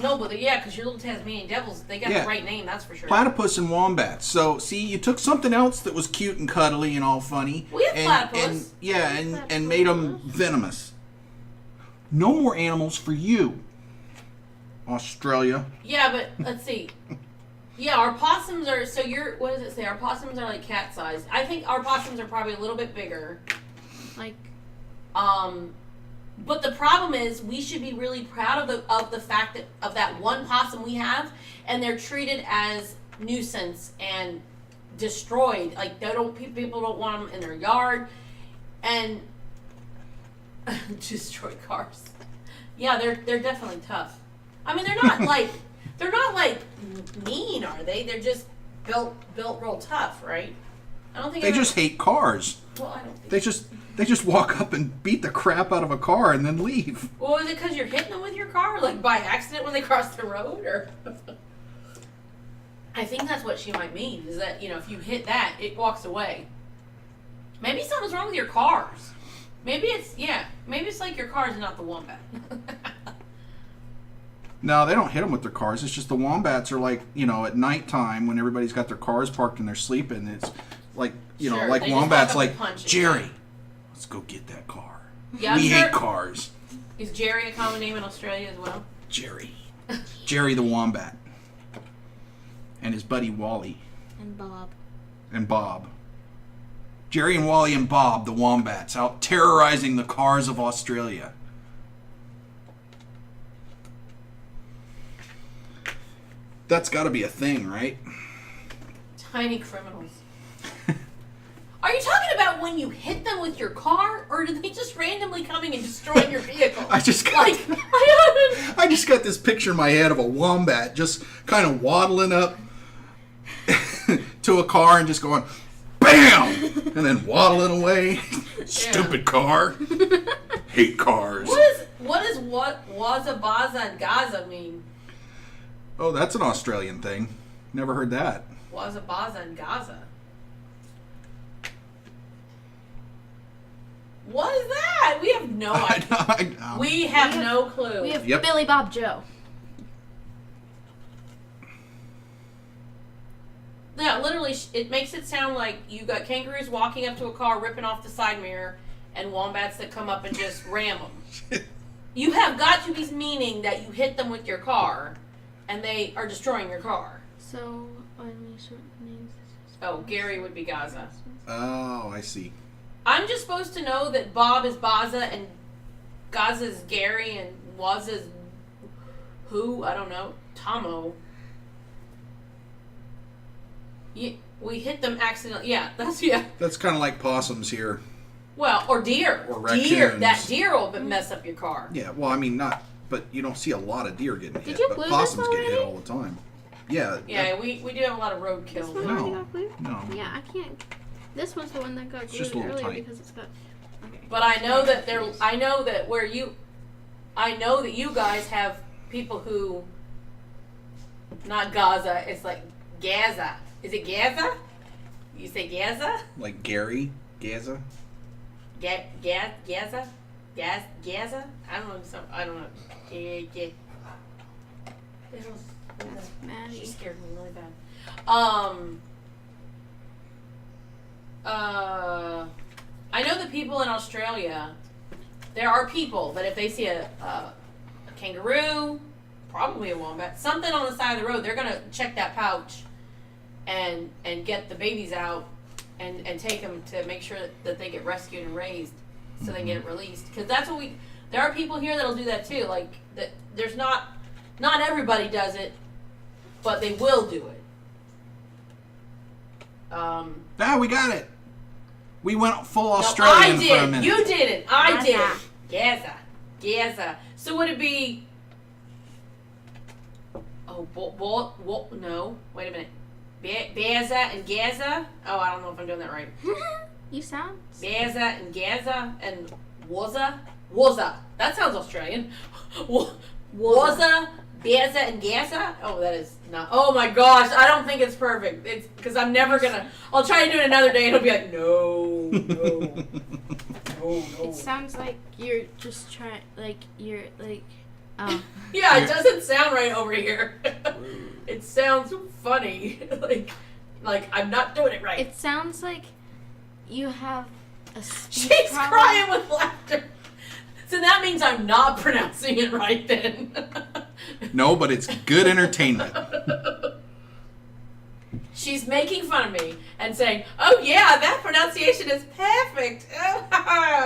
No, but yeah, because your little Tasmanian devils, they got Yeah. the right name, that's for sure. Platypus and wombats. So, see, you took something else that was cute and cuddly and all funny. We have platypus. And made them venomous. No more animals for you, Australia. Yeah, but let's see. Yeah, our possums are, so what does it say? Our possums are like cat sized. I think our possums are probably a little bit bigger. Like, But the problem is, we should be really proud of the fact of that one possum we have, and they're treated as nuisance and destroyed. Like people don't want them in their yard, and destroy cars. Yeah, they're definitely tough. I mean, they're not like mean, are they? They're just built real tough, right? I don't think They just hate cars. Well, I don't think. They just walk up and beat the crap out of a car and then leave. Well, is it because you're hitting them with your car, like by accident when they cross the road, or? I think that's what she might mean. Is that if you hit that, it walks away. Maybe something's wrong with your cars. Maybe it's like your cars and not the wombat. No, they don't hit them with their cars. It's just the wombats are like, at nighttime when everybody's got their cars parked and they're sleeping. It's like, Sure, like they just wombats, walk up and like, punch it. Jerry, let's go get that car. Yeah, We I'm sure- hate cars. Is Jerry a common name in Australia as well? Jerry. Jerry the wombat. And his buddy Wally and Bob. and Bob. Jerry and Wally and Bob, the wombats, out terrorizing the cars of Australia. That's got to be a thing, right? Tiny criminals. Are you talking about when you hit them with your car, or do they just randomly coming and destroying your vehicle? I just got like I just got this picture in my head of a wombat just kind of waddling up to a car and just going, BAM! And then waddling away. Stupid car. Hate cars. What does Wazabaza and Gaza mean? Oh, that's an Australian thing. Never heard that. Wazabaza and Gaza. What is that? We have no idea. We have no clue. We have Billy Bob Joe. Yeah, literally, it makes it sound like you got kangaroos walking up to a car, ripping off the side mirror, and wombats that come up and just ram them. You have got to be meaning that you hit them with your car, and they are destroying your car. So, certain names. Oh, Gary would be Gaza. Oh, I see. I'm just supposed to know that Bob is Baza, and Gaza is Gary, and Waza is who? I don't know. Tomo. We hit them accidentally. Yeah, That's kind of like possums here. Well, or deer. Or raccoons. Deer. That deer will mess up your car. Yeah, well, I mean, not, but you don't see a lot of deer getting hit. you But glue this possums get hit already? all the time. Yeah. Yeah, we do have a lot of roadkill. This one No. already got glued? No. Yeah, I can't. This one's the one that got It's glued just a little earlier tight. because it's got. Okay. But I know that I know that you guys have people who, not Gaza, it's like Gaza. Is it Gaza? You say Gaza? Like Gary, Gaza. Gaza? Gaza? I don't know. I don't know. That's Maddie. She scared me really bad. I know that people in Australia, there are people that if they see a kangaroo, probably a wombat, something on the side of the road, they're gonna check that pouch and get the babies out and take them to make sure that they get rescued and raised so they get it released. Because that's what there are people here that'll do that too. Like, there's not everybody does it, but they will do it. We got it. We went full Australian for a minute. You did it. I did it. Gaza. So would it be? Oh, no. Wait a minute. Gaza and Gaza. Oh, I don't know if I'm doing that right. You sound. Gaza and Gaza and Waza. That sounds Australian. Waza. Gaza and Gaza? Oh, that is not. Oh my gosh, I don't think it's perfect. It's because I'm never gonna. I'll try to do it another day and it'll be like, no. It sounds like you're just trying, Yeah, it doesn't sound right over here. It sounds funny. like I'm not doing it right. It sounds like you have a speech She's problem. crying with laughter. So that means I'm not pronouncing it right then. No, but it's good entertainment. She's making fun of me and saying, "Oh yeah, that pronunciation is perfect."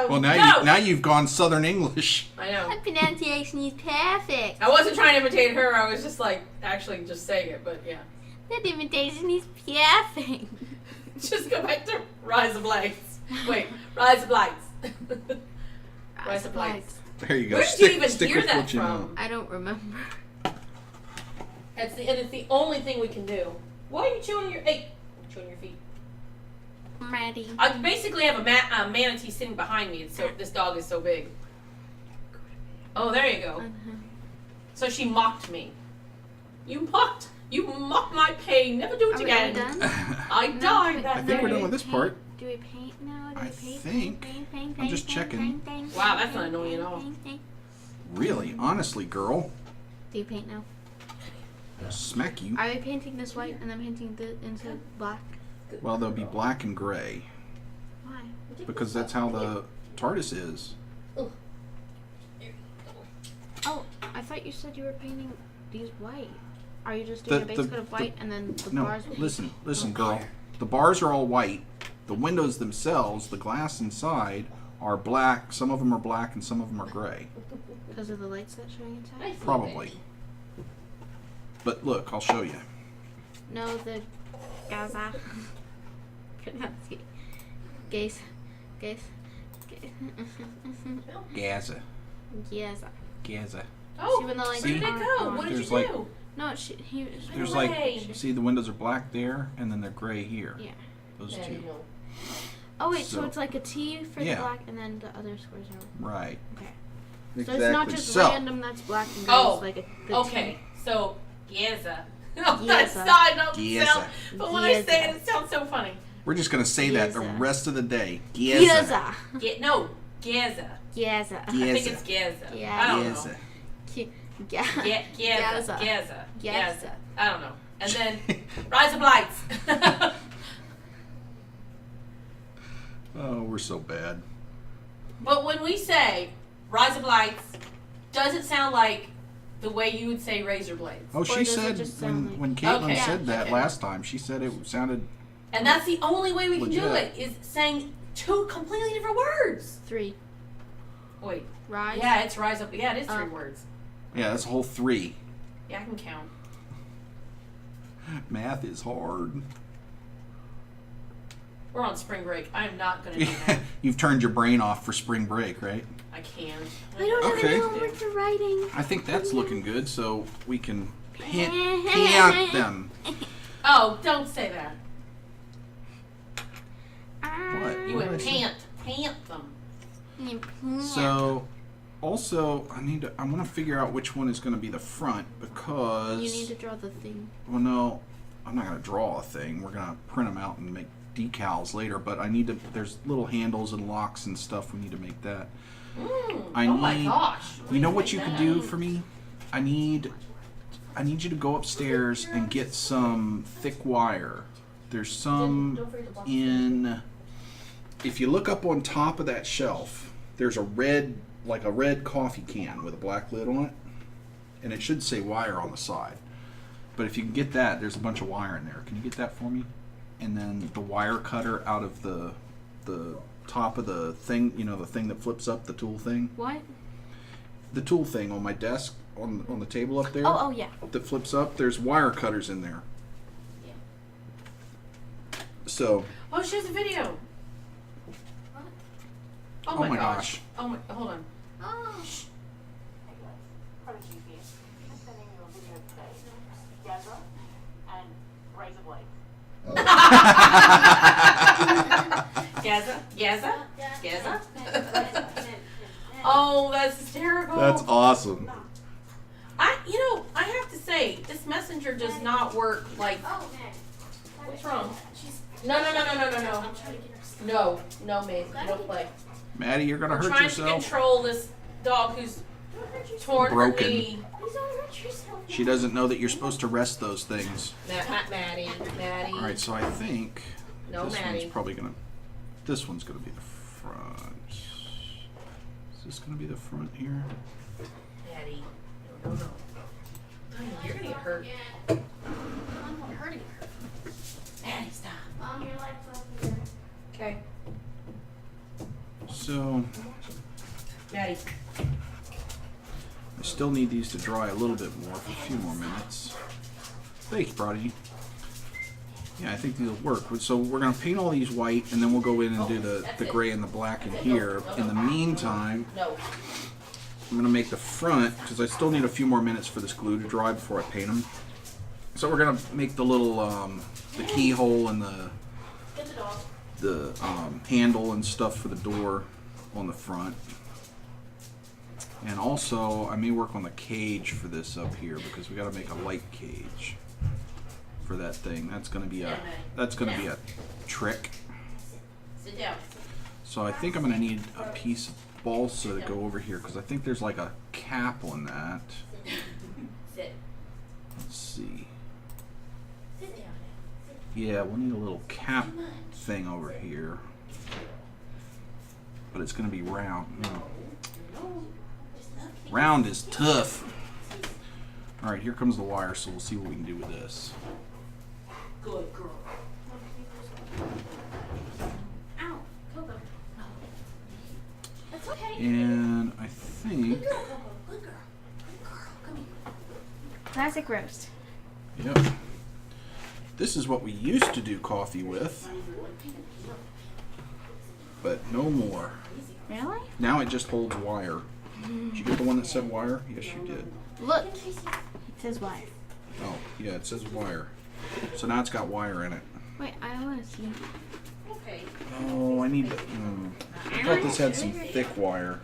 Well, now you've gone Southern English. I know. That pronunciation is perfect. I wasn't trying to imitate her. I was just actually just saying it. But yeah, That imitation is perfect. just go back to Rise of Lights. Wait, Rise of Lights. Rise of Lights. There you go. Where did you even hear with that what you from? know. I don't remember. It's the only thing we can do. Why are you chewing your? Hey, chewing your feet. Maddie. I basically have a manatee sitting behind me. This dog is so big. Oh, there you go. So she mocked me. You mocked my pain. Never do it Are again. we done? I died that I think we're day. done with this part. Do we paint now? I think. I'm just checking. Wow, that's not annoying at all. Really, honestly, girl, Do you paint now? smack you. Are we painting this white and then painting into black? Well, they'll be black and gray Why? because that's how the TARDIS is. Oh, I thought you said you were painting these white. Are you just doing a base coat of white and then the No, bars will be listen, girl. The bars are all white. The windows themselves, the glass inside, are black. Some of them are black and some of them are gray. because of the lights that's showing inside? Probably. But look, I'll show you. No, the Gaza. Pronunciation. Gaze. Gaza. Gaza. Gaza. Oh, See when the lights where did it are go? on. What did you There's like- do? No, he was. There's No like, way. see, the windows are black there, and then they're gray here. Yeah. Those Yeah, two. you know. Oh wait, so So- it's like a T for Yeah. the black, and then the other squares are Right. okay. Exactly. So it's not just So, random that's black and gray. Oh, It's like the Okay, so Gieza. No, Gieza. that's not. I don't Gieza. sound. But when I say Gieza. it, it sounds so funny. we're just gonna say that the Gieza. rest of the day. Gaza. Gieza. No, Gaza. Gaza. I think it's Gaza. Yeah. I don't know. Gaza. Gaza. Gaza. Gaza. I don't know. And then Rise of Lights. Oh, we're so bad. But when we say Rise of Lights, does it sound like the way you would say razor blades? Oh, she does it said just sound when like- Caitlin Okay. said that Okay. last time, she said it sounded. And that's the only way we can do Legit. it, is saying two completely different words. 3. Wait. Rise. Yeah, it's Rise Up. Yeah, it is 3 Up. words. Yeah, that's a whole 3. Yeah, I can count. Math is hard. We're on spring break. I am not going to do that. You've turned your brain off for spring break, right? I can't. I don't have Okay. any homework for writing. I think that's looking good, so we can pant them. Oh, don't say that. What? You What would did I say? pant them. So, also, I'm gonna figure out which one is gonna be the front because. You need to draw the thing. Well, no, I'm not gonna draw a thing. We're gonna print them out and make decals later. But I need to. There's little handles and locks and stuff. We need to make that. I Oh my need- gosh. You know what you could do for me? I need you to go upstairs and get some thick wire. There's some in. If you look up on top of that shelf, there's a red coffee can with a black lid on it, and it should say wire on the side. But if you can get that, there's a bunch of wire in there. Can you get that for me? And then the wire cutter out of the top of the thing, the thing that flips up, the tool thing. What? The tool thing on my desk, on the table up there. Oh, yeah. That flips up. There's wire cutters in there. So. Oh, she has a video. Oh my gosh. Oh my. Hold on. Oh. Shh. Gaza. Oh, that's hysterical. That's awesome. I have to say, this messenger does not work like. What's wrong? No, Maze, don't play. Maddie, you're gonna I'm hurt trying yourself. to control this dog who's torn Broken. her knee. She doesn't know that you're supposed to rest those things. Not Maddie. All right, so I think No, this Maddie. one's probably gonna. This one's gonna be the front. Is this gonna be the front here? Maddie. No. Honey, you're gonna get hurt. I'm not hurting her. Maddie, stop. Your light's off here. Okay. So Maddie. I still need these to dry a little bit more for a few more minutes. Thanks, Prodigy. Yeah, I think these will work. So we're going to paint all these white, and then we'll go in and do the gray and the black in here. In the meantime, No. I'm going to make the front, because I still need a few more minutes for this glue to dry before I paint them. So we're going to make the little, the keyhole and the handle and stuff for the door on the front. And also, I may work on the cage for this up here, because we got to make a light cage for that thing. That's going to be a trick. Sit down. So I think I'm going to need a piece of balsa to go over here, because I think there's like a cap on that. Sit. Let's see. Sit down. Yeah, we'll need a little cap thing over here. But it's going to be round. No. Round is tough. Alright, here comes the wire, so we'll see what we can do with this. Good girl. Ow, Coco. No. That's okay. And I think... Good girl. Good girl. Come here. Classic roast. Yep. This is what we used to do coffee with. But no more. Really? Now it just holds wire. Did you get the one that said wire? Yes, you did. Look. It says wire. Oh, yeah, it says wire. So now it's got wire in it. Wait, I want to see. Okay. Oh, I need to... I thought this had some thick wire.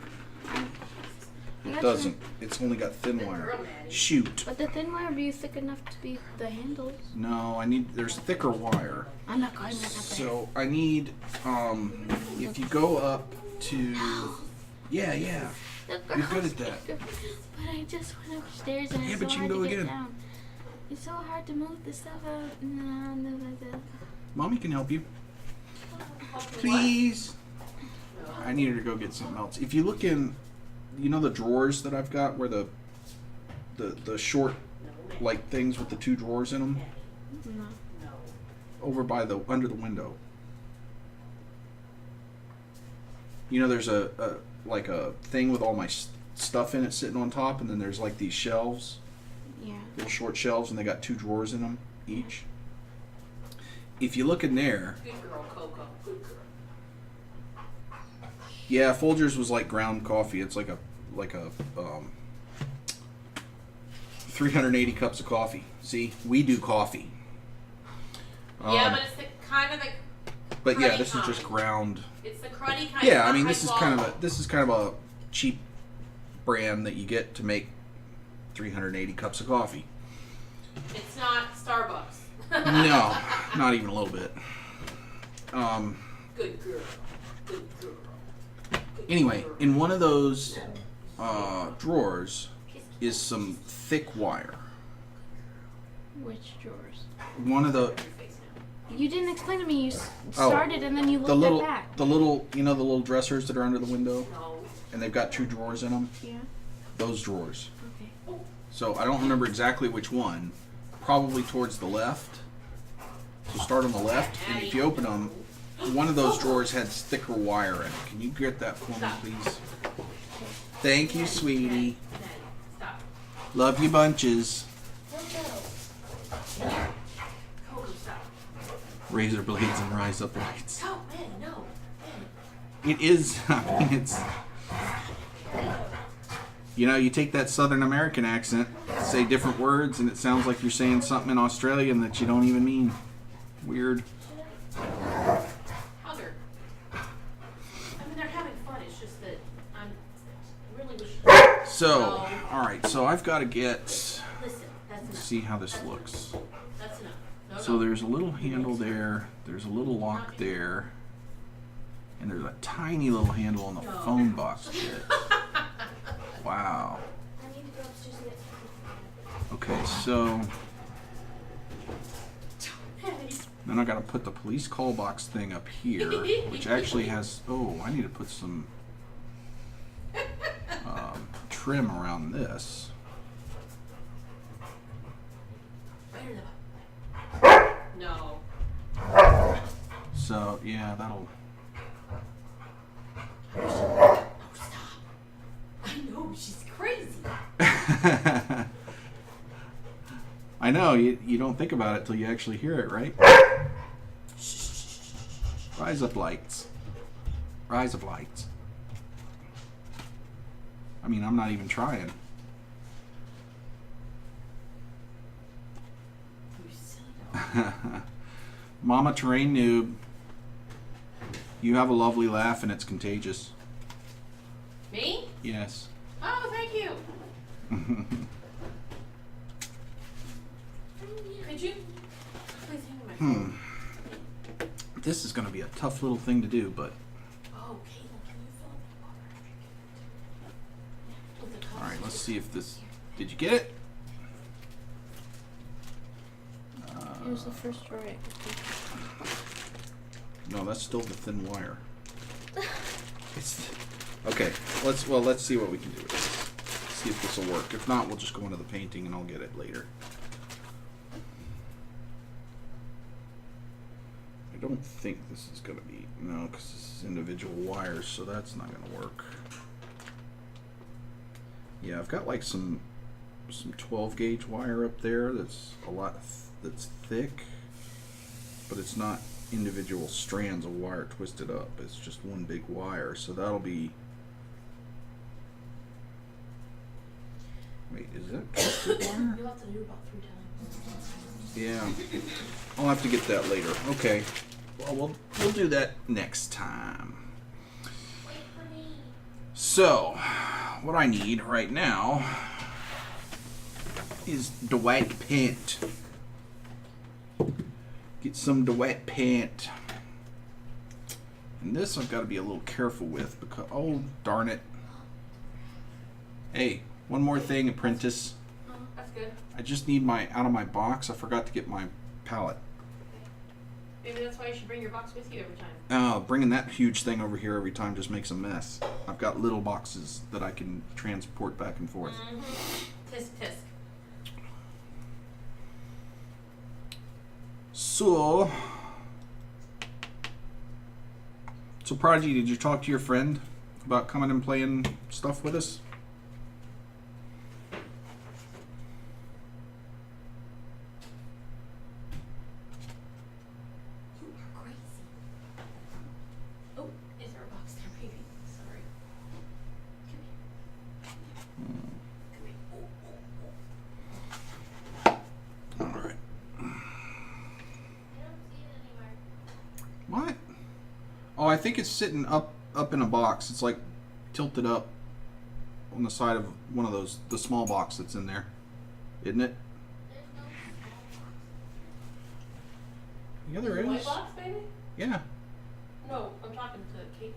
It doesn't. It's only got thin wire. Shoot. But the thin wire would be thick enough to be the handles. No, there's thicker wire. I'm not going that up there. So I need, if you go up to Yeah, yeah. The You're good girls at that. speaker. But I just went upstairs and Yeah, it's but so you can hard go to get again. down. It's so hard to move the stuff out. No. Mommy can help you. Help you Please. what? I need her to go get something else. If you look in, you know the drawers that I've got where the short like things with the 2 drawers in them No. over by the under the window. You know there's a like a thing with all my stuff in it sitting on top, and then there's like these shelves, Yeah. little short shelves, and they got 2 drawers in them each. If you look in there, Good girl, Coco. Good girl. yeah, Folgers was like ground coffee. It's like a 380 cups of coffee. See, we do coffee. Yeah, but it's the kind of the. But yeah, cruddy this is just kind. ground. It's the cruddy kind. Yeah, I not mean high this is kind of a cheap brand that you get to make 380 cups of coffee. It's not Starbucks. No, not even a little bit. Good girl. Good girl. Good Anyway, girl. in one of those drawers is some thick wire. Which drawers? One of the Your face now. You didn't explain to me. You Oh, started and then you the looked little at back. the little you know the little dressers that are under the window, No. and they've got 2 drawers in them. Yeah. Those drawers. Okay. So I don't remember exactly which one. Probably towards the left. So start on the left, and if you open them, one of those drawers had thicker wire in it. Can you get that for me, please? Thank you, sweetie. Stop. Love you bunches. Coco, stop. Razor blades and rise up lights. Oh, man, no. It is. I mean, it's. You know, you take that Southern American accent, say different words, and it sounds like you're saying something in Australian that you don't even mean. Weird. Hug her. I mean, they're having fun. It's just that I'm really wish. So, all right. So I've got to get. Listen, that's enough. See how this looks. That's enough. No, So no. there's a little handle there. There's a little lock there. And there's a tiny little handle on the phone box bit. Wow. I need to go upstairs and get Okay, so then I gotta put the police call box thing up here, which actually has. Oh, I need to put some trim around this. No. So yeah, that'll. Oh, stop. I know, she's crazy. I know you don't think about it till you actually hear it, right? Rise up lights. Rise of lights. I mean, I'm not even trying. You silly dog. Mama Terrainoob, you have a lovely laugh and it's contagious. Me? Yes. Oh, thank you. Could you please hang my phone? This is going to be a tough little thing to do, but Oh, Caitlin, can you fill up the water? With the cups? all right, let's see if this. Did you get it? It was the first drawer. No, that's still the thin wire. It's okay. Let's see what we can do with this. See if this will work. If not, we'll just go into the painting and I'll get it later. I don't think this is gonna be because this is individual wires, so that's not gonna work. Yeah, I've got like some 12 gauge wire up there. That's a lot. That's thick, but it's not individual strands of wire twisted up. It's just one big wire, so that'll be. Wait, is that twisted wire? You'll have to do about 3 times. Yeah, I'll have to get that later. Okay, well we'll do that next time. So, what I need right now is the white paint. Get some the white paint. And this I've got to be a little careful with because, oh darn it, Hey, one more thing, apprentice. Oh, that's good. I just need out of my box. I forgot to get my pallet. Maybe that's why you should bring your box with you every time. Oh, bringing that huge thing over here every time just makes a mess. I've got little boxes that I can transport back and forth. Mm-hmm. Tisk tisk. So, Prodigy, did you talk to your friend about coming and playing stuff with us? You are crazy. Oh, is there a box there, baby? Sorry. Come here. Come here. All right. I don't see it anywhere. What? Oh, I think it's sitting up in a box. It's like tilted up on the side of one of those, the small box that's in there, isn't it? There's no Yeah, there White is. box, baby? Yeah. No, I'm talking to Caitlin.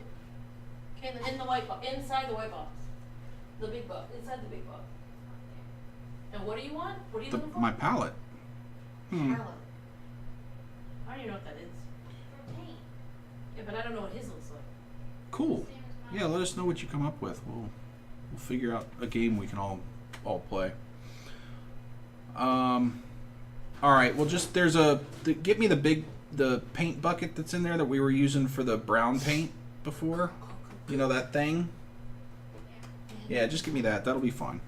Caitlin, in the white box, inside the white box. The big box, inside the big box. And what do you want? What are you looking for? My pallet. Palette. I don't even know what that is. for paint. Yeah, but I don't know what his looks like. Cool. Same as mine. Yeah, let us know what you come up with. We'll figure out a game we can all play. All right. Well, just get me the paint bucket that's in there that we were using for the brown paint before. You know that thing? Yeah, just give me that. That'll be fine.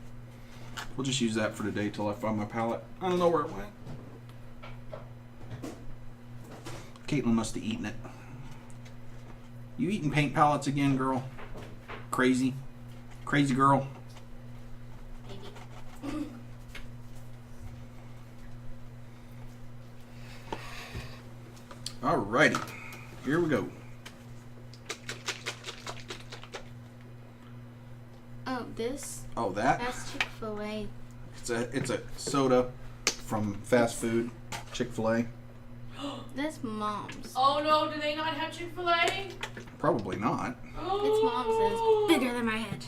We'll just use that for today till I find my palette. I don't know where it went. Caitlin must have eaten it. You eating paint palettes again, girl? Crazy girl. Maybe. Alrighty, here we go. Oh, this? Oh, that? That's Chick-fil-A. It's a soda from fast food, Chick-fil-A. That's Mom's. Oh no, do they not have Chick-fil-A? Probably not. Oh. It's Mom's. It's bigger than my head.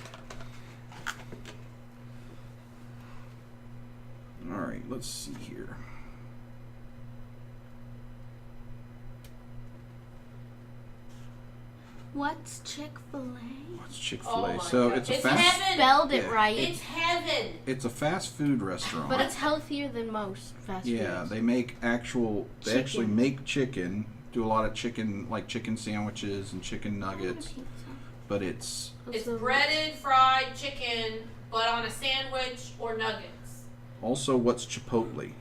All right, let's see here. What's Chick-fil-A? What's Chick-fil-A? Oh my So God. it's a It's fast. heaven. Spelled it Yeah. right. It's heaven. It's a fast food restaurant. But it's healthier than most fast yeah, foods. they make actual. They Chicken. actually make chicken. Do a lot of chicken, like chicken sandwiches and chicken I want a nuggets. pizza. But it's It's Also, breaded fried chicken, but on a sandwich or nuggets. also what's Chipotle.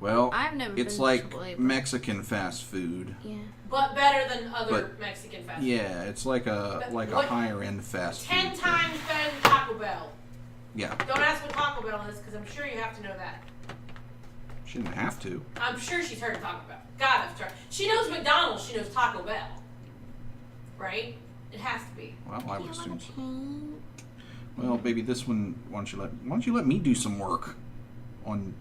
Well, I've never it's been like to Chipotle, but- Mexican fast food. Yeah. But better than other But- Mexican fast food. Yeah, it's like a But a what- higher end fast food. 10 thing. times better than Taco Bell. Yeah, Don't ask what Taco Bell is, because I'm sure you have to know that. she didn't have to. I'm sure she's heard of Taco Bell. God, I've tried. She knows McDonald's, she knows Taco Bell. Right? It has to be. Well, I would You assume want so. to paint? Well, baby, this one. Why don't you let me do some work on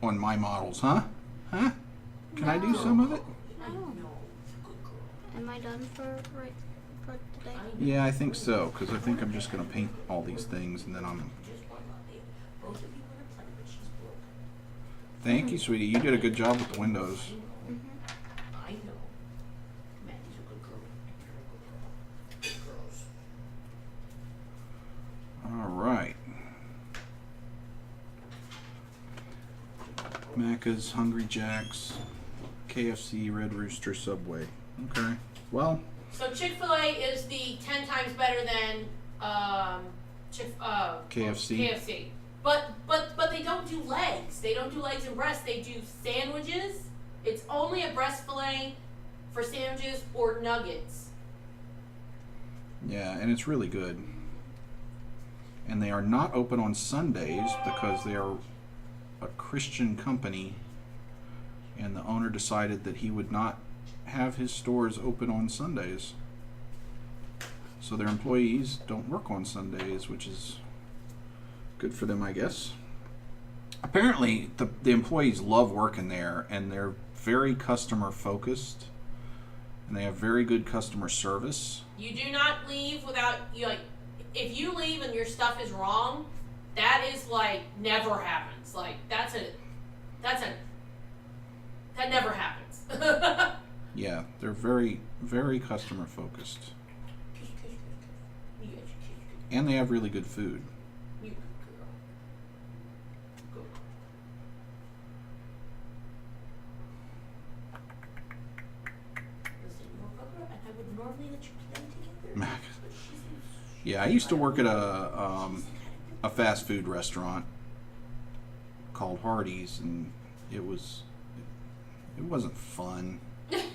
my models, huh? Huh? Can I do No. some of it? I know. It's a good girl. Am I done for today? Yeah, I think so. Because I think I'm just gonna paint all these things, and then I'm. Just one love, babe. Both of you want to play, but she's broke. Thank you, sweetie. You did a good job with the windows. I know. Maggie's a good girl. You're a good girl. Good girls. All right. Macca's, Hungry Jack's, KFC, Red Rooster, Subway. Okay. Well, So Chick-fil-A is the 10 times better than KFC. KFC. But they don't do legs. They don't do legs and breasts. They do sandwiches. It's only a breast fillet for sandwiches or nuggets. yeah, and it's really good. And they are not open on Sundays because they are a Christian company, and the owner decided that he would not have his stores open on Sundays. So their employees don't work on Sundays, which is good for them, I guess. Apparently, the employees love working there, and they're very customer focused, and they have very good customer service. You do not leave without if you leave and your stuff is wrong, that is like never happens. Like that never happens. Yeah, they're very, very customer focused. And they have really good food. You girl. Go. Listen, your brother and I would normally let you play together. But she's Yeah, I used to work at a fast food restaurant called Hardee's, and it wasn't fun.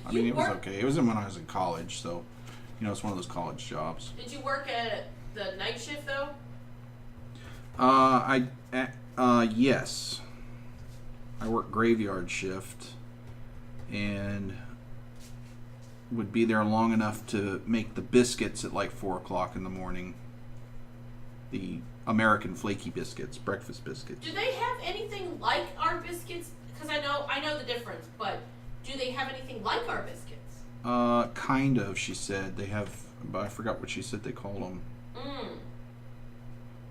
I mean, it was okay. It was when I was in college, so it's one of those college jobs. Did you work at the night shift though? Yes. I worked graveyard shift, and would be there long enough to make the biscuits at like 4 o'clock in the morning. The American flaky biscuits, breakfast biscuits. Do they have anything like our biscuits? Because I know the difference, but do they have anything like our biscuits? Kind of, she said. They have, but I forgot what she said they called them.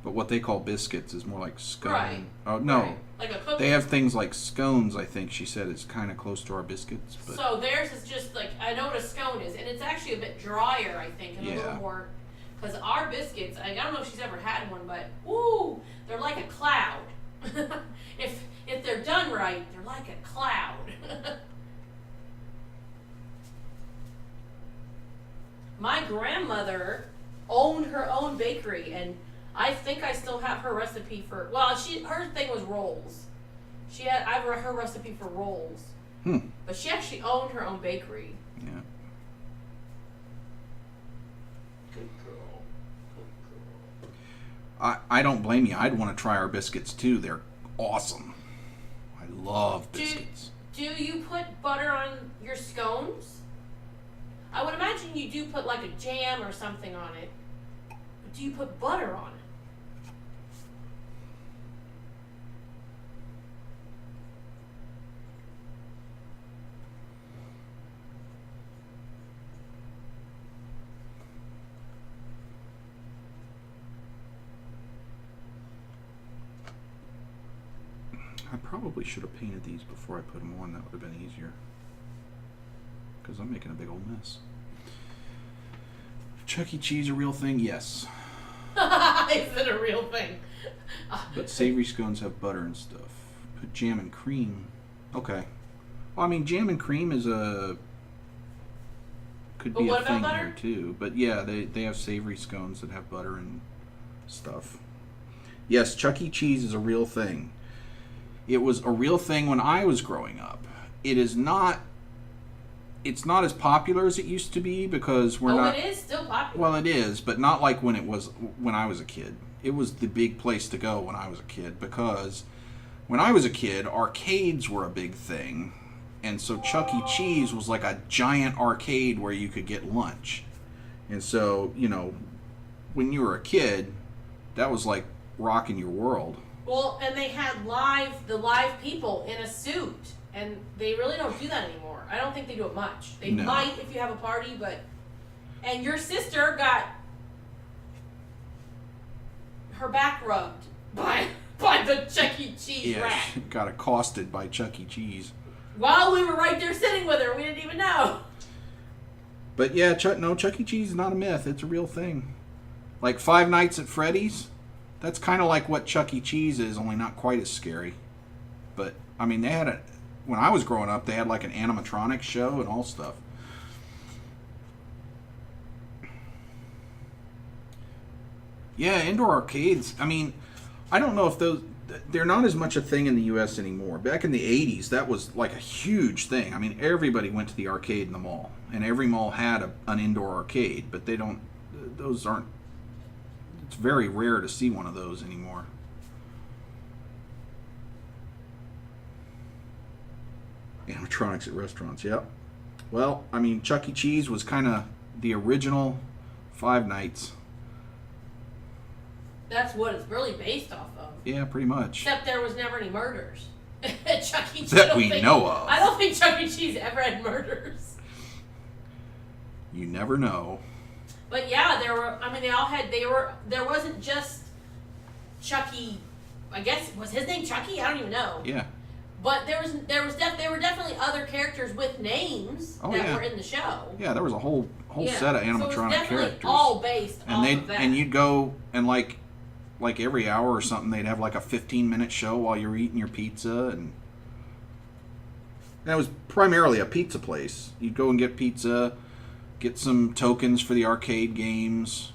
But what they call biscuits is more like scone. Right. Oh, no. Right. Like a cookie. They have things like scones, I think she said. It's kind of close to our biscuits. But So theirs is just like, I know what a scone is, and it's actually a bit drier, I think, and a little more, because our biscuits, I don't know if she's ever had one, but, ooh, they're like a cloud. If they're done right, they're like a cloud. My grandmother owned her own bakery, and I think I still have her recipe for. Well, her thing was rolls. I have her recipe for rolls. But she actually owned her own bakery. Yeah. Good girl. Good girl. I don't blame you. I'd want to try our biscuits too. They're awesome. I love biscuits. Do you put butter on your scones? I would imagine you do put like a jam or something on it. But do you put butter on it? I probably should have painted these before I put them on. That would have been easier. Because I'm making a big old mess. Chuck E. Cheese a real thing? Yes. Is it a real thing? But savory scones have butter and stuff. Put jam and cream. Okay. Well, I mean, jam and cream is could be a thing here too. But yeah, they have savory scones that have butter and stuff. Yes, Chuck E. Cheese is a real thing. It was a real thing when I was growing up. It is not. It's not as popular as it used to be because we're not. It is still popular. Well, it is, but not like when I was a kid. It was the big place to go when I was a kid because when I was a kid, arcades were a big thing, and so Chuck E. Cheese was like a giant arcade where you could get lunch, and so when you were a kid, that was like rocking your world. Well, and they had the live people in a suit, and they really don't do that anymore. I don't think they do it much. They might if you have a party, and your sister got her back rubbed by the Chuck E. Cheese rat. She got accosted by Chuck E. Cheese. While we were right there sitting with her, we didn't even know. But yeah, Chuck E. Cheese is not a myth. It's a real thing. Like Five Nights at Freddy's, that's kind of like what Chuck E. Cheese is, only not quite as scary. But, I mean, when I was growing up, they had like an animatronic show and all stuff. Yeah, indoor arcades. I mean, I don't know if they're not as much a thing in the U.S. anymore. Back in the 80s, that was like a huge thing. I mean, everybody went to the arcade in the mall. And every mall had an indoor arcade, but those aren't, it's very rare to see one of those anymore. Animatronics at restaurants, yep. Well, I mean, Chuck E. Cheese was kind of the original Five Nights. That's what it's really based off of. Yeah, pretty much. Except there was never any murders. Chuck E. Cheese. That we know of. I don't think Chuck E. Cheese ever had murders. You never know. But yeah, there were. I mean, they all had. They were. There wasn't just Chucky. I guess was his name Chucky. I don't even know. Yeah. But there were definitely other characters with names that were in the show. Yeah, there was a whole set of animatronic so it was definitely characters. All based and off they of that. and you'd go and like every hour or something, they'd have like a 15-minute show while you're eating your pizza, and it was primarily a pizza place. You'd go and get pizza, get some tokens for the arcade games,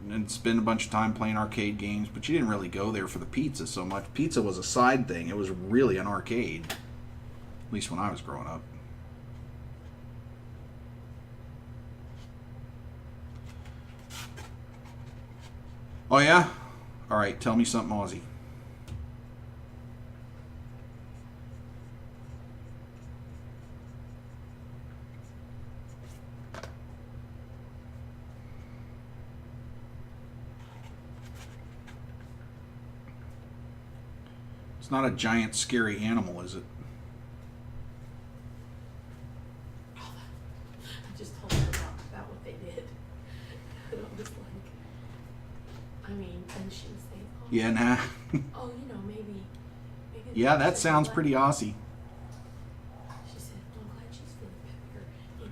and spend a bunch of time playing arcade games, but you didn't really go there for the pizza so much. Pizza was a side thing. It was really an arcade, at least when I was growing up. Oh yeah? Alright, tell me something Aussie. It's not a giant scary animal, is it? I just told her about what they did. And I was like, I mean, and she was saying, oh, Yeah, nah. oh, maybe Yeah, that sounds pretty Aussie. She said, well, I'm glad she's feeling better. Good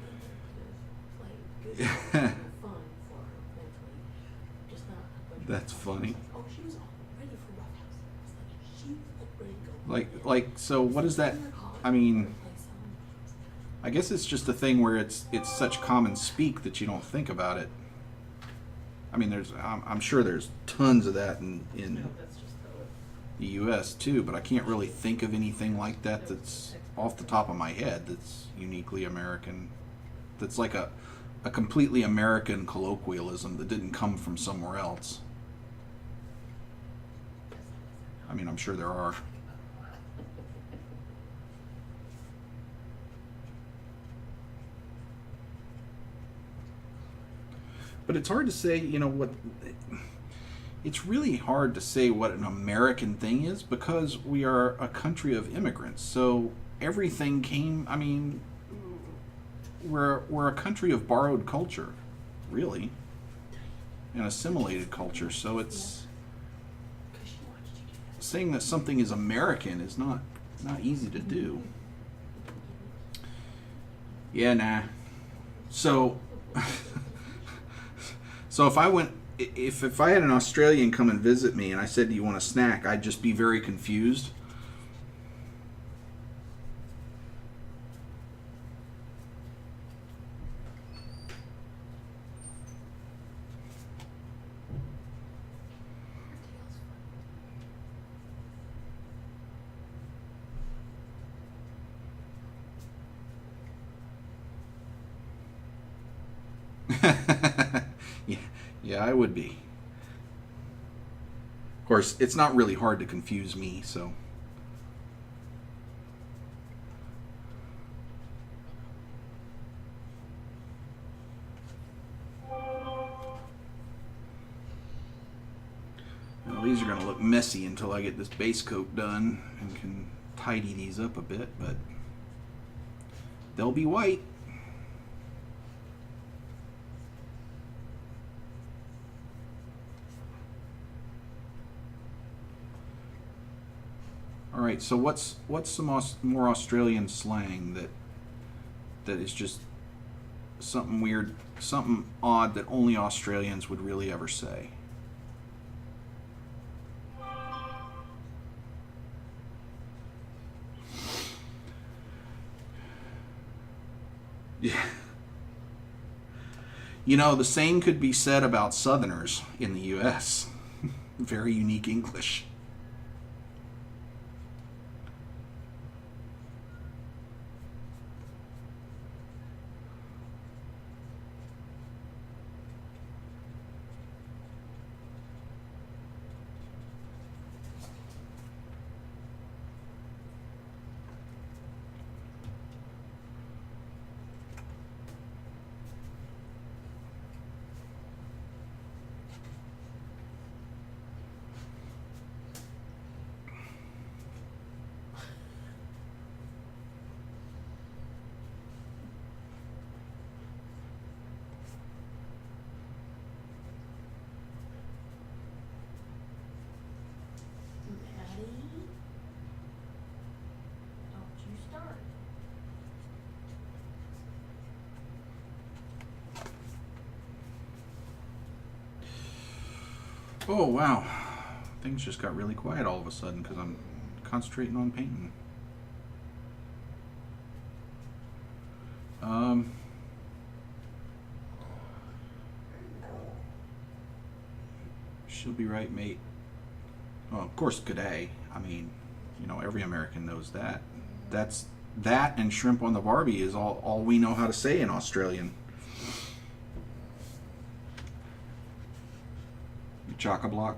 fun for her mentally. Just not a bunch of That's funny. oh, she was all ready for Rough House. It's like she was ready to go. Like, so what is that? I mean, I guess it's just a thing where it's such common speak that you don't think about it. I mean, I'm sure there's tons of that in the U.S. too, but I can't really think of anything like that that's off the top of my head that's uniquely American. That's like a completely American colloquialism that didn't come from somewhere else. I mean, I'm sure there are. But it's hard to say, what... It's really hard to say what an American thing is because we are a country of immigrants. So everything came... I mean, we're a country of borrowed culture, really. And assimilated culture. So it's... Saying that something is American is not easy to do. Yeah, nah. So... So if I had an Australian come and visit me and I said, do you want a snack, I'd just be very confused. Yeah, I would be. Of course, it's not really hard to confuse me, so. Well, these are going to look messy until I get this base coat done and can tidy these up a bit, but they'll be white. All right, so what's some more Australian slang that is just something weird, something odd that only Australians would really ever say? Yeah. The same could be said about Southerners in the U.S. Very unique English. Oh, wow. Things just got really quiet all of a sudden because I'm concentrating on painting. She'll be right, mate. Well, of course, good day. I mean, you know, every American knows that. That and shrimp on the Barbie is all we know how to say in Australian. You chock-a-block.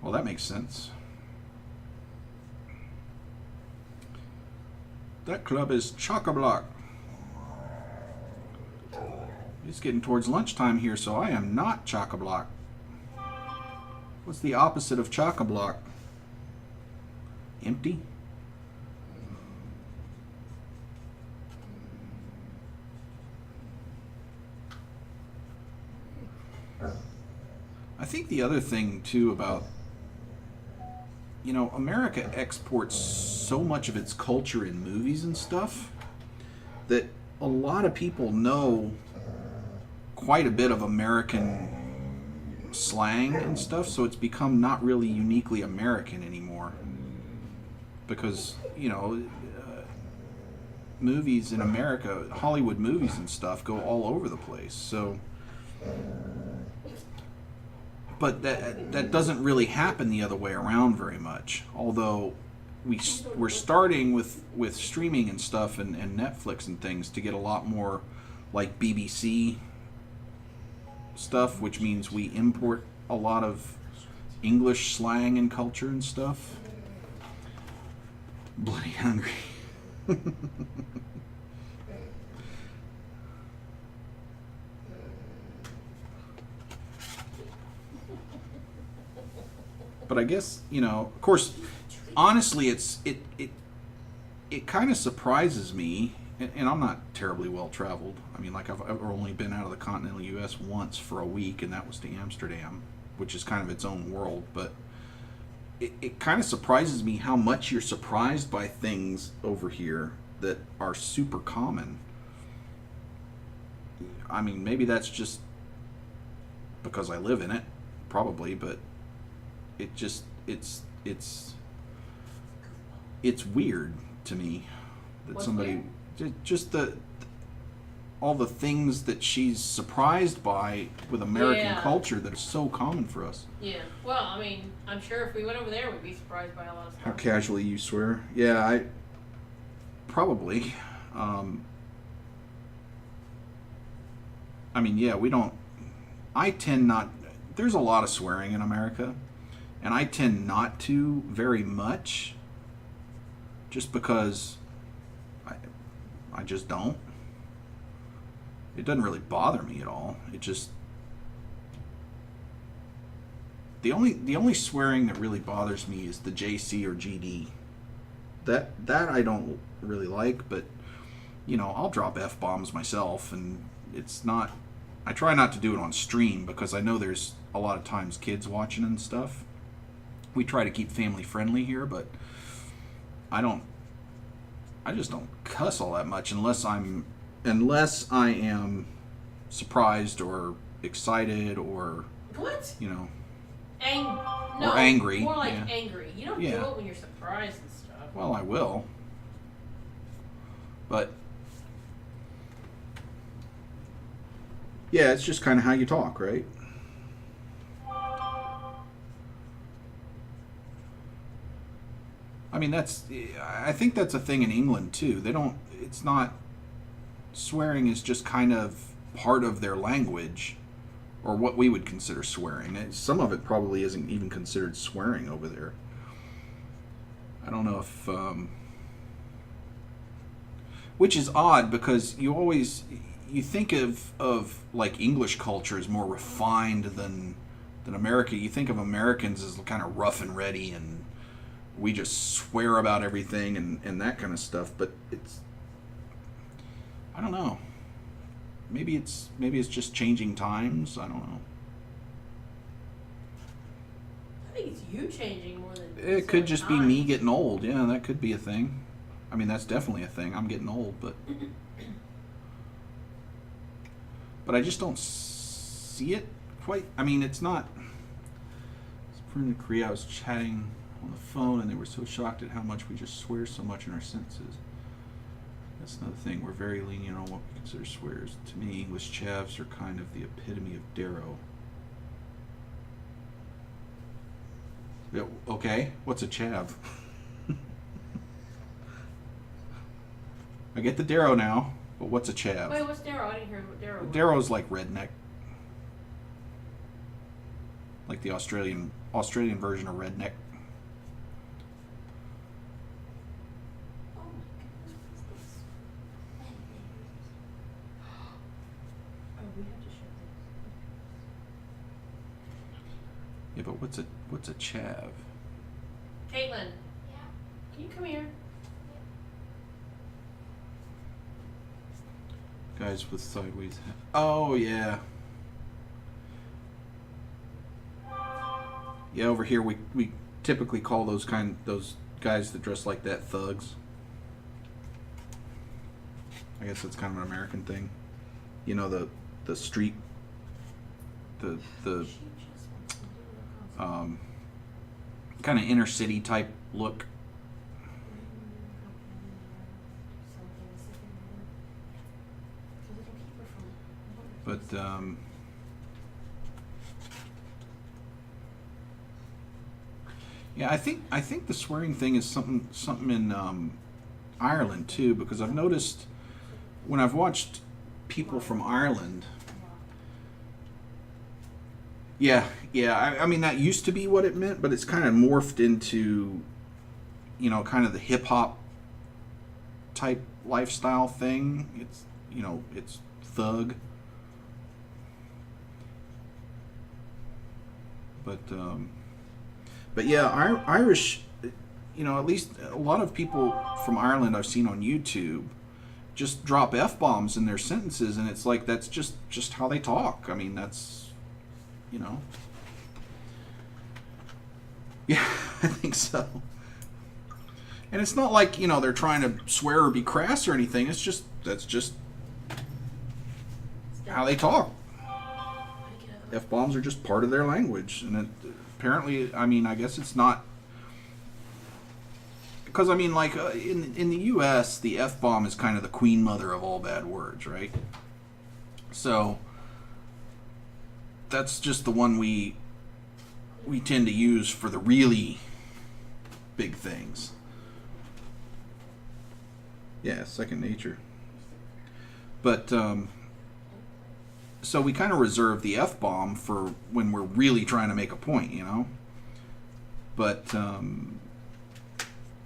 Well, that makes sense. That club is chock-a-block. It's getting towards lunchtime here, so I am not chock-a-block. What's the opposite of chock-a-block? Empty? I think the other thing, too, about, you know, America exports so much of its culture in movies and stuff that a lot of people know quite a bit of American slang and stuff, so it's become not really uniquely American anymore. Because, you know, movies in America, Hollywood movies and stuff, go all over the place. So, but that doesn't really happen the other way around very much. Although we're starting with streaming and stuff and Netflix and things to get a lot more like BBC stuff, which means we import a lot of English slang and culture and stuff. Bloody hungry. But I guess, you know, of course, honestly, it kind of surprises me, and I'm not terribly well traveled. I mean, like I've only been out of the continental U.S. once for a week, and that was to Amsterdam, which is kind of its own world. But it kind of surprises me how much you're surprised by things over here that are super common. I mean, maybe that's just because I live in it, probably, but it just it's weird to me that What's somebody weird? just all the things that she's surprised by with American Yeah. culture that is so common for us. Yeah. Well, I mean, I'm sure if we went over there, we'd be surprised by a lot of stuff. How casually you swear. Yeah, I probably. I mean, yeah, we don't. I tend not. There's a lot of swearing in America, and I tend not to very much. Just because I just don't. It doesn't really bother me at all. It just the only swearing that really bothers me is the JC or GD. That I don't really like, but you know, I'll drop F-bombs myself, and it's not. I try not to do it on stream because I know there's a lot of times kids watching and stuff. We try to keep family friendly here, but I just don't cuss all that much unless I am surprised or excited or, What? you know, No, or angry. More like Yeah. angry. You don't Yeah. do it when you're surprised and stuff. Well, I will. But yeah, it's just kind of how you talk, right? I mean, I think that's a thing in England too. It's not, swearing is just kind of part of their language, or what we would consider swearing. Some of it probably isn't even considered swearing over there. I don't know if, which is odd because you think of like English culture as more refined than America. You think of Americans as kind of rough and ready, and we just swear about everything and that kind of stuff. But I don't know. Maybe it's just changing times. I don't know. I think it's you changing more than. It could just be time. me getting old. Yeah, that could be a thing. I mean, that's definitely a thing. I'm getting old, but but I just don't see it quite. I mean, it's not. From Korea, I was chatting on the phone, and they were so shocked at how much we just swear so much in our sentences. That's another thing. We're very lenient on what we consider swears. To me, English chavs are kind of the epitome of darrow. Yeah, okay, what's a chav? I get the darrow now, but what's a chav? Wait, what's Darrow? I didn't hear what Darrow was. Darrow's like redneck. Like the Australian version of redneck. Oh my goodness, what is this? Oh, we have to show this. Yeah, but what's a chav? Caitlin, Yeah. can you come here? Guys with sideways. Oh yeah. Yeah, over here we typically call those guys that dress like that thugs. I guess that's kind of an American thing. You know, the street, the kind of inner city type look. But yeah, I think the swearing thing is something in Ireland too, because I've noticed when I've watched people from Ireland. Yeah, I mean that used to be what it meant, but it's kind of morphed into, you know, kind of the hip hop type lifestyle thing. It's, you know, it's thug. But yeah, Irish, you know, at least a lot of people from Ireland I've seen on YouTube just drop F-bombs in their sentences, and it's like that's just how they talk. I mean, that's, you know. Yeah, I think so. And it's not like, you know, they're trying to swear or be crass or anything. It's just that's just how they talk. F-bombs are just part of their language, and apparently, I mean, I guess it's not, because I mean, like in the U.S., the F-bomb is kind of the queen mother of all bad words, right? So that's just the one we tend to use for the really big things. Yeah, second nature. But so we kind of reserve the F-bomb for when we're really trying to make a point, you know? But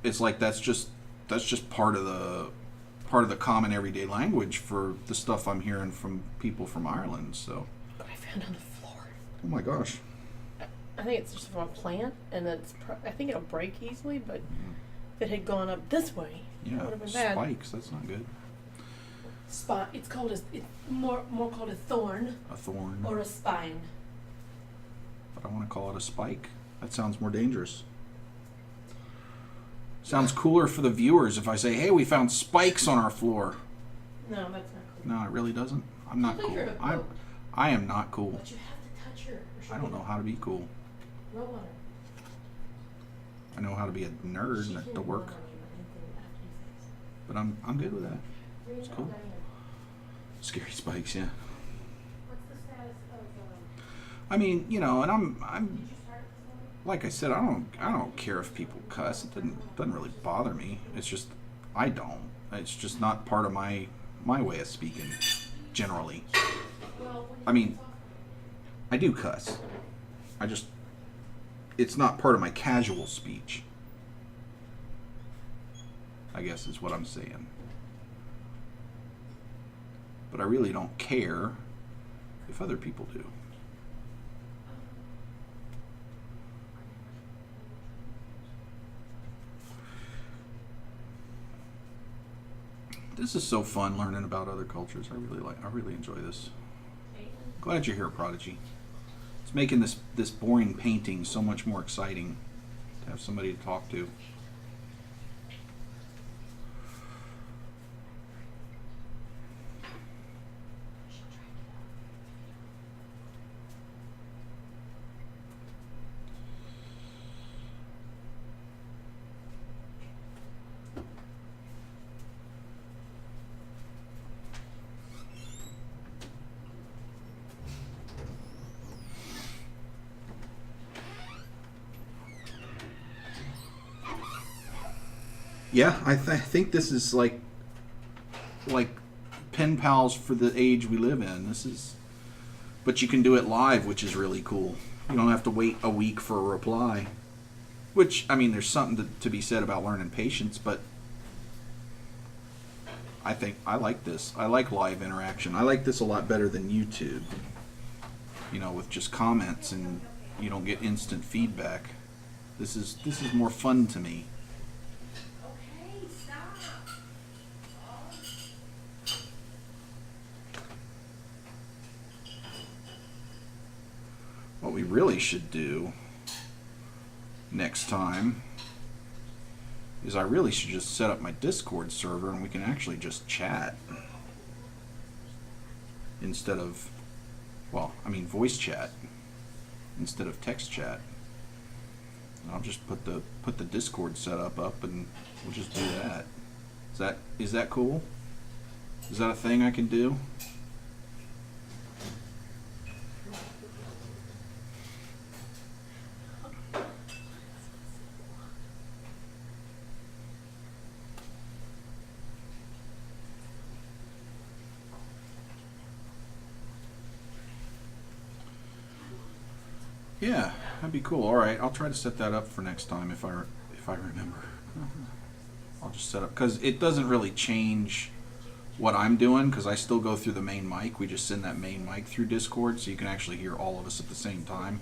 it's like that's just part of the common everyday language for the stuff I'm hearing from people from Ireland, so. I found on the floor. Oh my gosh. I think it's just from a plant, and I think it'll break easily, but if it had gone up this way, it would have been bad. Spikes, that's not good. It's called it's more called a thorn. A thorn. Or a spine. But I want to call it a spike. That sounds more dangerous. Sounds cooler for the viewers if I say, hey, we found spikes on our floor. No, that's not cool. No, it really doesn't. I'm not cool. I am not cool. But you have to touch her. I don't know how to be cool. Rub on her. I know how to be a nerd at the work. But I'm good with that. It's cool. Scary spikes, yeah. What's the status of I mean, you know, and I'm like I said, I don't care if people cuss. It doesn't really bother me. It's just I don't. It's just not part of my way of speaking generally. I mean, I do cuss. It's not part of my casual speech, I guess is what I'm saying. But I really don't care if other people do. This is so fun learning about other cultures. I really enjoy this. Glad you're here, Prodigy. It's making this boring painting so much more exciting to have somebody to talk to. Yeah, I think this is like pen pals for the age we live in. This is, but you can do it live, which is really cool. You don't have to wait a week for a reply. Which, I mean, there's something to be said about learning patience, but I think I like this. I like live interaction. I like this a lot better than YouTube. You know, with just comments and you don't get instant feedback. This is more fun to me. Okay, stop. What we really should do next time is I really should just set up my Discord server and we can actually just chat instead of, well, I mean voice chat instead of text chat. And I'll just put the Discord setup up and we'll just do that. Is that cool? Is that a thing I can do? Yeah, that'd be cool. All right, I'll try to set that up for next time if I remember. I'll just set up because it doesn't really change what I'm doing because I still go through the main mic. We just send that main mic through Discord, so you can actually hear all of us at the same time.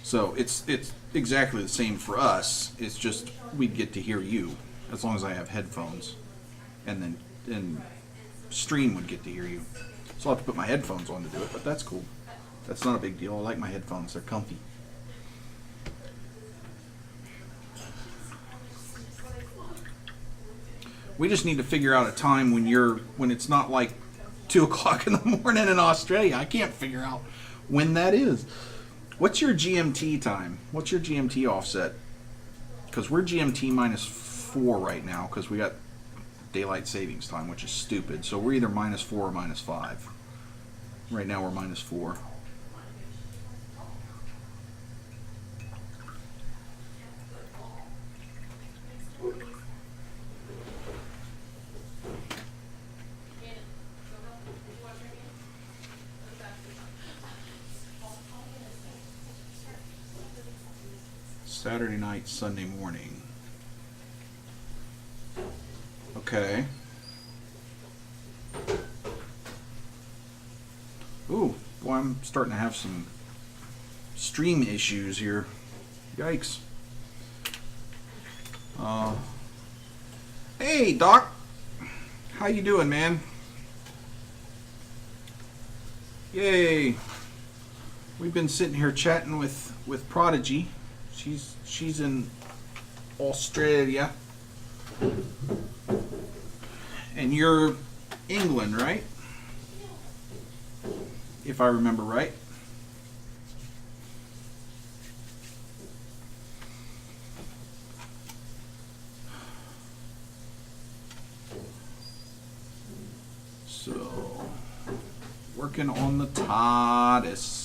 So it's exactly the same for us. It's just we'd get to hear you as long as I have headphones, and Stream would get to hear you. So I'll have to put my headphones on to do it, but that's cool. That's not a big deal. I like my headphones. They're comfy. We just need to figure out a time when it's not like 2 o'clock in the morning in Australia. I can't figure out when that is. What's your GMT time? What's your GMT offset? Because we're GMT -4 right now because we got daylight savings time, which is stupid. So we're either -4 or -5. Right now we're -4. Saturday night, Sunday morning. Okay. Ooh, boy, I'm starting to have some stream issues here. Yikes. Hey, Doc. How you doing, man? Yay. We've been sitting here chatting with Prodigy. She's in Australia. And you're England, right? If I remember right. So, working on the TARDIS.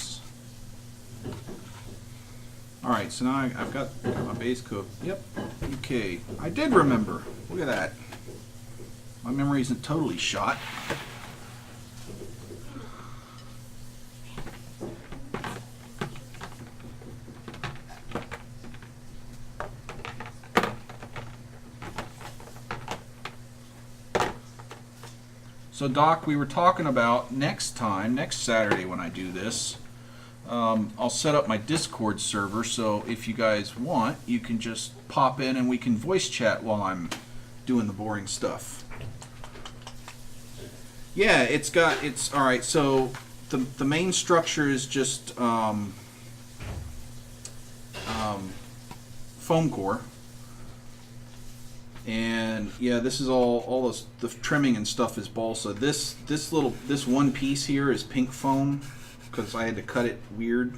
Alright, so now I've got my base cooked. Yep, UK. I did remember. Look at that. My memory isn't totally shot. So Doc, we were talking about next Saturday when I do this, I'll set up my Discord server, so if you guys want, you can just pop in and we can voice chat while I'm doing the boring stuff. Yeah, it's alright, so the main structure is just foam core. And yeah, this is all the trimming and stuff is balsa. This one piece here is pink foam because I had to cut it weird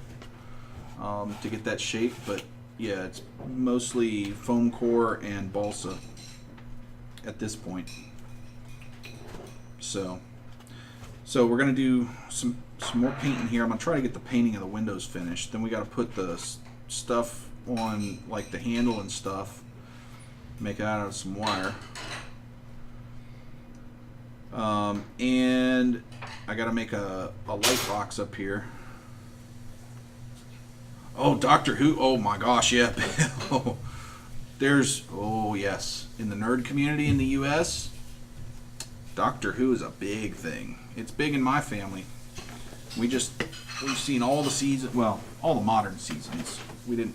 to get that shape. But yeah, it's mostly foam core and balsa at this point. So we're gonna do some more painting here. I'm gonna try to get the painting of the windows finished. Then we got to put the stuff on, like the handle and stuff. Make it out of some wire. And I gotta make a light box up here. Oh, Doctor Who. Oh my gosh, yeah. There's, oh yes, in the nerd community in the US, Doctor Who is a big thing. It's big in my family. We've seen all the seasons, well, all the modern seasons. We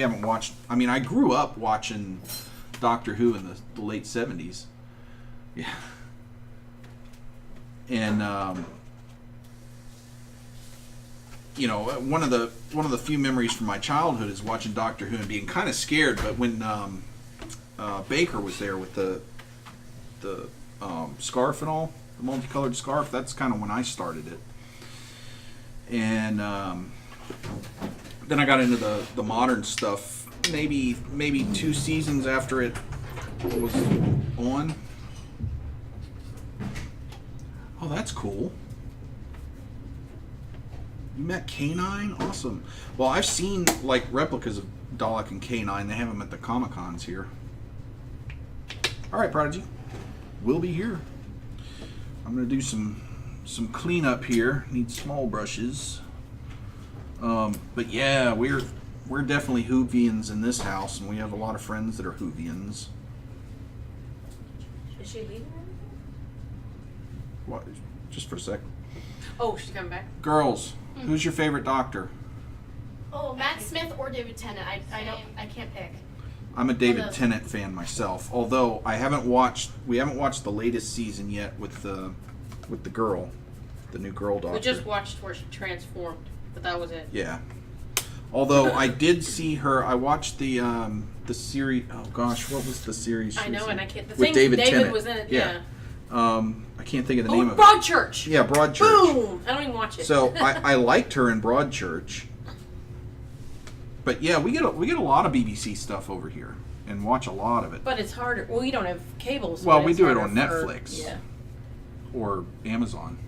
haven't watched, I mean, I grew up watching Doctor Who in the late 70s. Yeah. And you know, one of the few memories from my childhood is watching Doctor Who and being kind of scared. But when Baker was there with the scarf and all, the multicolored scarf, that's kind of when I started it. And then I got into the modern stuff. Maybe 2 seasons after it was on. Oh, that's cool. You met K9? Awesome. Well, I've seen like replicas of Dalek and K9. They have them at the Comic-Cons here. Alright, Prodigy. We'll be here. I'm going to do some cleanup here. Need small brushes. But yeah, we're definitely Whovians in this house, and we have a lot of friends that are Whovians. Is she leaving? What? Just for a sec. Oh, she's coming back. Girls, who's your favorite Doctor? Oh, Matt Smith or David Tennant. I can't pick. I'm a David Tennant fan myself. Although we haven't watched the latest season yet with the girl, the new girl Doctor. We just watched where she transformed, but that was it. Yeah. Although I did see her. I watched the series. Oh gosh, what was the series? I know, and I can't. The with thing David Tennant was in it. Yeah. I can't think of the name of it. Broadchurch. Yeah, Broadchurch. Boom! I don't even watch it. So I liked her in Broadchurch. But yeah, we get a lot of BBC stuff over here and watch a lot of it. But it's harder. Well, we don't have cable. So Well, we it's do it harder on Netflix. Yeah. Or Amazon.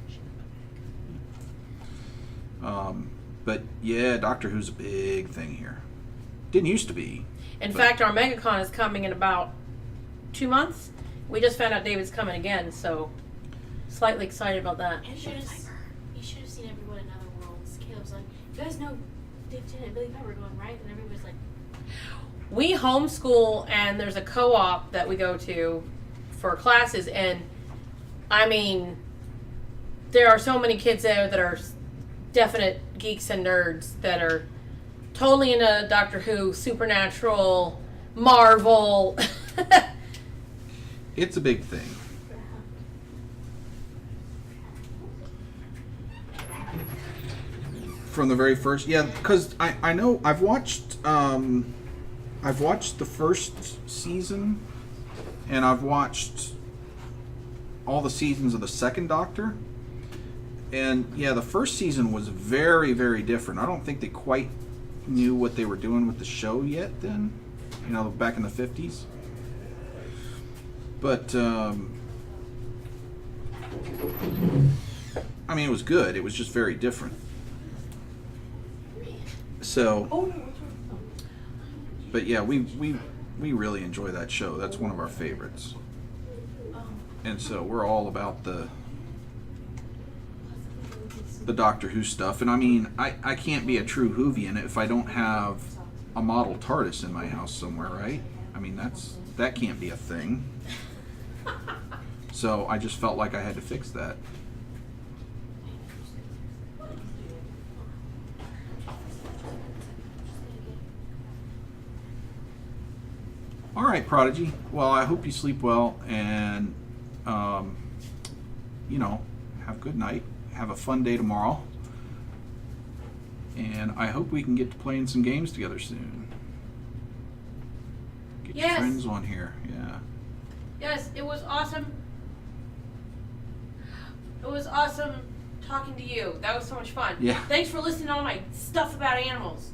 But yeah, Doctor Who's a big thing here. Didn't used to be. In fact, our MegaCon is coming in about 2 months. We just found out David's coming again, so slightly excited about that. You should have seen Everyone in Other Worlds. Caleb's like, you guys know David Tennant and Billy Piper going, right? And everybody's like, We homeschool, and there's a co-op that we go to for classes, and I mean, there are so many kids there that are definite geeks and nerds that are totally into Doctor Who, Supernatural, Marvel. It's a big thing. From the very first, yeah, because I know I've watched the first season, and I've watched all the seasons of the second Doctor, and yeah, the first season was very, very different. I don't think they quite knew what they were doing with the show yet then, you know, back in the 50s. But I mean, it was good. It was just very different. So, but yeah, we really enjoy that show. That's one of our favorites. And so we're all about the Doctor Who stuff. And I mean, I can't be a true Whovian if I don't have a model TARDIS in my house somewhere, right? I mean, that can't be a thing. So I just felt like I had to fix that. All right, Prodigy. Well, I hope you sleep well, and you know, have a good night. Have a fun day tomorrow, and I hope we can get to playing some games together soon. Get your friends on here, yeah. Yes, it was awesome. It was awesome talking to you. That was so much fun. Yeah. Thanks for listening to all my stuff about animals.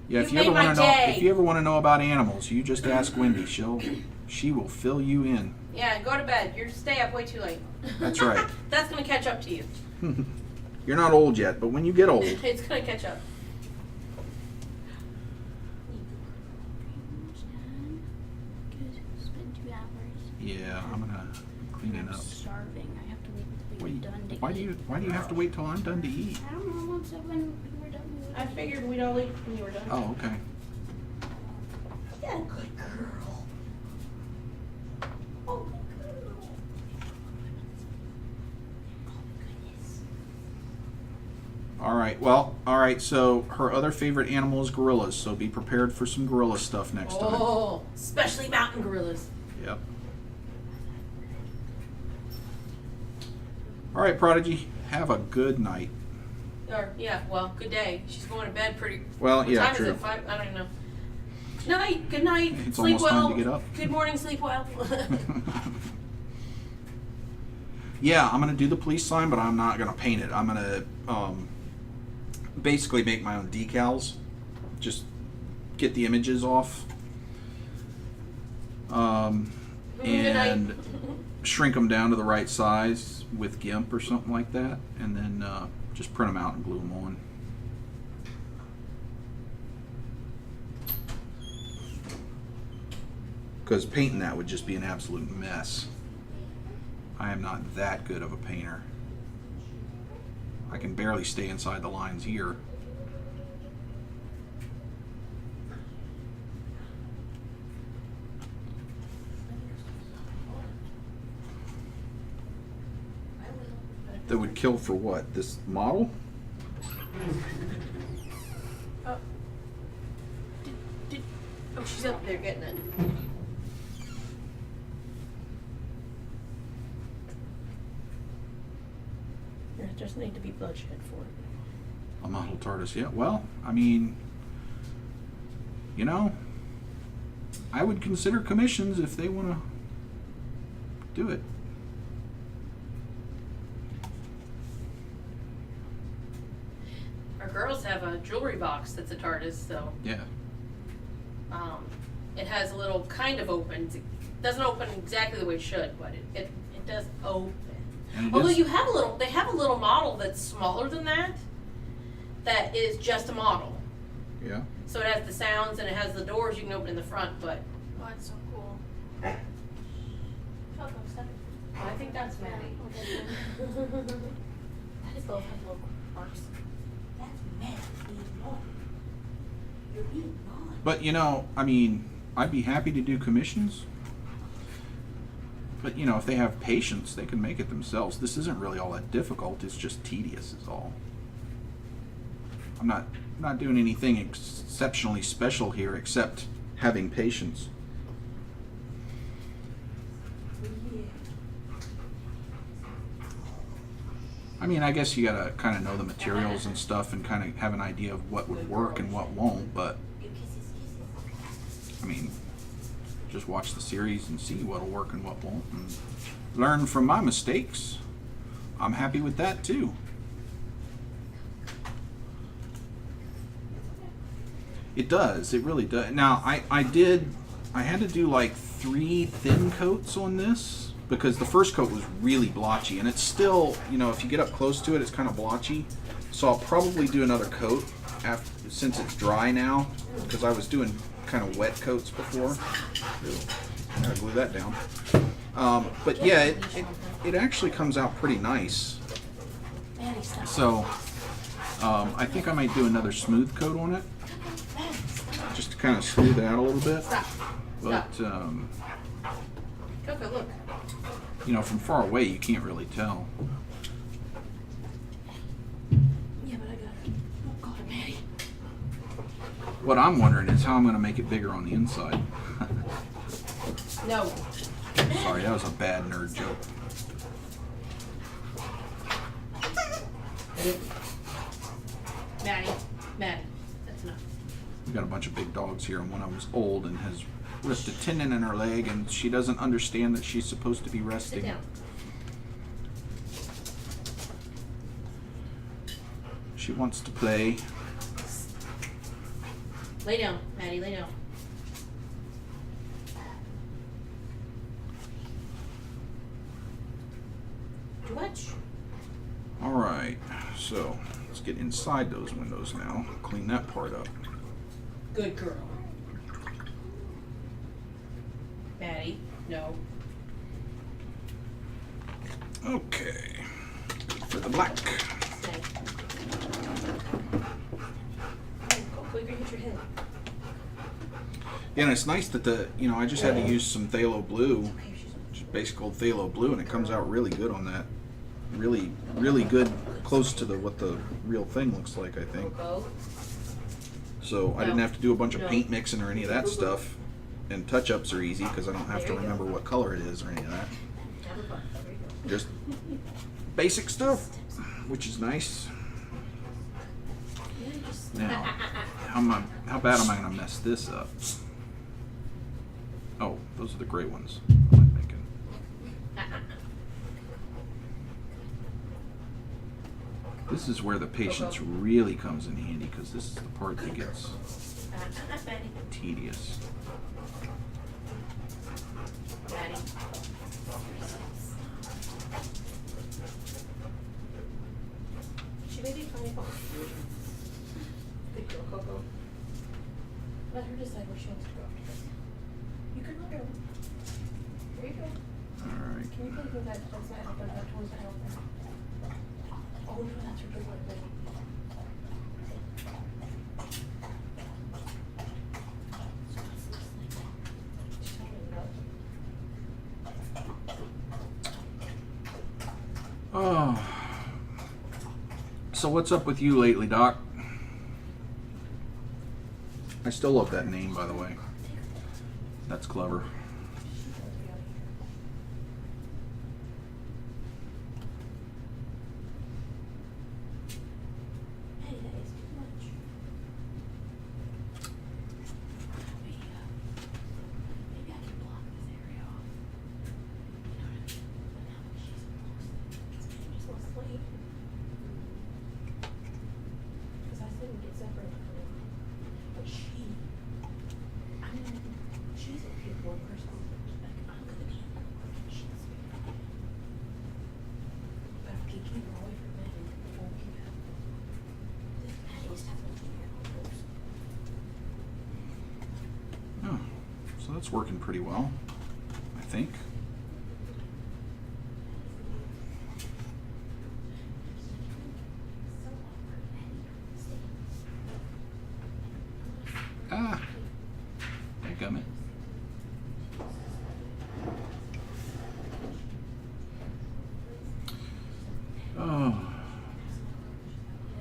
Yeah, You made my if day. you ever want to know about animals, you just ask Wendy. She will fill you in. Yeah, go to bed. You're stay up way too late. That's right. That's gonna catch up to you. You're not old yet, but when you get old. It's gonna catch up. good. Why do you have to wait till I'm done to eat? I don't know. Once when we're done. I figured we'd all leave when you were done. Oh, okay. Yeah, good girl. Oh, good girl. All right. So her other favorite animal is gorillas. So be prepared for some gorilla stuff next time. Oh, especially mountain gorillas. Yep. All right, Prodigy. Have a good night. Or, yeah, well, good day. She's going to bed pretty. Well, what yeah, time true. Is it? 5? I don't even know. Night. Good night. It's Sleep almost well. time to get up. Good morning. Sleep well. Yeah, I'm gonna do the police sign, but I'm not gonna paint it. I'm gonna basically make my own decals. Just get the images off, and shrink them down to the right size with GIMP or something like that, and then just print them out and glue them on. Because painting that would just be an absolute mess. I am not that good of a painter. I can barely stay inside the lines here. That would kill for what? This model? Oh, she's up there getting it. There just need to be bloodshed for it. A model TARDIS, yeah. Well, I mean, you know, I would consider commissions if they want to do it. Our girls have a jewelry box that's a TARDIS, so Yeah. it has a little kind of open. It doesn't open exactly the way it should, but it does open. And it Although is- they have a little model that's smaller than that. That is just a model. Yeah. So it has the sounds and it has the doors you can open in the front, but Oh, that's so cool. I think that's Maddie. That is both have little marks. That's Maddie. You're being naughty. But you know, I mean, I'd be happy to do commissions. But you know, if they have patience, they can make it themselves. This isn't really all that difficult. It's just tedious, is all. I'm not doing anything exceptionally special here, except having patience. I mean, I guess you gotta kind of know the materials and stuff, and kind of have an idea of what would work and what won't. But I mean, just watch the series and see what'll work and what won't, and learn from my mistakes. I'm happy with that too. It does. It really does. Now, I had to do like 3 thin coats on this because the first coat was really blotchy, and it's still, you know, if you get up close to it, it's kind of blotchy. So I'll probably do another coat since it's dry now, because I was doing kind of wet coats before. Ew, gotta glue that down. But yeah, it actually comes out pretty nice. So I think I might do another smooth coat on it, just to kind of smooth it out a little bit. But Coco, look. you know, from far away you can't really tell. Yeah, but I got it. Oh God, Maddie. What I'm wondering is how I'm going to make it bigger on the inside. No. Sorry, that was a bad nerd joke. Maddie. That's enough. We got a bunch of big dogs here, and one of them's old and has ripped a tendon in her leg, and she doesn't understand that she's supposed to be Sit resting. down. She wants to play. Lay down, Maddie, lay down. What? All right, so let's get inside those windows now. Clean that part up. Good girl. Maddie, no. Okay. for the black. Snag. Go quicker, hit your head. Yeah, and it's nice that I just had to use some phthalo blue, just basic old phthalo blue, and it comes out really good on that. Really, really good, close to what the real thing looks like, I think. Go. So I didn't have to do a bunch of paint mixing or any of that stuff. And touch-ups are easy because I don't have to remember what color it is or any of that. Just basic stuff, which is nice. Now, how bad am I going to mess this up? Oh, those are the gray ones. What am I thinking? This is where the patience really comes in handy because this is the part that gets tedious. Daddy. She may be funny. Good girl, Coco. Let her decide where she wants to go. You can look at her. There you go. Alright. Can you play with that? That's not helping. That toy's not helping. Oh no, that's her big one. She's talking about. Oh. So what's up with you lately, Doc? I still love that name, by the way. That's clever. Hey, that is too much. Maybe I can block this area off. You know what I mean? But now that she's mostly, it's just less late. Because I said we get separated from her. But she's a beautiful person. Like, I'm gonna be in she's but if we keep her away from Maddie, we won't keep her. Maddie's definitely here. Oh, so that's working pretty well, I think. Ah, dadgummit. Oh.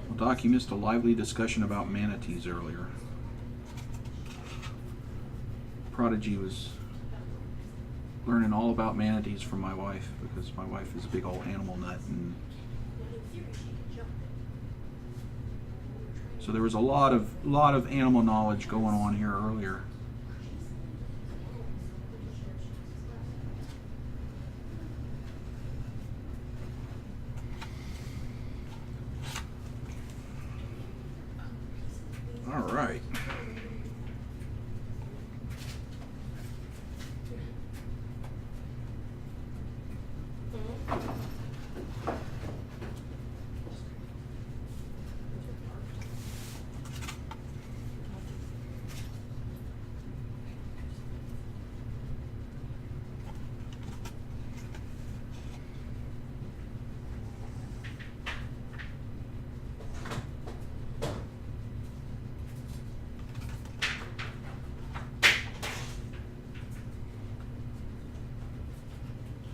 Well, Doc, you missed a lively discussion about manatees earlier. Prodigy was learning all about manatees from my wife because my wife is a big old animal nut, and so there was a lot of animal knowledge going on here earlier. All right.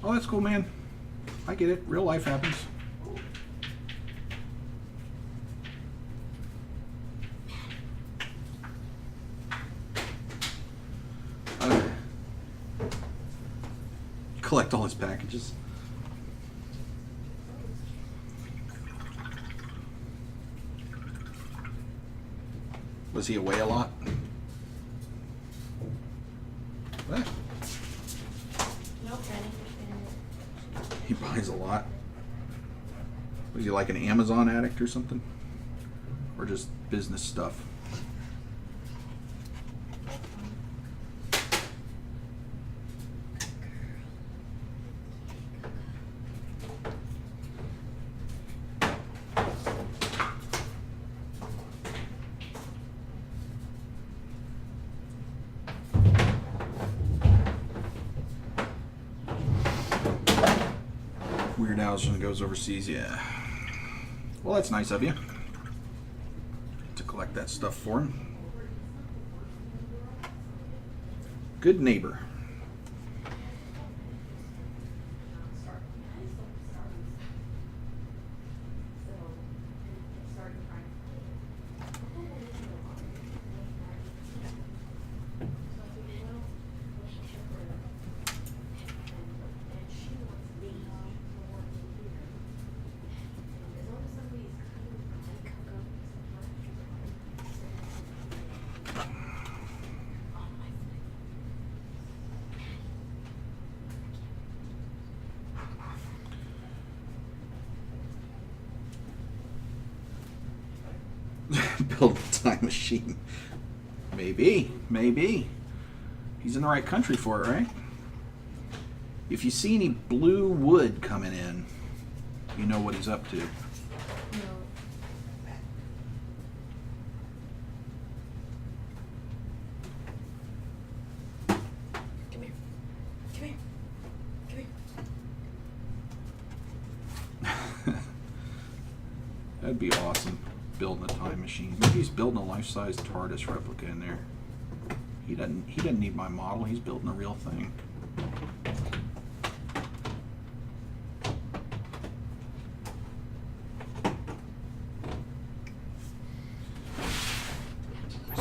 Oh, that's cool, man. I get it. Real life happens. Collect all his packages. Was he away a lot? What? Nope, Maddie. He buys a lot. Was he like an Amazon addict or something? Or just business stuff? Weird Al's when it goes overseas, yeah. Well, that's nice of you to collect that stuff for him. Good neighbor. Build a time machine. Maybe. He's in the right country for it, right? If you see any blue wood coming in, you know what he's up to. No. Come here. Come here. Come here. That'd be awesome. Building a time machine. Maybe he's building a life-size TARDIS replica in there. He doesn't need my model. He's building a real thing.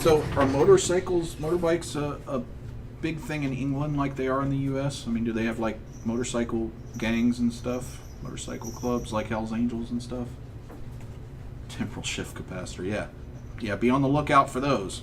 So, are motorbikes a big thing in England like they are in the U.S.? I mean, do they have like motorcycle gangs and stuff? Motorcycle clubs like Hell's Angels and stuff? Temporal shift capacitor, yeah. Yeah, be on the lookout for those.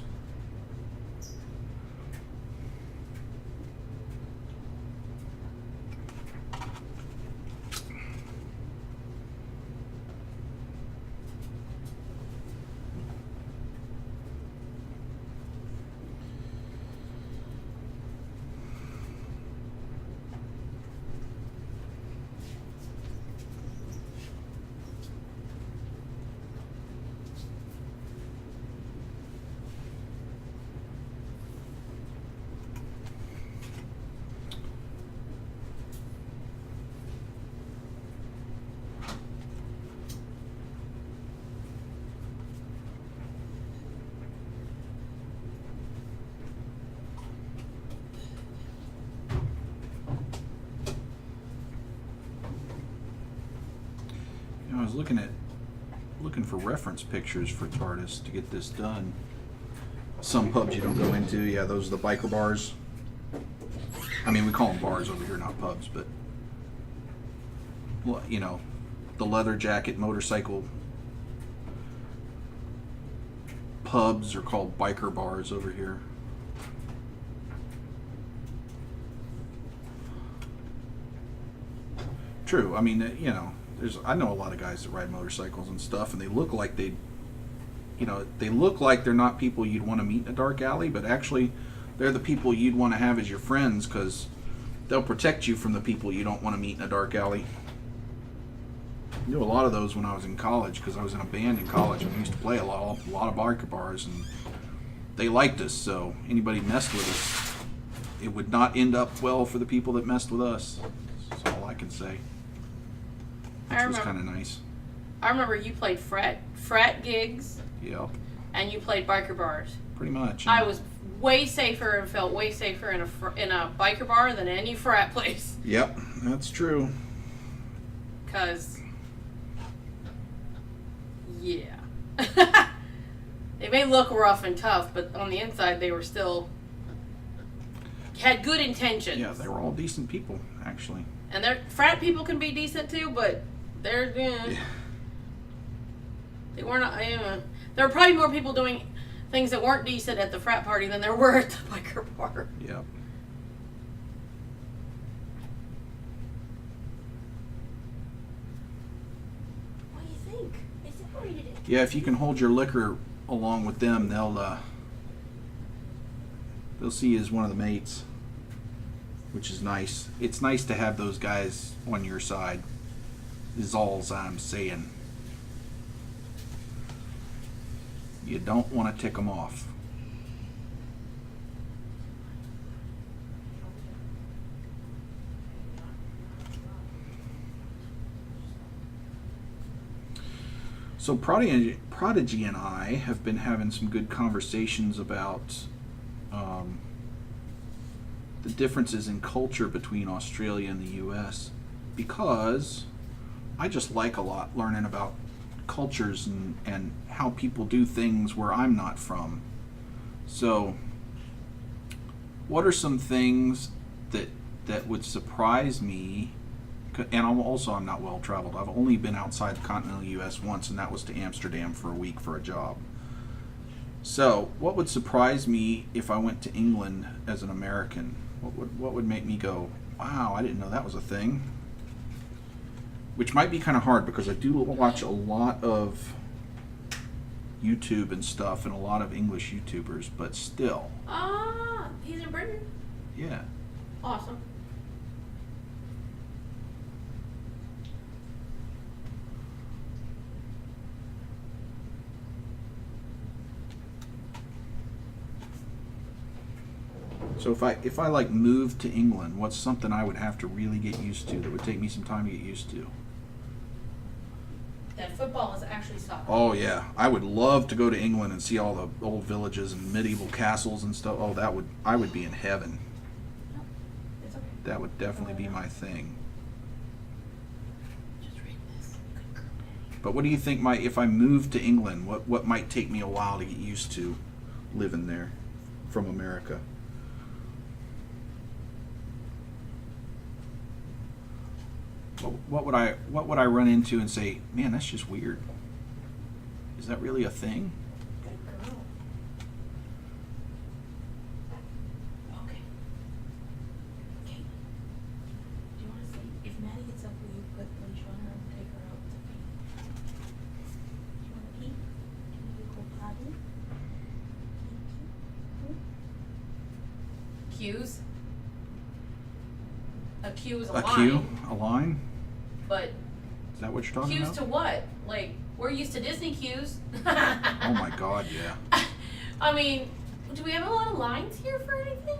I was looking for reference pictures for TARDIS to get this done. Some pubs you don't go into, yeah, those are the biker bars. I mean, we call them bars over here, not pubs, but you know, the leather jacket motorcycle pubs are called biker bars over here. True. I mean, you know, I know a lot of guys that ride motorcycles and stuff, and they look like they look like they're not people you'd want to meet in a dark alley, but actually they're the people you'd want to have as your friends because they'll protect you from the people you don't want to meet in a dark alley. I knew a lot of those when I was in college because I was in a band in college and we used to play a lot of biker bars, and they liked us, so anybody messed with us, it would not end up well for the people that messed with us. That's all I can say. Which was kind of nice. I remember you played frat gigs. Yep. And you played biker bars. Pretty much. I was way safer and felt way safer in a biker bar than any frat place. Yep, that's true. 'Cause, yeah. They may look rough and tough, but on the inside they were still had good intentions. Yeah, they were all decent people, actually. And frat people can be decent too, but they're Yeah. they weren't. There were probably more people doing things that weren't decent at the frat party than there were at the biker bar. Yep. What do you think? They separated it. Yeah, if you can hold your liquor along with them, they'll see you as one of the mates, which is nice. It's nice to have those guys on your side, is all I'm saying. You don't want to tick them off. So Prodigy and I have been having some good conversations about the differences in culture between Australia and the U.S. because I just like a lot learning about cultures and how people do things where I'm not from. So, what are some things that would surprise me? And I'm not well traveled. I've only been outside the continental U.S. once, and that was to Amsterdam for a week for a job. So, what would surprise me if I went to England as an American? What would make me go, wow, I didn't know that was a thing? Which might be kind of hard because I do watch a lot of YouTube and stuff and a lot of English YouTubers, but still. Ah, he's in Britain? Yeah. Awesome. So if I like moved to England, what's something I would have to really get used to that would take me some time to get used to? That football is actually soccer. Oh yeah, I would love to go to England and see all the old villages and medieval castles and stuff. Oh, I would be in heaven. It's okay. That would definitely be my thing. Just read this. But what do you think if I moved to England, what might take me a while to get used to living there from America? What would I run into and say, man, that's just weird? Is that really a thing? Good girl. Okay. Kate, do you want to see if Maddie gets up? Will you put leash on her and take her out to pee? Do you want to pee? Do you want to go potty? Cues. A cue is a line. Cue? A line? But Is that what you're talking cues about? to what? Like, we're used to Disney cues. Oh my God, yeah. I mean, do we have a lot of lines here for anything?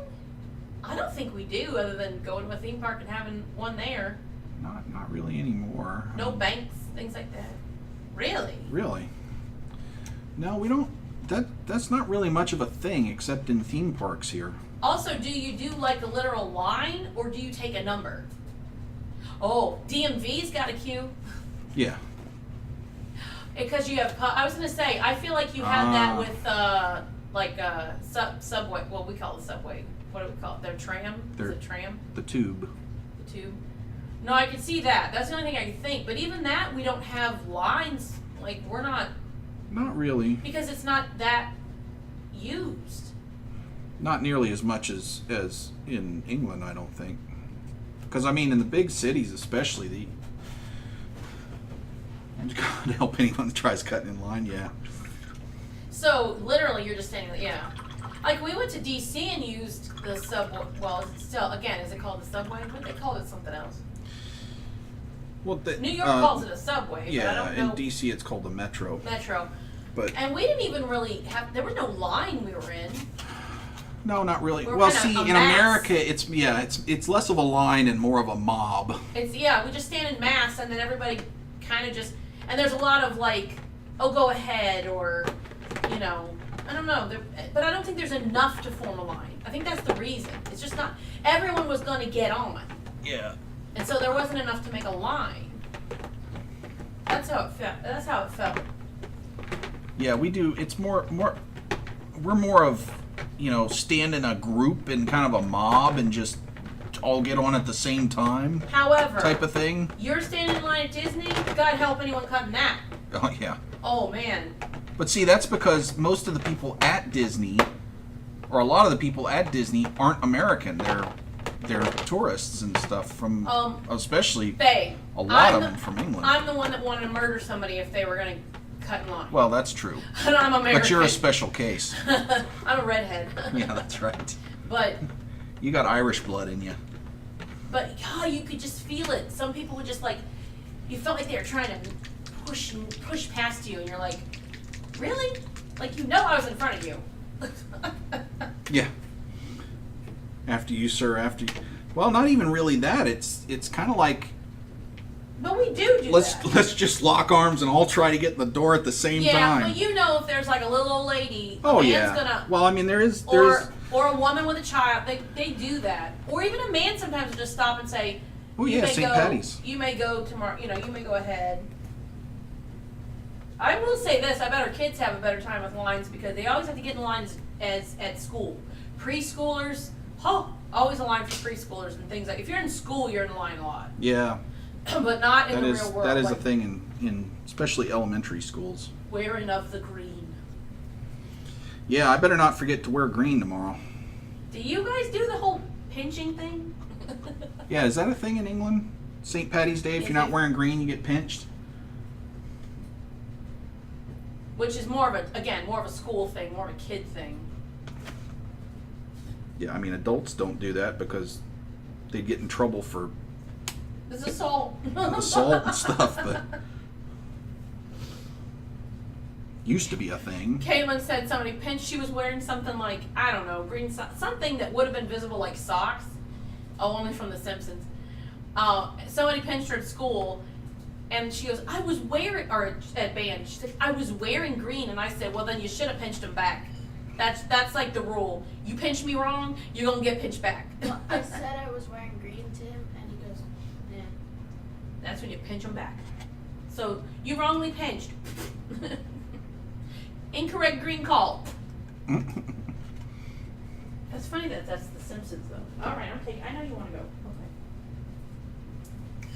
I don't think we do, other than going to a theme park and having one there. Not really anymore. No banks, things like that. Really? Really? No, we don't. That's not really much of a thing, except in theme parks here. Also, do you do like a literal line, or do you take a number? Oh, DMV's got a queue. Yeah. Because you have, I was gonna say, I feel like you have that with subway. Well, we call it subway. What do we call it? Their tram. Is it tram? The tube. The tube. No, I can see that. That's the only thing I can think. But even that, we don't have lines. Like, we're not. Not really. Because it's not that used. Not nearly as much as in England, I don't think. Because I mean, in the big cities, especially, God help anyone that tries cutting in line. Yeah. So literally, you're just standing. Yeah. Like we went to DC and used the subway. Well, it's still again, is it called the subway? What they call it something else? Well, New York calls it a subway. Yeah, but I don't know. in DC it's called the metro. Metro. But And we didn't even really have. There was no line we were in. no, not really. We're Well, kinda see, a in mass. America, it's less of a line and more of a mob. It's we just stand in mass and then everybody kind of just and there's a lot of like, oh, go ahead or, you know, I don't know. But I don't think there's enough to form a line. I think that's the reason. It's just not everyone was going to get on, Yeah. and so there wasn't enough to make a line. That's how it felt. That's how it felt. Yeah, we do. It's more. We're more of, stand in a group and kind of a mob and just all get on at the same time. However, Type of thing. you're standing in line at Disney. God help anyone cutting that. Oh yeah. Oh man. But see, that's because most of the people at Disney, or a lot of the people at Disney, aren't American. They're tourists and stuff from, especially Faye, a lot I'm of them from England. I'm the one that wanted to murder somebody if they were going to cut in line. Well, that's true. And I'm American. But you're a special case. I'm a redhead. Yeah, that's right. But You got Irish blood in you. you could just feel it. Some people would just like, you felt like they were trying to push past you, and you're like, really? Like I was in front of you. Yeah. After you, sir. Well, not even really that. It's kind of like But we do that. Let's just lock arms and all try to get in the door at the same time. Yeah, but you know, if there's like a little old lady, Oh a man's yeah. gonna, Well, I mean, there's or a woman with a child, they do that. Or even a man sometimes will just stop and say, oh you yeah, may St. go, Patty's. You may go tomorrow. You know, you may go ahead. I will say this: I bet our kids have a better time with lines because they always have to get in lines as at school. Preschoolers, always a line for preschoolers and things like. If you're in school, you're in line a lot, Yeah, but not in that the is real world. that is like a thing in especially elementary schools. wearing of the green. Yeah, I better not forget to wear green tomorrow. Do you guys do the whole pinching thing? Yeah, is that a thing in England? St. Patty's Day, if Is you're not it? wearing green, you get pinched. Which is more of a school thing, more of a kid thing. Yeah, I mean, adults don't do that because they get in trouble for It's assault. assault and stuff, but used to be a thing. Caitlin said somebody pinched. She was wearing something like, I don't know, green something that would have been visible like socks. Oh, only from The Simpsons. Somebody pinched her at school, and she goes, I was wearing, or at band, she said, I was wearing green, and I said, well, then you should have pinched him back. That's like the rule. You pinch me wrong, you're gonna get pinched back. Well, I said I was wearing green to him, and he goes, yeah. That's when you pinch them back. So you wrongly pinched. Incorrect green call. That's funny that's The Simpsons though. All right, I know you want to go. Okay.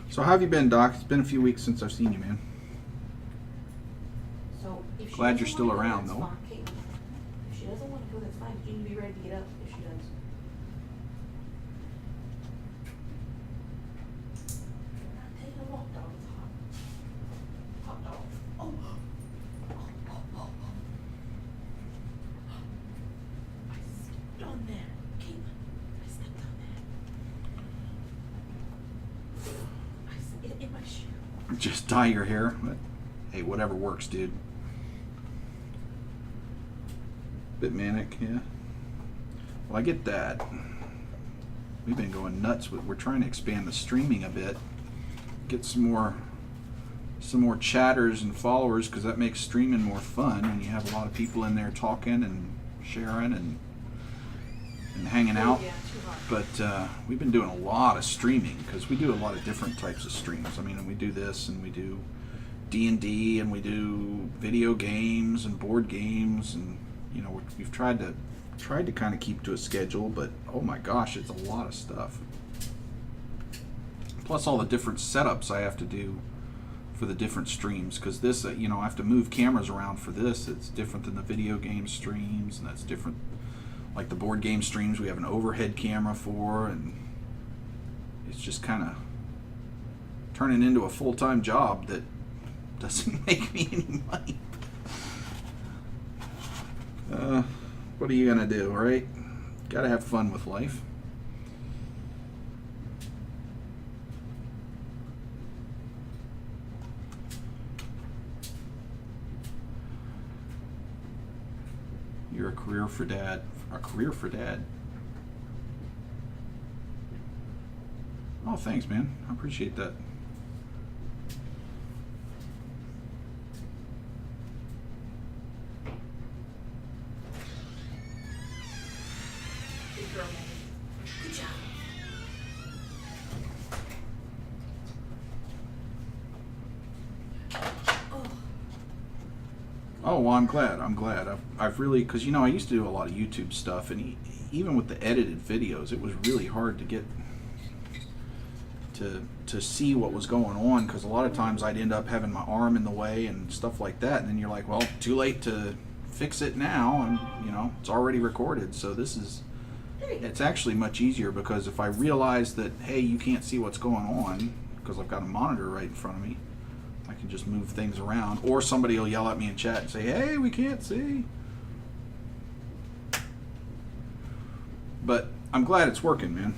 So how have you been, Doc? It's been a few weeks since I've seen you, man. So if she Glad you're doesn't still wanna go, around, that's though. fine. Kate, if she doesn't want to go, that's fine. You need to be ready to get up if she does. We're not taking a walk, dog. It's hot. Hot dog. Oh. I stepped on that. Caitlin, I stepped on that. In my shoe. Just dye your hair. But, hey, whatever works, dude. Bit manic, yeah. Well, I get that. We've been going nuts with. We're trying to expand the streaming a bit, get some more chatters and followers, because that makes streaming more fun when you have a lot of people in there talking and sharing and hanging out. Yeah, too hot. But we've been doing a lot of streaming because we do a lot of different types of streams. I mean, we do this and we do D&D and we do video games and board games, and you know, we've tried to kind of keep to a schedule, but oh my gosh, it's a lot of stuff. Plus all the different setups I have to do for the different streams, because this, you know, I have to move cameras around for this. It's different than the video game streams, and that's different. Like the board game streams, we have an overhead camera for, and it's just kind of turning into a full-time job that doesn't make me any money. What are you gonna do, right? Gotta have fun with life. You're a career for dad. A career for dad. Oh, thanks, man. I appreciate that. Good girl, Megan. Good job. Oh, well, I'm glad. I've really, because, you know, I used to do a lot of YouTube stuff, and even with the edited videos, it was really hard to get to see what was going on, because a lot of times I'd end up having my arm in the way and stuff like that, and then you're like, well, too late to fix it now, and, you know, it's already recorded. So it's actually much easier, because if I realize that, hey, you can't see what's going on, because I've got a monitor right in front of me, I can just move things around, or somebody will yell at me in chat and say, hey, we can't see. But I'm glad it's working, man.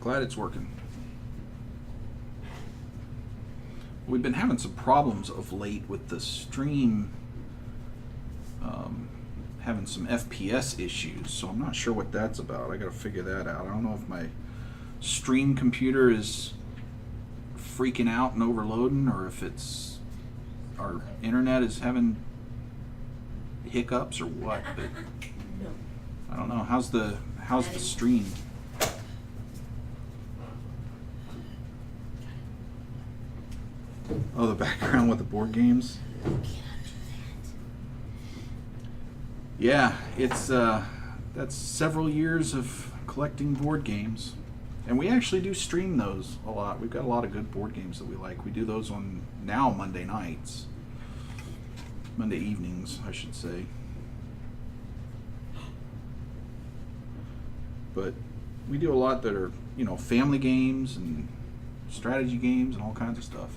Glad it's working. We've been having some problems of late with the stream, having some FPS issues, so I'm not sure what that's about. I gotta figure that out. I don't know if my stream computer is freaking out and overloading, or if it's our internet is having hiccups or what. But No. I don't know. How's the stream? Oh, the background with the board games. Yeah, it's that's several years of collecting board games, and we actually do stream those a lot. We've got a lot of good board games that we like. We do those on now Monday nights, Monday evenings, I should say. But we do a lot that are, family games and strategy games and all kinds of stuff.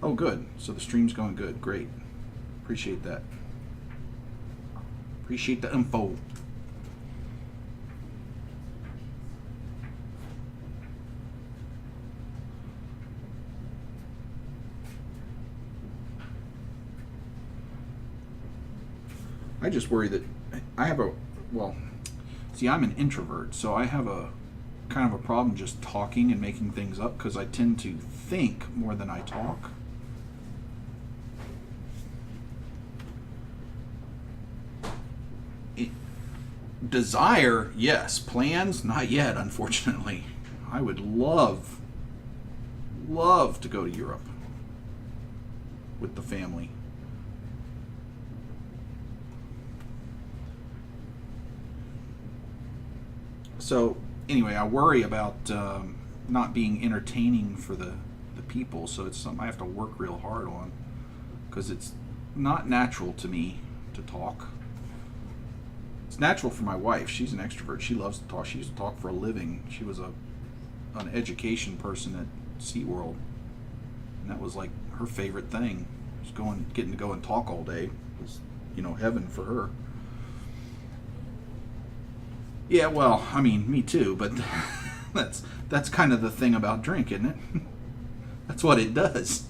Oh, good. So the stream's going good. Great. Appreciate that. Appreciate the info. I just worry that I have I'm an introvert, so I have a kind of a problem just talking and making things up because I tend to think more than I talk. Desire, yes. Plans, not yet, unfortunately. I would love to go to Europe with the family. So, anyway, I worry about not being entertaining for the people, so it's something I have to work real hard on because it's not natural to me to talk. It's natural for my wife. She's an extrovert. She loves to talk. She used to talk for a living. She was an education person at SeaWorld, and that was like her favorite thing. Just getting to go and talk all day was, heaven for her. Yeah, well, I mean, me too, but that's kind of the thing about drink, isn't it? That's what it does.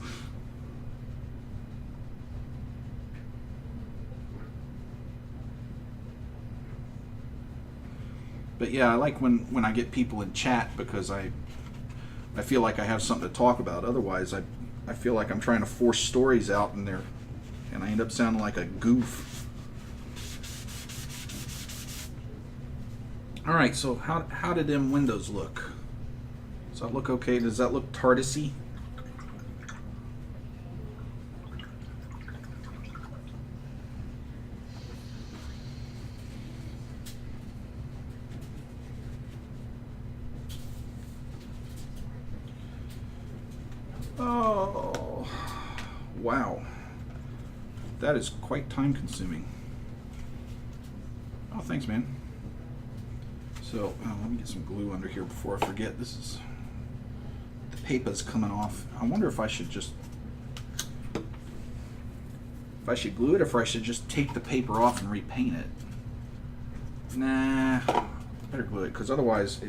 But yeah, I like when I get people in chat because I feel like I have something to talk about. Otherwise, I feel like I'm trying to force stories out and I end up sounding like a goof. All right, so how did them windows look? Does that look okay? Does that look TARDIS-y? Oh, wow. That is quite time consuming. Oh, thanks, man. So, let me get some glue under here before I forget. The paper's coming off. I wonder if I should glue it or if I should just take the paper off and repaint it. Nah, better glue it because otherwise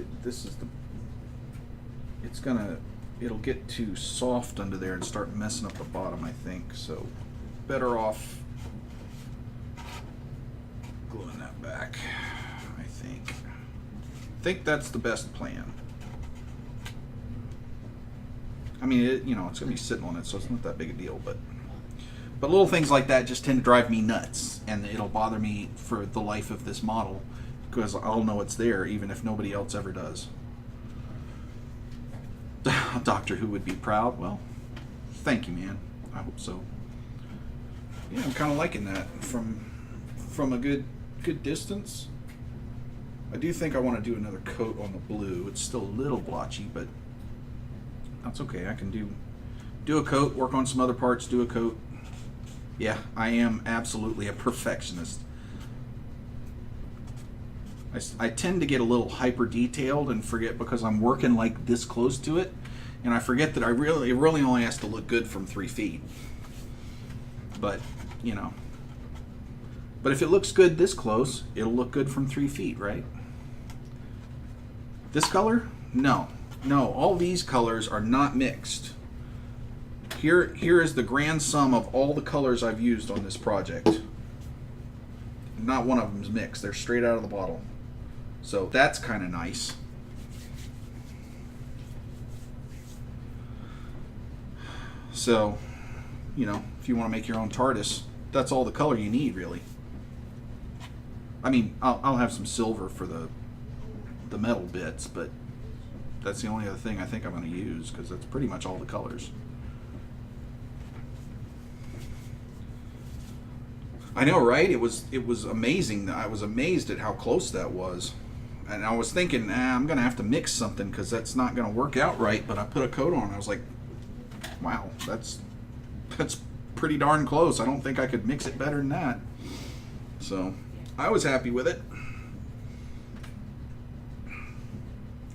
it'll get too soft under there and start messing up the bottom, I think. So, better off gluing that back, I think. I think that's the best plan. I mean, it's going to be sitting on it, so it's not that big a deal, but little things like that just tend to drive me nuts, and it'll bother me for the life of this model because I'll know it's there even if nobody else ever does. Doctor Who would be proud. Well, thank you, man. I hope so. Yeah, I'm kind of liking that from a good distance. I do think I want to do another coat on the blue. It's still a little blotchy, but that's okay. I can do a coat, work on some other parts, do a coat. Yeah, I am absolutely a perfectionist. I tend to get a little hyper detailed and forget because I'm working like this close to it, and I forget that it really only has to look good from 3 feet. But but if it looks good this close, it'll look good from 3 feet, right? This color? No, all these colors are not mixed. Here is the grand sum of all the colors I've used on this project. not one of them's mixed. They're straight out of the bottle. So that's kind of nice. So, you know, if you want to make your own TARDIS, that's all the color you need, really. I mean, I'll have some silver for the metal bits, but that's the only other thing I think I'm going to use, because that's pretty much all the colors. I know, right? It was amazing. I was amazed at how close that was. And I was thinking, I'm going to have to mix something because that's not going to work out right. But I put a coat on. I was like, wow, that's pretty darn close. I don't think I could mix it better than that. So I was happy with it.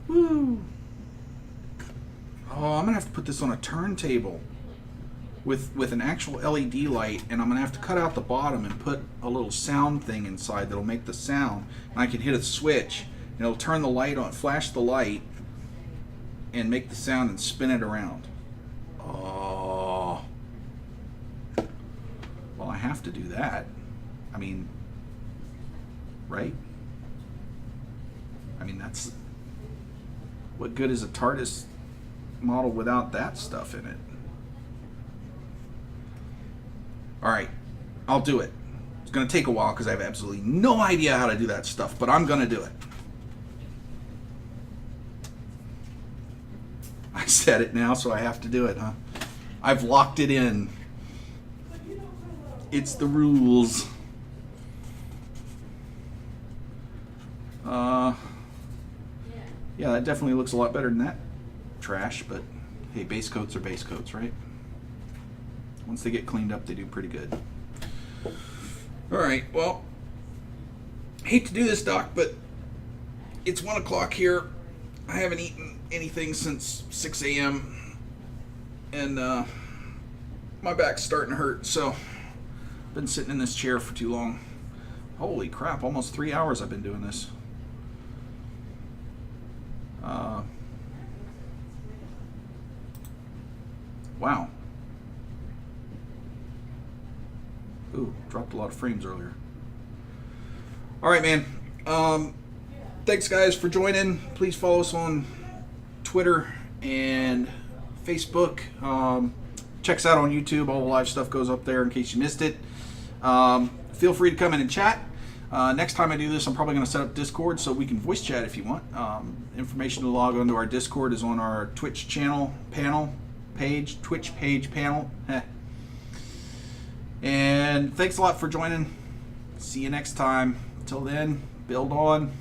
Woo. Oh, I'm going to have to put this on a turntable with an actual LED light, and I'm going to have to cut out the bottom and put a little sound thing inside that'll make the sound. And I can hit a switch, and it'll turn the light on, flash the light, and make the sound and spin it around. Oh. Well, I have to do that. I mean, right? I mean, that's... What good is a TARDIS model without that stuff in it? Alright, I'll do it. It's going to take a while because I have absolutely no idea how to do that stuff, but I'm going to do it. I said it now, so I have to do it, huh? I've locked it in. It's the rules. Yeah, that definitely looks a lot better than that trash, but hey, base coats are base coats, right? Once they get cleaned up, they do pretty good. Alright, well, hate to do this, Doc, but it's 1 o'clock here. I haven't eaten anything since 6 a.m. and my back's starting to hurt, so I've been sitting in this chair for too long. Holy crap, almost 3 hours I've been doing this. Wow. Ooh, dropped a lot of frames earlier. Alright, man. Thanks, guys, for joining. Please follow us on Twitter and Facebook. Check us out on YouTube. All the live stuff goes up there in case you missed it. Feel free to come in and chat. Next time I do this, I'm probably going to set up Discord so we can voice chat if you want. Information to log onto our Discord is on our Twitch channel Twitch page panel. And thanks a lot for joining. See you next time. Until then, build on.